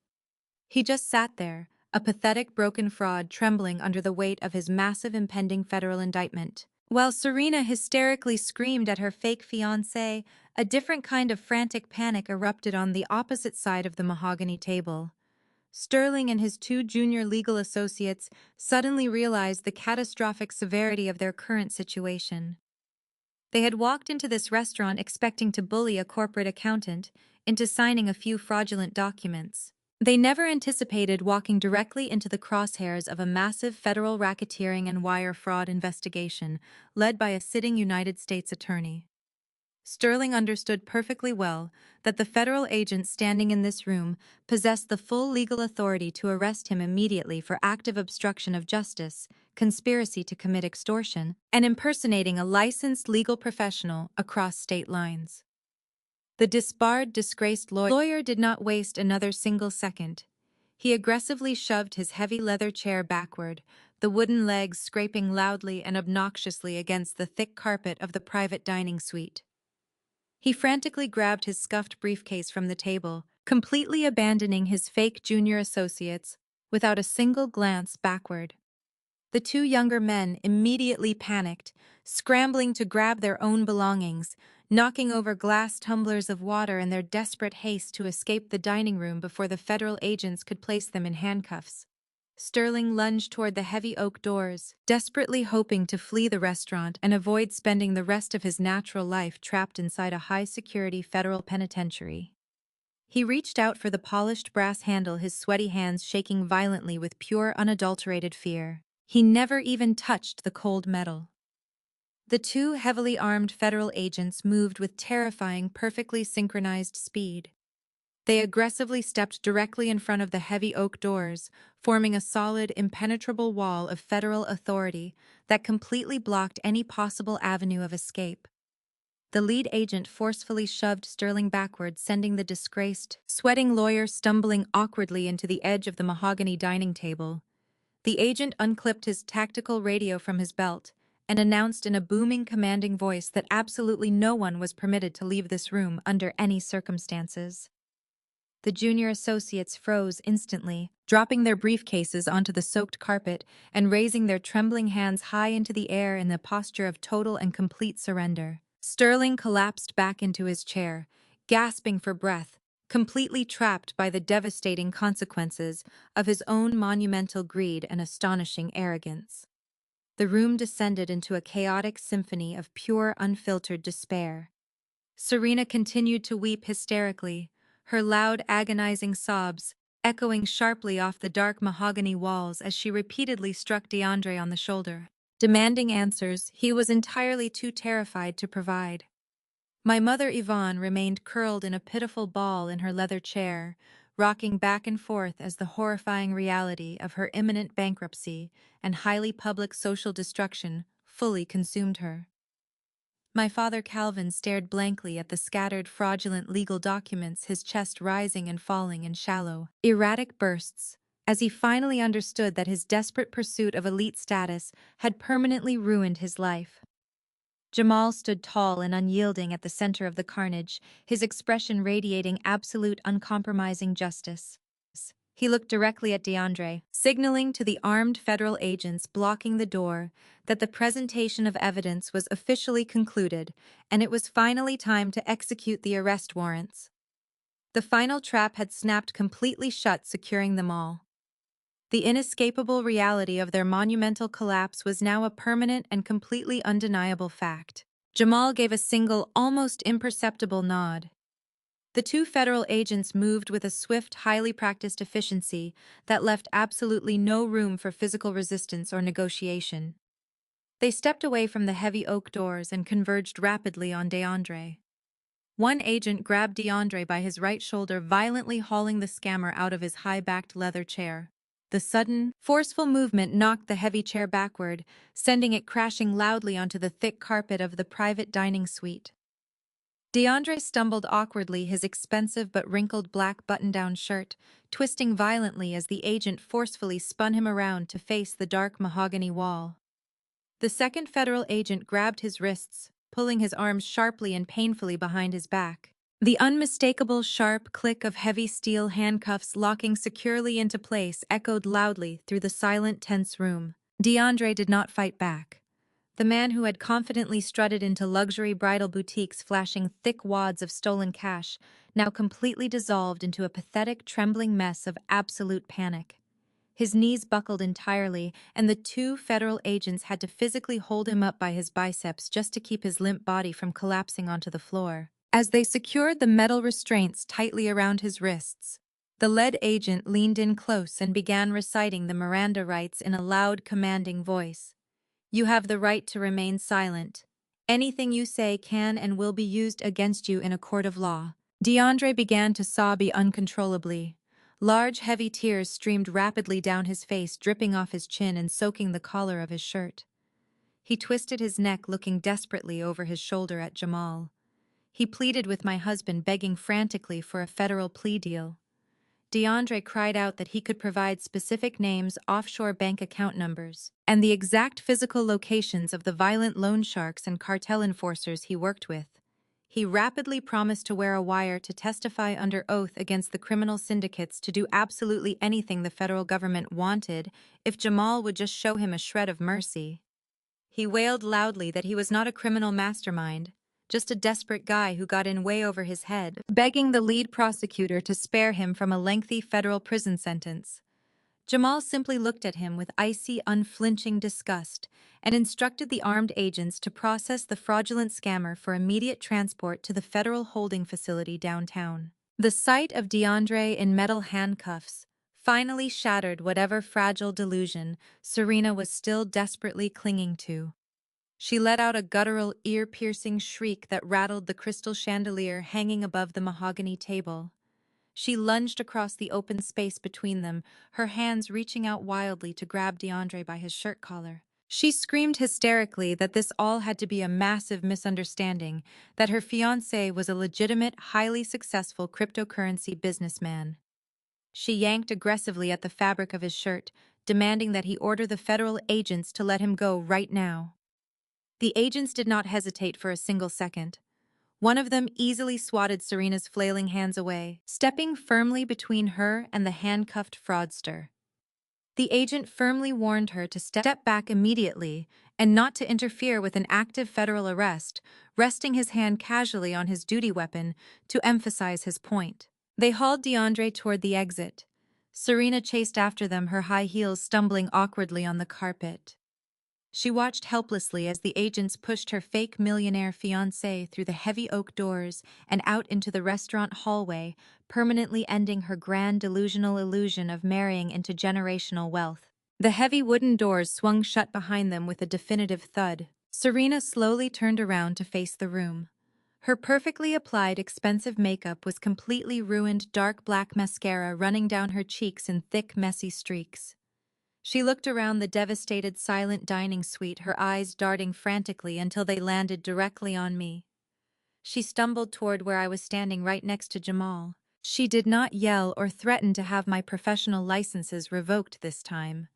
He just sat there, a pathetic broken fraud trembling under the weight of his massive impending federal indictment. While Serena hysterically screamed at her fake fiancé, a different kind of frantic panic erupted on the opposite side of the mahogany table. Sterling and his two junior legal associates suddenly realized the catastrophic severity of their current situation. They had walked into this restaurant expecting to bully a corporate accountant into signing a few fraudulent documents. They never anticipated walking directly into the crosshairs of a massive federal racketeering and wire fraud investigation led by a sitting United States attorney. Sterling understood perfectly well that the federal agent standing in this room possessed the full legal authority to arrest him immediately for active obstruction of justice, conspiracy to commit extortion, and impersonating a licensed legal professional across state lines. The disbarred, disgraced lawyer did not waste another single second. He aggressively shoved his heavy leather chair backward, the wooden legs scraping loudly and obnoxiously against the thick carpet of the private dining suite. He frantically grabbed his scuffed briefcase from the table, completely abandoning his fake junior associates without a single glance backward. The two younger men immediately panicked, scrambling to grab their own belongings, knocking over glass tumblers of water in their desperate haste to escape the dining room before the federal agents could place them in handcuffs. Sterling lunged toward the heavy oak doors, desperately hoping to flee the restaurant and avoid spending the rest of his natural life trapped inside a high-security federal penitentiary. He reached out for the polished brass handle, his sweaty hands shaking violently with pure, unadulterated fear. He never even touched the cold metal. The two heavily armed federal agents moved with terrifying, perfectly synchronized speed. They aggressively stepped directly in front of the heavy oak doors, forming a solid, impenetrable wall of federal authority that completely blocked any possible avenue of escape. The lead agent forcefully shoved Sterling backward, sending the disgraced, sweating lawyer stumbling awkwardly into the edge of the mahogany dining table. The agent unclipped his tactical radio from his belt and announced in a booming, commanding voice that absolutely no one was permitted to leave this room under any circumstances. The junior associates froze instantly, dropping their briefcases onto the soaked carpet and raising their trembling hands high into the air in the posture of total and complete surrender. Sterling collapsed back into his chair, gasping for breath, completely trapped by the devastating consequences of his own monumental greed and astonishing arrogance. The room descended into a chaotic symphony of pure, unfiltered despair. Serena continued to weep hysterically, her loud, agonizing sobs echoing sharply off the dark mahogany walls as she repeatedly struck DeAndre on the shoulder, demanding answers he was entirely too terrified to provide. My mother Yvonne remained curled in a pitiful ball in her leather chair, rocking back and forth as the horrifying reality of her imminent bankruptcy and highly public social destruction fully consumed her. My father Calvin stared blankly at the scattered fraudulent legal documents, his chest rising and falling in shallow, erratic bursts, as he finally understood that his desperate pursuit of elite status had permanently ruined his life. Jamal stood tall and unyielding at the center of the carnage, his expression radiating absolute uncompromising justice. He looked directly at DeAndre, signaling to the armed federal agents blocking the door that the presentation of evidence was officially concluded and it was finally time to execute the arrest warrants. The final trap had snapped completely shut, securing them all. The inescapable reality of their monumental collapse was now a permanent and completely undeniable fact. Jamal gave a single, almost imperceptible nod. The two federal agents moved with a swift, highly practiced efficiency that left absolutely no room for physical resistance or negotiation. They stepped away from the heavy oak doors and converged rapidly on DeAndre. One agent grabbed DeAndre by his right shoulder, violently hauling the scammer out of his high-backed leather chair. The sudden, forceful movement knocked the heavy chair backward, sending it crashing loudly onto the thick carpet of the private dining suite. DeAndre stumbled awkwardly, his expensive but wrinkled black button-down shirt twisting violently as the agent forcefully spun him around to face the dark mahogany wall. The second federal agent grabbed his wrists, pulling his arms sharply and painfully behind his back. The unmistakable sharp click of heavy steel handcuffs locking securely into place echoed loudly through the silent, tense room. DeAndre did not fight back. The man who had confidently strutted into luxury bridal boutiques flashing thick wads of stolen cash now completely dissolved into a pathetic, trembling mess of absolute panic. His knees buckled entirely, and the two federal agents had to physically hold him up by his biceps just to keep his limp body from collapsing onto the floor. As they secured the metal restraints tightly around his wrists, the lead agent leaned in close and began reciting the Miranda rights in a loud, commanding voice. You have the right to remain silent. Anything you say can and will be used against you in a court of law. DeAndre began to sob uncontrollably. Large, heavy tears streamed rapidly down his face, dripping off his chin and soaking the collar of his shirt. He twisted his neck, looking desperately over his shoulder at Jamal. He pleaded with my husband, begging frantically for a federal plea deal. DeAndre cried out that he could provide specific names, offshore bank account numbers, and the exact physical locations of the violent loan sharks and cartel enforcers he worked with. He rapidly promised to wear a wire to testify under oath against the criminal syndicates, to do absolutely anything the federal government wanted if Jamal would just show him a shred of mercy. He wailed loudly that he was not a criminal mastermind, just a desperate guy who got in way over his head, begging the lead prosecutor to spare him from a lengthy federal prison sentence. Jamal simply looked at him with icy, unflinching disgust and instructed the armed agents to process the fraudulent scammer for immediate transport to the federal holding facility downtown. The sight of DeAndre in metal handcuffs finally shattered whatever fragile delusion Serena was still desperately clinging to. She let out a guttural, ear-piercing shriek that rattled the crystal chandelier hanging above the mahogany table. She lunged across the open space between them, her hands reaching out wildly to grab DeAndre by his shirt collar. She screamed hysterically that this all had to be a massive misunderstanding, that her fiancé was a legitimate, highly successful cryptocurrency businessman. She yanked aggressively at the fabric of his shirt, demanding that he order the federal agents to let him go right now. The agents did not hesitate for a single second. One of them easily swatted Serena's flailing hands away, stepping firmly between her and the handcuffed fraudster. The agent firmly warned her to step back immediately and not to interfere with an active federal arrest, resting his hand casually on his duty weapon to emphasize his point. They hauled DeAndre toward the exit. Serena chased after them, her high heels stumbling awkwardly on the carpet. She watched helplessly as the agents pushed her fake millionaire fiancé through the heavy oak doors and out into the restaurant hallway, permanently ending her grand delusional illusion of marrying into generational wealth. The heavy wooden doors swung shut behind them with a definitive thud. Serena slowly turned around to face the room. Her perfectly applied expensive makeup was completely ruined, dark black mascara running down her cheeks in thick, messy streaks. She looked around the devastated, silent dining suite, her eyes darting frantically until they landed directly on me. She stumbled toward where I was standing right next to Jamal. She did not yell or threaten to have my professional licenses revoked this time.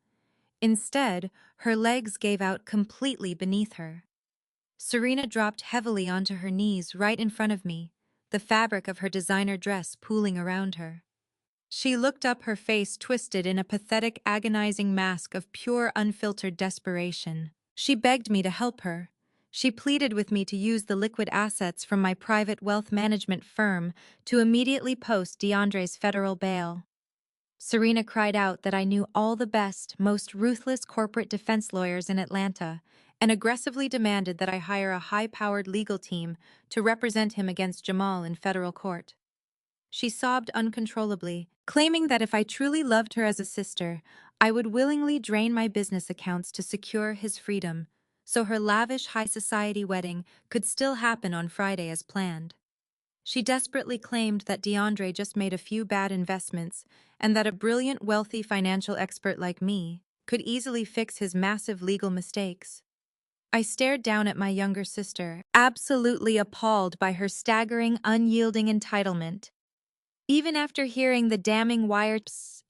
Instead, her legs gave out completely beneath her. Serena dropped heavily onto her knees right in front of me, the fabric of her designer dress pooling around her. She looked up, her face twisted in a pathetic, agonizing mask of pure, unfiltered desperation. She begged me to help her. She pleaded with me to use the liquid assets from my private wealth management firm to immediately post DeAndre's federal bail. Serena cried out that I knew all the best, most ruthless corporate defense lawyers in Atlanta, and aggressively demanded that I hire a high-powered legal team to represent him against Jamal in federal court. She sobbed uncontrollably, claiming that if I truly loved her as a sister, I would willingly drain my business accounts to secure his freedom, so her lavish high society wedding could still happen on Friday as planned. She desperately claimed that DeAndre just made a few bad investments and that a brilliant, wealthy financial expert like me could easily fix his massive legal mistakes. I stared down at my younger sister, absolutely appalled by her staggering, unyielding entitlement. Even after hearing the damning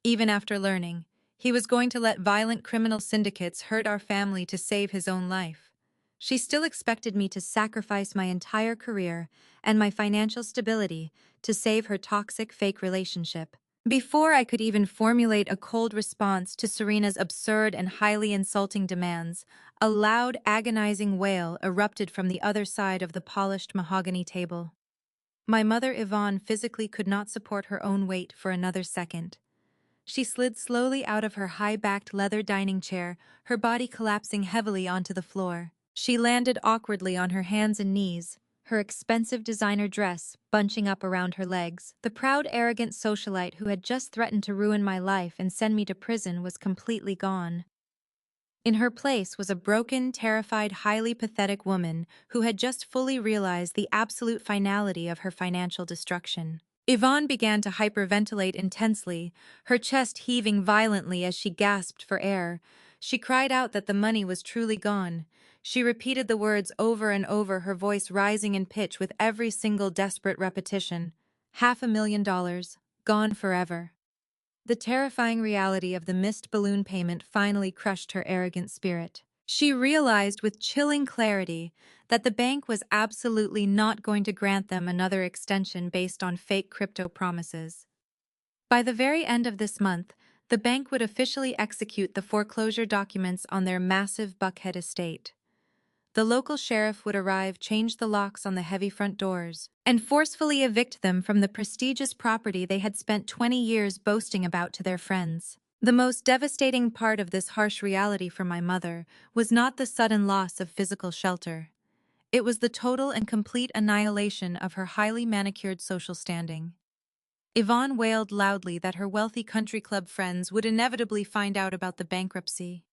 even after learning he was going to let violent criminal syndicates hurt our family to save his own life, she still expected me to sacrifice my entire career and my financial stability to save her toxic fake relationship. Before I could even formulate a cold response to Serena's absurd and highly insulting demands, a loud, agonizing wail erupted from the other side of the polished mahogany table. My mother, Yvonne, physically could not support her own weight for another second. She slid slowly out of her high-backed leather dining chair, her body collapsing heavily onto the floor. She landed awkwardly on her hands and knees, her expensive designer dress bunching up around her legs. The proud, arrogant socialite who had just threatened to ruin my life and send me to prison was completely gone. In her place was a broken, terrified, highly pathetic woman who had just fully realized the absolute finality of her financial destruction. Yvonne began to hyperventilate intensely, her chest heaving violently as she gasped for air. She cried out that the money was truly gone. She repeated the words over and over, her voice rising in pitch with every single desperate repetition. $500,000, gone forever. The terrifying reality of the missed balloon payment finally crushed her arrogant spirit. She realized with chilling clarity that the bank was absolutely not going to grant them another extension based on fake crypto promises. By the very end of this month, the bank would officially execute the foreclosure documents on their massive Buckhead estate. The local sheriff would arrive, change the locks on the heavy front doors, and forcefully evict them from the prestigious property they had spent 20 years boasting about to their friends. The most devastating part of this harsh reality for my mother was not the sudden loss of physical shelter. It was the total and complete annihilation of her highly manicured social standing. Yvonne wailed loudly that her wealthy country club friends would inevitably find out about the bankruptcy.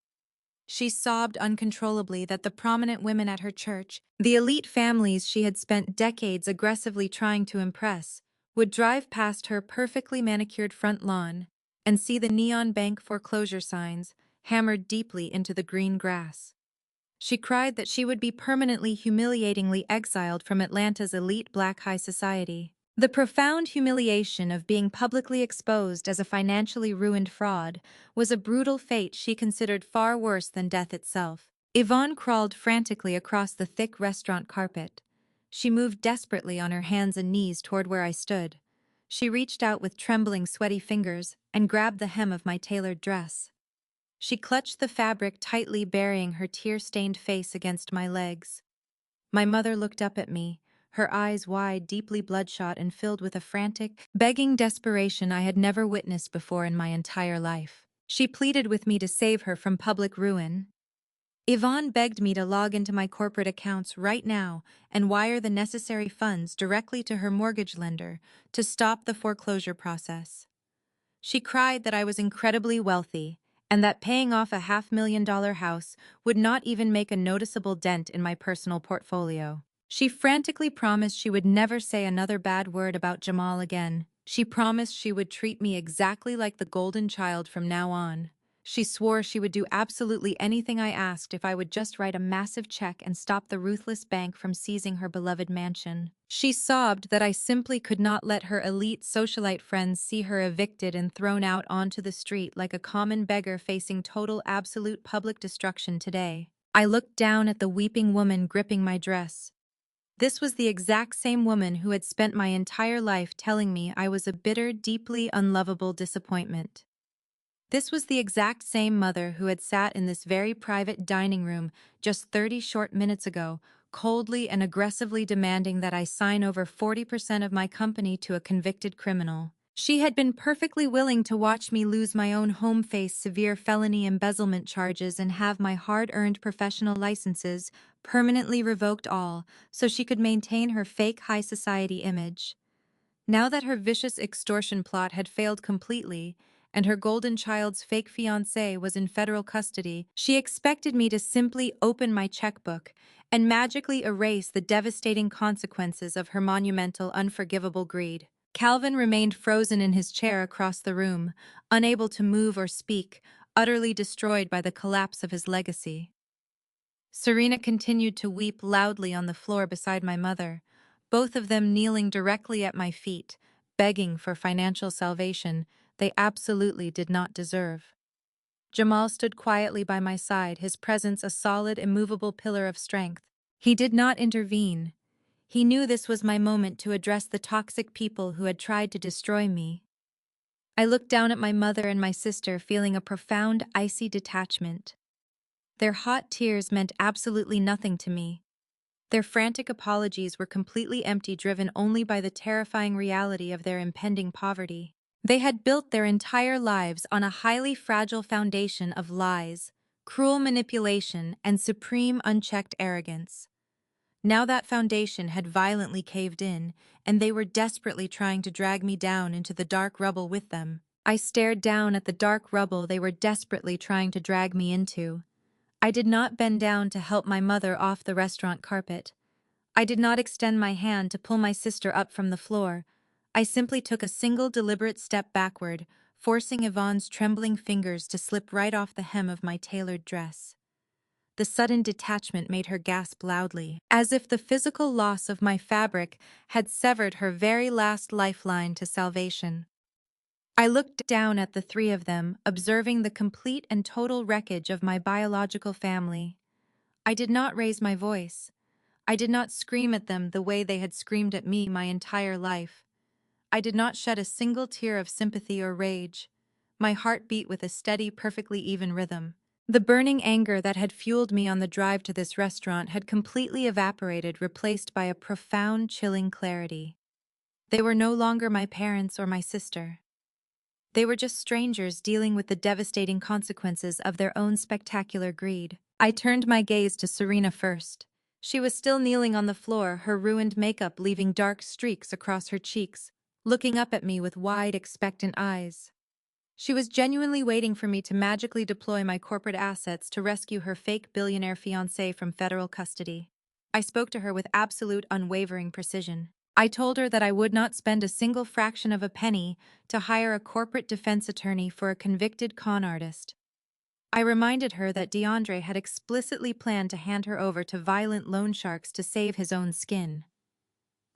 She sobbed uncontrollably that the prominent women at her church, the elite families she had spent decades aggressively trying to impress, would drive past her perfectly manicured front lawn and see the neon bank foreclosure signs hammered deeply into the green grass. She cried that she would be permanently, humiliatingly exiled from Atlanta's elite black high society. The profound humiliation of being publicly exposed as a financially ruined fraud was a brutal fate she considered far worse than death itself. Yvonne crawled frantically across the thick restaurant carpet. She moved desperately on her hands and knees toward where I stood. She reached out with trembling, sweaty fingers and grabbed the hem of my tailored dress. She clutched the fabric tightly, burying her tear-stained face against my legs. My mother looked up at me, her eyes wide, deeply bloodshot, and filled with a frantic, begging desperation I had never witnessed before in my entire life. She pleaded with me to save her from public ruin. Yvonne begged me to log into my corporate accounts right now and wire the necessary funds directly to her mortgage lender to stop the foreclosure process. She cried that I was incredibly wealthy and that paying off a $500,000 house would not even make a noticeable dent in my personal portfolio. She frantically promised she would never say another bad word about Jamal again. She promised she would treat me exactly like the golden child from now on. She swore she would do absolutely anything I asked if I would just write a massive check and stop the ruthless bank from seizing her beloved mansion. She sobbed that I simply could not let her elite socialite friends see her evicted and thrown out onto the street like a common beggar facing total absolute public destruction today. I looked down at the weeping woman gripping my dress. This was the exact same woman who had spent my entire life telling me I was a bitter, deeply unlovable disappointment. This was the exact same mother who had sat in this very private dining room just 30 short minutes ago, coldly and aggressively demanding that I sign over 40% of my company to a convicted criminal. She had been perfectly willing to watch me lose my own home, face severe felony embezzlement charges, and have my hard-earned professional licenses permanently revoked, all so she could maintain her fake high society image. Now that her vicious extortion plot had failed completely, and her golden child's fake fiancé was in federal custody, she expected me to simply open my checkbook and magically erase the devastating consequences of her monumental, unforgivable greed. Calvin remained frozen in his chair across the room, unable to move or speak, utterly destroyed by the collapse of his legacy. Serena continued to weep loudly on the floor beside my mother, both of them kneeling directly at my feet, begging for financial salvation they absolutely did not deserve. Jamal stood quietly by my side, his presence a solid, immovable pillar of strength. He did not intervene. He knew this was my moment to address the toxic people who had tried to destroy me. I looked down at my mother and my sister, feeling a profound, icy detachment. Their hot tears meant absolutely nothing to me. Their frantic apologies were completely empty, driven only by the terrifying reality of their impending poverty. They had built their entire lives on a highly fragile foundation of lies, cruel manipulation, and supreme unchecked arrogance. Now that foundation had violently caved in, and they were desperately trying to drag me down into the dark rubble with them. I stared down at the dark rubble they were desperately trying to drag me into. I did not bend down to help my mother off the restaurant carpet. I did not extend my hand to pull my sister up from the floor. I simply took a single deliberate step backward, forcing Yvonne's trembling fingers to slip right off the hem of my tailored dress. The sudden detachment made her gasp loudly, as if the physical loss of my fabric had severed her very last lifeline to salvation. I looked down at the three of them, observing the complete and total wreckage of my biological family. I did not raise my voice. I did not scream at them the way they had screamed at me my entire life. I did not shed a single tear of sympathy or rage. My heart beat with a steady, perfectly even rhythm. The burning anger that had fueled me on the drive to this restaurant had completely evaporated, replaced by a profound, chilling clarity. They were no longer my parents or my sister. They were just strangers dealing with the devastating consequences of their own spectacular greed. I turned my gaze to Serena first. She was still kneeling on the floor, her ruined makeup leaving dark streaks across her cheeks, looking up at me with wide, expectant eyes. She was genuinely waiting for me to magically deploy my corporate assets to rescue her fake billionaire fiancé from federal custody. I spoke to her with absolute, unwavering precision. I told her that I would not spend a single fraction of a penny to hire a corporate defense attorney for a convicted con artist. I reminded her that DeAndre had explicitly planned to hand her over to violent loan sharks to save his own skin.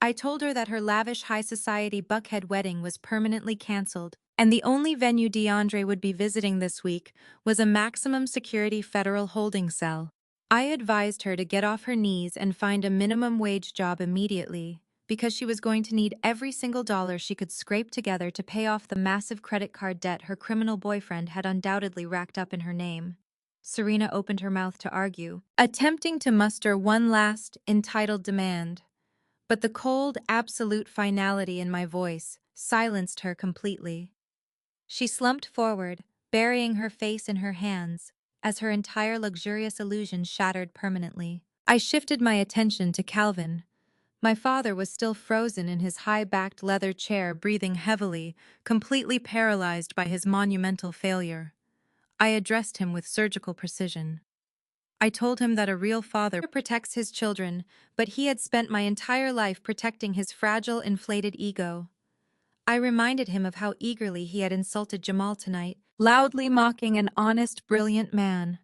I told her that her lavish high society Buckhead wedding was permanently canceled, and the only venue DeAndre would be visiting this week was a maximum security federal holding cell. I advised her to get off her knees and find a minimum wage job immediately, because she was going to need every single dollar she could scrape together to pay off the massive credit card debt her criminal boyfriend had undoubtedly racked up in her name. Serena opened her mouth to argue, attempting to muster one last, entitled demand. But the cold, absolute finality in my voice silenced her completely. She slumped forward, burying her face in her hands, as her entire luxurious illusion shattered permanently. I shifted my attention to Calvin. My father was still frozen in his high-backed leather chair, breathing heavily, completely paralyzed by his monumental failure. I addressed him with surgical precision. I told him that a real father protects his children, but he had spent my entire life protecting his fragile, inflated ego. I reminded him of how eagerly he had insulted Jamal tonight, loudly mocking an honest, brilliant man.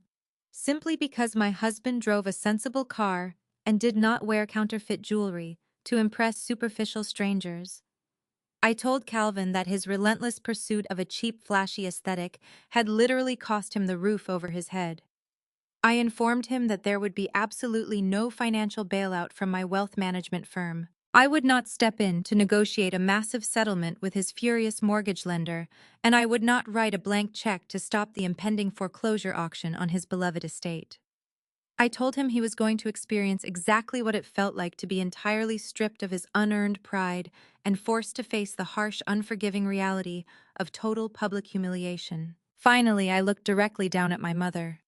Simply because my husband drove a sensible car and did not wear counterfeit jewelry to impress superficial strangers. I told Calvin that his relentless pursuit of a cheap, flashy aesthetic had literally cost him the roof over his head. I informed him that there would be absolutely no financial bailout from my wealth management firm. I would not step in to negotiate a massive settlement with his furious mortgage lender, and I would not write a blank check to stop the impending foreclosure auction on his beloved estate. I told him he was going to experience exactly what it felt like to be entirely stripped of his unearned pride and forced to face the harsh, unforgiving reality of total public humiliation. Finally, I looked directly down at my mother.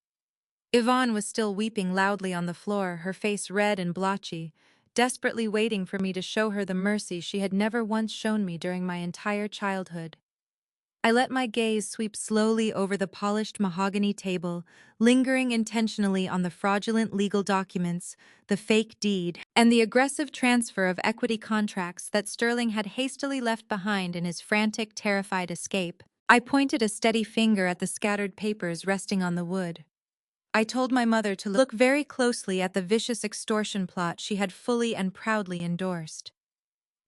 Yvonne was still weeping loudly on the floor, her face red and blotchy, desperately waiting for me to show her the mercy she had never once shown me during my entire childhood. I let my gaze sweep slowly over the polished mahogany table, lingering intentionally on the fraudulent legal documents, the fake deed, and the aggressive transfer of equity contracts that Sterling had hastily left behind in his frantic, terrified escape. I pointed a steady finger at the scattered papers resting on the wood. I told my mother to look very closely at the vicious extortion plot she had fully and proudly endorsed.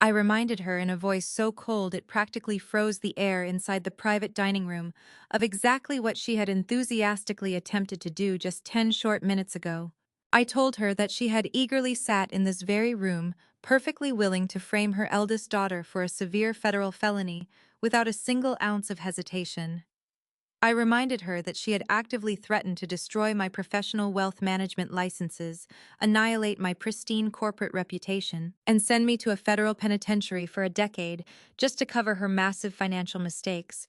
I reminded her in a voice so cold it practically froze the air inside the private dining room of exactly what she had enthusiastically attempted to do just 10 short minutes ago. I told her that she had eagerly sat in this very room, perfectly willing to frame her eldest daughter for a severe federal felony without a single ounce of hesitation. I reminded her that she had actively threatened to destroy my professional wealth management licenses, annihilate my pristine corporate reputation, and send me to a federal penitentiary for a decade just to cover her massive financial mistakes.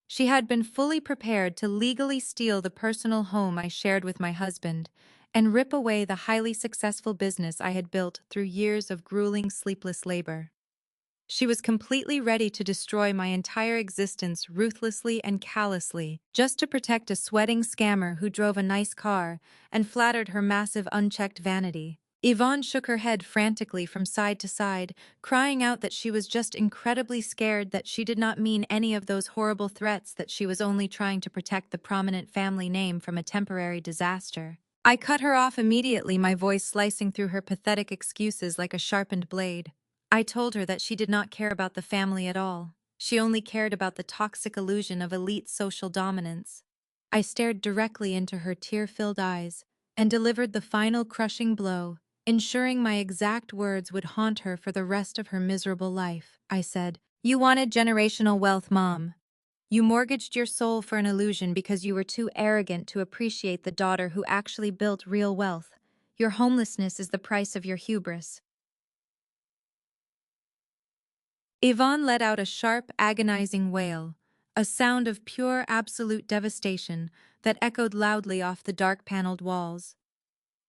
She had been fully prepared to legally steal the personal home I shared with my husband and rip away the highly successful business I had built through years of grueling, sleepless labor. She was completely ready to destroy my entire existence ruthlessly and callously, just to protect a sweating scammer who drove a nice car and flattered her massive unchecked vanity. Yvonne shook her head frantically from side to side, crying out that she was just incredibly scared, that she did not mean any of those horrible threats, that she was only trying to protect the prominent family name from a temporary disaster. I cut her off immediately, my voice slicing through her pathetic excuses like a sharpened blade. I told her that she did not care about the family at all. She only cared about the toxic illusion of elite social dominance. I stared directly into her tear-filled eyes and delivered the final crushing blow, ensuring my exact words would haunt her for the rest of her miserable life. I said, "You wanted generational wealth, Mom. You mortgaged your soul for an illusion because you were too arrogant to appreciate the daughter who actually built real wealth. Your homelessness is the price of your hubris." Yvonne let out a sharp, agonizing wail, a sound of pure, absolute devastation that echoed loudly off the dark-paneled walls.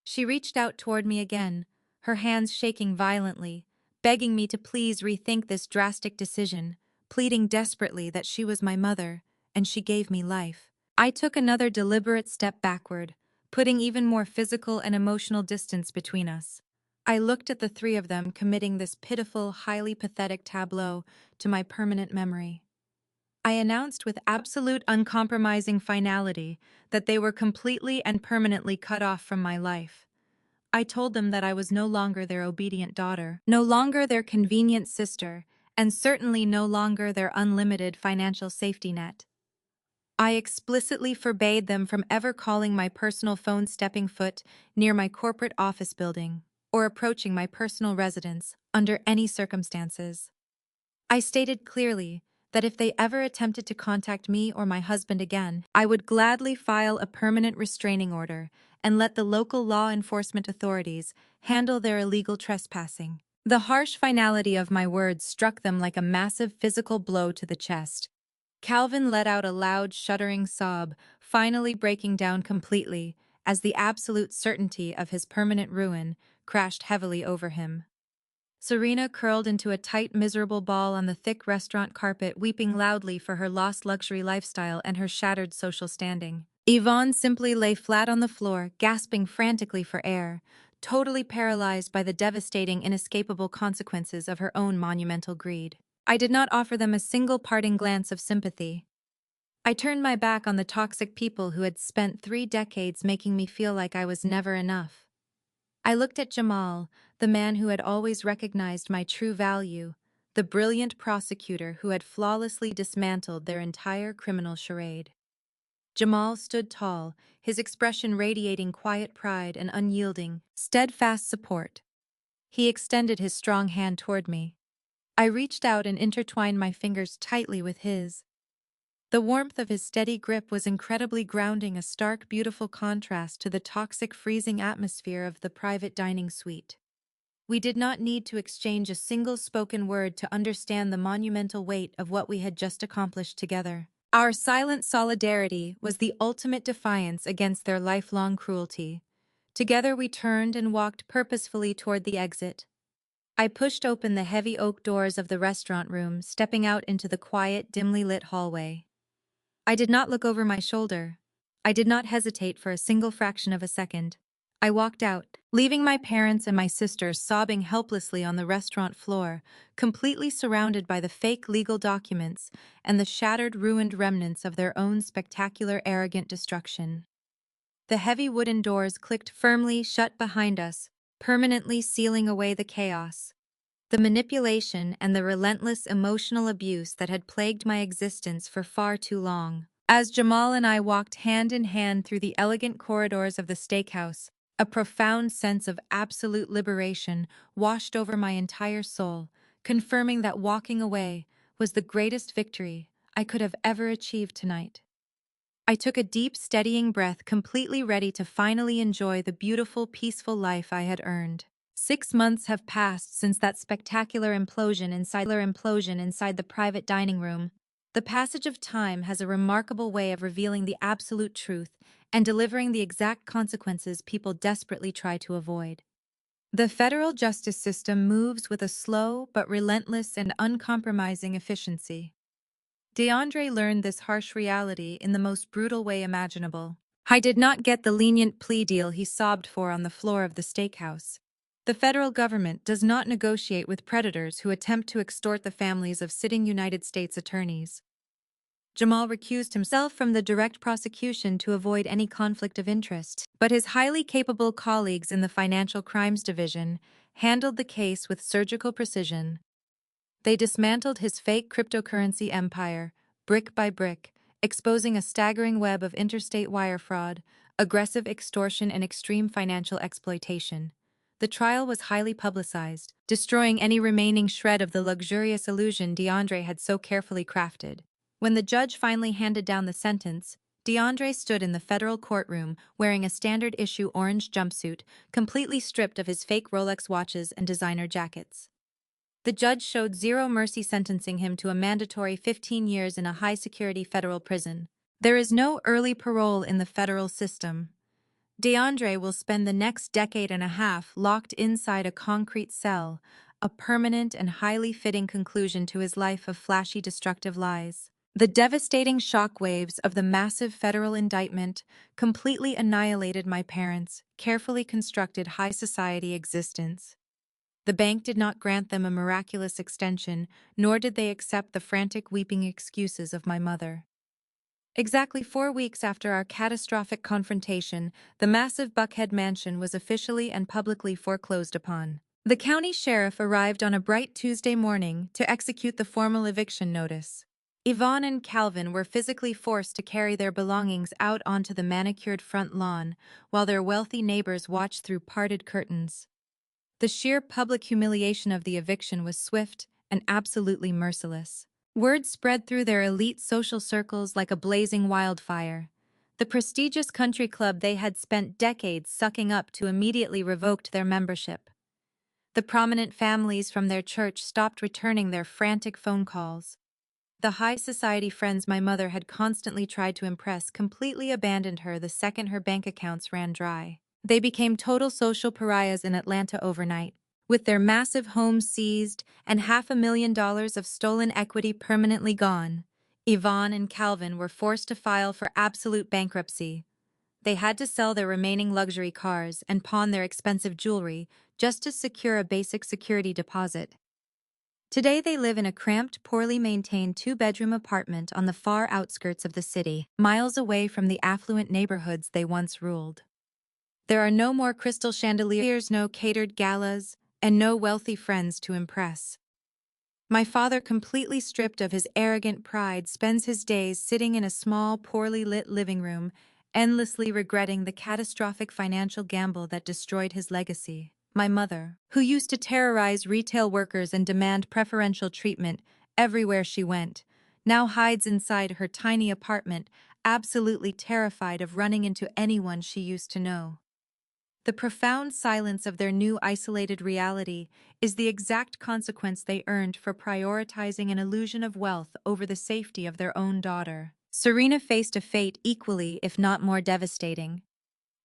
She reached out toward me again, her hands shaking violently, begging me to please rethink this drastic decision, pleading desperately that she was my mother, and she gave me life. I took another deliberate step backward, putting even more physical and emotional distance between us. I looked at the three of them committing this pitiful, highly pathetic tableau to my permanent memory. I announced with absolute uncompromising finality that they were completely and permanently cut off from my life. I told them that I was no longer their obedient daughter, no longer their convenient sister, and certainly no longer their unlimited financial safety net. I explicitly forbade them from ever calling my personal phone stepping foot near my corporate office building or approaching my personal residence under any circumstances. I stated clearly that if they ever attempted to contact me or my husband again, I would gladly file a permanent restraining order and let the local law enforcement authorities handle their illegal trespassing. The harsh finality of my words struck them like a massive physical blow to the chest. Calvin let out a loud, shuddering sob, finally breaking down completely as the absolute certainty of his permanent ruin crashed heavily over him. Serena curled into a tight, miserable ball on the thick restaurant carpet, weeping loudly for her lost luxury lifestyle and her shattered social standing. Yvonne simply lay flat on the floor, gasping frantically for air, totally paralyzed by the devastating, inescapable consequences of her own monumental greed. I did not offer them a single parting glance of sympathy. I turned my back on the toxic people who had spent 3 decades making me feel like I was never enough. I looked at Jamal, the man who had always recognized my true value, the brilliant prosecutor who had flawlessly dismantled their entire criminal charade. Jamal stood tall, his expression radiating quiet pride and unyielding, steadfast support. He extended his strong hand toward me. I reached out and intertwined my fingers tightly with his. The warmth of his steady grip was incredibly grounding, a stark, beautiful contrast to the toxic, freezing atmosphere of the private dining suite. We did not need to exchange a single spoken word to understand the monumental weight of what we had just accomplished together. Our silent solidarity was the ultimate defiance against their lifelong cruelty. Together we turned and walked purposefully toward the exit. I pushed open the heavy oak doors of the restaurant room, stepping out into the quiet, dimly lit hallway. I did not look over my shoulder. I did not hesitate for a single fraction of a second. I walked out, leaving my parents and my sisters sobbing helplessly on the restaurant floor, completely surrounded by the fake legal documents and the shattered, ruined remnants of their own spectacular, arrogant destruction. The heavy wooden doors clicked firmly shut behind us, permanently sealing away the chaos. The manipulation and the relentless emotional abuse that had plagued my existence for far too long. As Jamal and I walked hand in hand through the elegant corridors of the steakhouse, a profound sense of absolute liberation washed over my entire soul, confirming that walking away was the greatest victory I could have ever achieved tonight. I took a deep, steadying breath, completely ready to finally enjoy the beautiful, peaceful life I had earned. 6 months have passed since that spectacular implosion inside the private dining room. The passage of time has a remarkable way of revealing the absolute truth and delivering the exact consequences people desperately try to avoid. The federal justice system moves with a slow but relentless and uncompromising efficiency. DeAndre learned this harsh reality in the most brutal way imaginable. I did not get the lenient plea deal he sobbed for on the floor of the steakhouse. The federal government does not negotiate with predators who attempt to extort the families of sitting United States attorneys. Jamal recused himself from the direct prosecution to avoid any conflict of interest, but his highly capable colleagues in the Financial Crimes Division handled the case with surgical precision. They dismantled his fake cryptocurrency empire, brick by brick, exposing a staggering web of interstate wire fraud, aggressive extortion, and extreme financial exploitation. The trial was highly publicized, destroying any remaining shred of the luxurious illusion DeAndre had so carefully crafted. When the judge finally handed down the sentence, DeAndre stood in the federal courtroom wearing a standard-issue orange jumpsuit, completely stripped of his fake Rolex watches and designer jackets. The judge showed zero mercy, sentencing him to a mandatory 15 years in a high-security federal prison. There is no early parole in the federal system. DeAndre will spend the next decade and a half locked inside a concrete cell, a permanent and highly fitting conclusion to his life of flashy, destructive lies. The devastating shockwaves of the massive federal indictment completely annihilated my parents' carefully constructed high society existence. The bank did not grant them a miraculous extension, nor did they accept the frantic, weeping excuses of my mother. Exactly 4 weeks after our catastrophic confrontation, the massive Buckhead mansion was officially and publicly foreclosed upon. The county sheriff arrived on a bright Tuesday morning to execute the formal eviction notice. Yvonne and Calvin were physically forced to carry their belongings out onto the manicured front lawn while their wealthy neighbors watched through parted curtains. The sheer public humiliation of the eviction was swift and absolutely merciless. Word spread through their elite social circles like a blazing wildfire. The prestigious country club they had spent decades sucking up to immediately revoked their membership. The prominent families from their church stopped returning their frantic phone calls. The high society friends my mother had constantly tried to impress completely abandoned her the second her bank accounts ran dry. They became total social pariahs in Atlanta overnight, with their massive homes seized and $500,000 of stolen equity permanently gone. Yvonne and Calvin were forced to file for absolute bankruptcy. They had to sell their remaining luxury cars and pawn their expensive jewelry just to secure a basic security deposit. Today they live in a cramped, poorly maintained two-bedroom apartment on the far outskirts of the city, miles away from the affluent neighborhoods they once ruled. There are no more crystal chandeliers, no catered galas, and no wealthy friends to impress. My father, completely stripped of his arrogant pride, spends his days sitting in a small, poorly lit living room, endlessly regretting the catastrophic financial gamble that destroyed his legacy. My mother, who used to terrorize retail workers and demand preferential treatment everywhere she went, now hides inside her tiny apartment, absolutely terrified of running into anyone she used to know. The profound silence of their new isolated reality is the exact consequence they earned for prioritizing an illusion of wealth over the safety of their own daughter. Serena faced a fate equally, if not more devastating.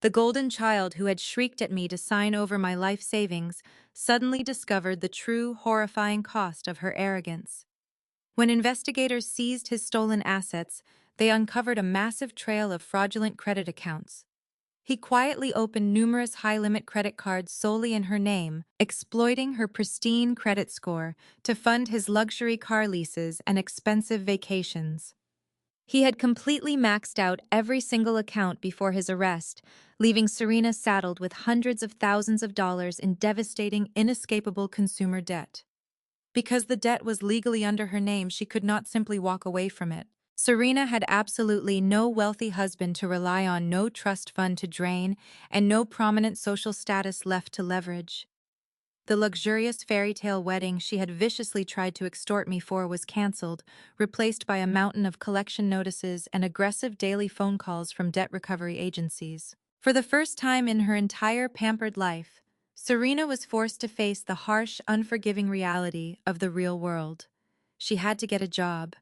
The golden child who had shrieked at me to sign over my life savings suddenly discovered the true, horrifying cost of her arrogance. When investigators seized his stolen assets, they uncovered a massive trail of fraudulent credit accounts. He quietly opened numerous high-limit credit cards solely in her name, exploiting her pristine credit score to fund his luxury car leases and expensive vacations. He had completely maxed out every single account before his arrest, leaving Serena saddled with hundreds of thousands of dollars in devastating, inescapable consumer debt. Because the debt was legally under her name, she could not simply walk away from it. Serena had absolutely no wealthy husband to rely on, no trust fund to drain, and no prominent social status left to leverage. The luxurious fairy tale wedding she had viciously tried to extort me for was cancelled, replaced by a mountain of collection notices and aggressive daily phone calls from debt recovery agencies. For the first time in her entire pampered life, Serena was forced to face the harsh, unforgiving reality of the real world. She had to get a job.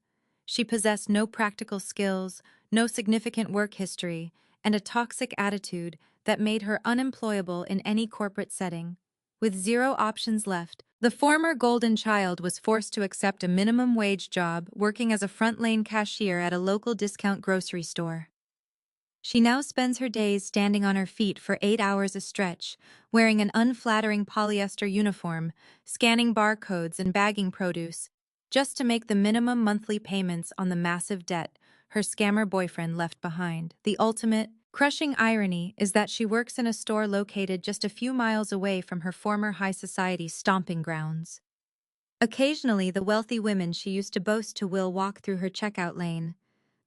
She possessed no practical skills, no significant work history, and a toxic attitude that made her unemployable in any corporate setting. With zero options left, the former golden child was forced to accept a minimum wage job working as a front-lane cashier at a local discount grocery store. She now spends her days standing on her feet for 8 hours a stretch, wearing an unflattering polyester uniform, scanning barcodes and bagging produce, just to make the minimum monthly payments on the massive debt her scammer boyfriend left behind. The ultimate, crushing irony is that she works in a store located just a few miles away from her former high society stomping grounds. Occasionally, the wealthy women she used to boast to will walk through her checkout lane.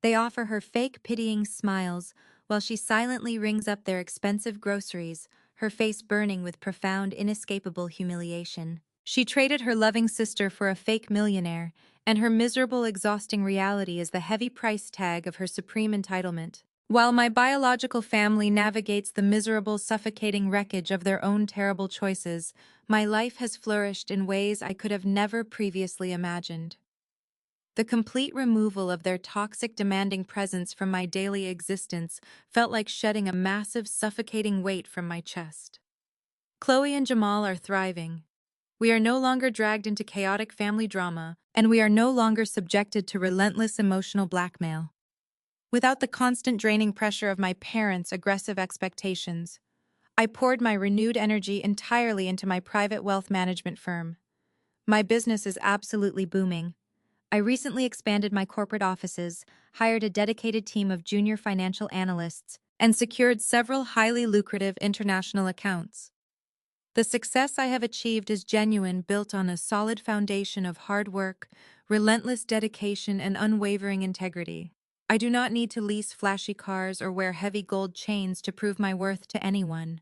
They offer her fake, pitying smiles while she silently rings up their expensive groceries, her face burning with profound, inescapable humiliation. She traded her loving sister for a fake millionaire, and her miserable, exhausting reality is the heavy price tag of her supreme entitlement. While my biological family navigates the miserable, suffocating wreckage of their own terrible choices, my life has flourished in ways I could have never previously imagined. The complete removal of their toxic, demanding presence from my daily existence felt like shedding a massive, suffocating weight from my chest. Chloe and Jamal are thriving. We are no longer dragged into chaotic family drama, and we are no longer subjected to relentless emotional blackmail. Without the constant draining pressure of my parents' aggressive expectations, I poured my renewed energy entirely into my private wealth management firm. My business is absolutely booming. I recently expanded my corporate offices, hired a dedicated team of junior financial analysts, and secured several highly lucrative international accounts. The success I have achieved is genuine, built on a solid foundation of hard work, relentless dedication, and unwavering integrity. I do not need to lease flashy cars or wear heavy gold chains to prove my worth to anyone.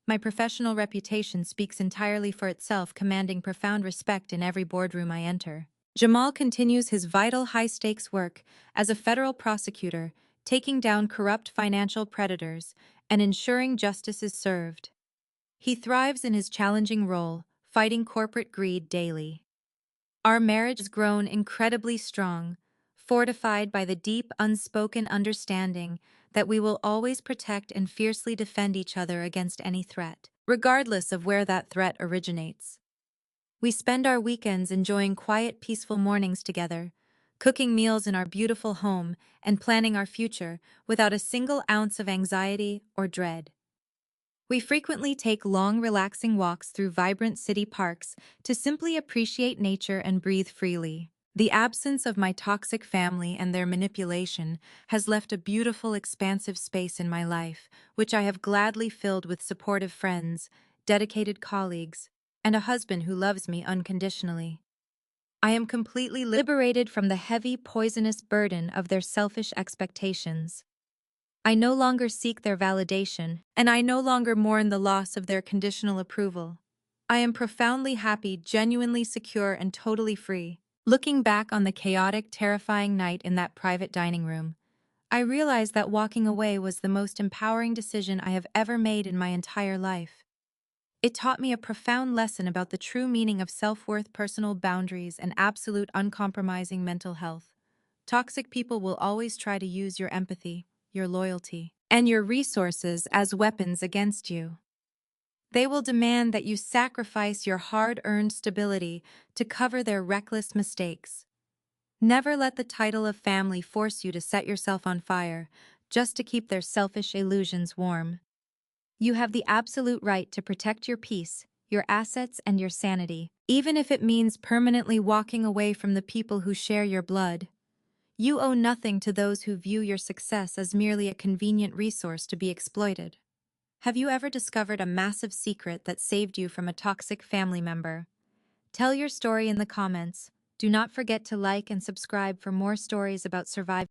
My professional reputation speaks entirely for itself, commanding profound respect in every boardroom I enter. Jamal continues his vital high-stakes work as a federal prosecutor, taking down corrupt financial predators and ensuring justice is served. He thrives in his challenging role, fighting corporate greed daily. Our marriage has grown incredibly strong, fortified by the deep, unspoken understanding that we will always protect and fiercely defend each other against any threat, regardless of where that threat originates. We spend our weekends enjoying quiet, peaceful mornings together, cooking meals in our beautiful home and planning our future without a single ounce of anxiety or dread. We frequently take long, relaxing walks through vibrant city parks to simply appreciate nature and breathe freely. The absence of my toxic family and their manipulation has left a beautiful, expansive space in my life, which I have gladly filled with supportive friends, dedicated colleagues, and a husband who loves me unconditionally. I am completely liberated from the heavy, poisonous burden of their selfish expectations. I no longer seek their validation, and I no longer mourn the loss of their conditional approval. I am profoundly happy, genuinely secure, and totally free. Looking back on the chaotic, terrifying night in that private dining room, I realized that walking away was the most empowering decision I have ever made in my entire life. It taught me a profound lesson about the true meaning of self-worth, personal boundaries, and absolute uncompromising mental health. Toxic people will always try to use your empathy, your loyalty, and your resources as weapons against you. They will demand that you sacrifice your hard-earned stability to cover their reckless mistakes. Never let the title of family force you to set yourself on fire just to keep their selfish illusions warm. You have the absolute right to protect your peace, your assets, and your sanity, even if it means permanently walking away from the people who share your blood. You owe nothing to those who view your success as merely a convenient resource to be exploited. Have you ever discovered a massive secret that saved you from a toxic family member? Tell your story in the comments. Do not forget to like and subscribe for more stories about surviving.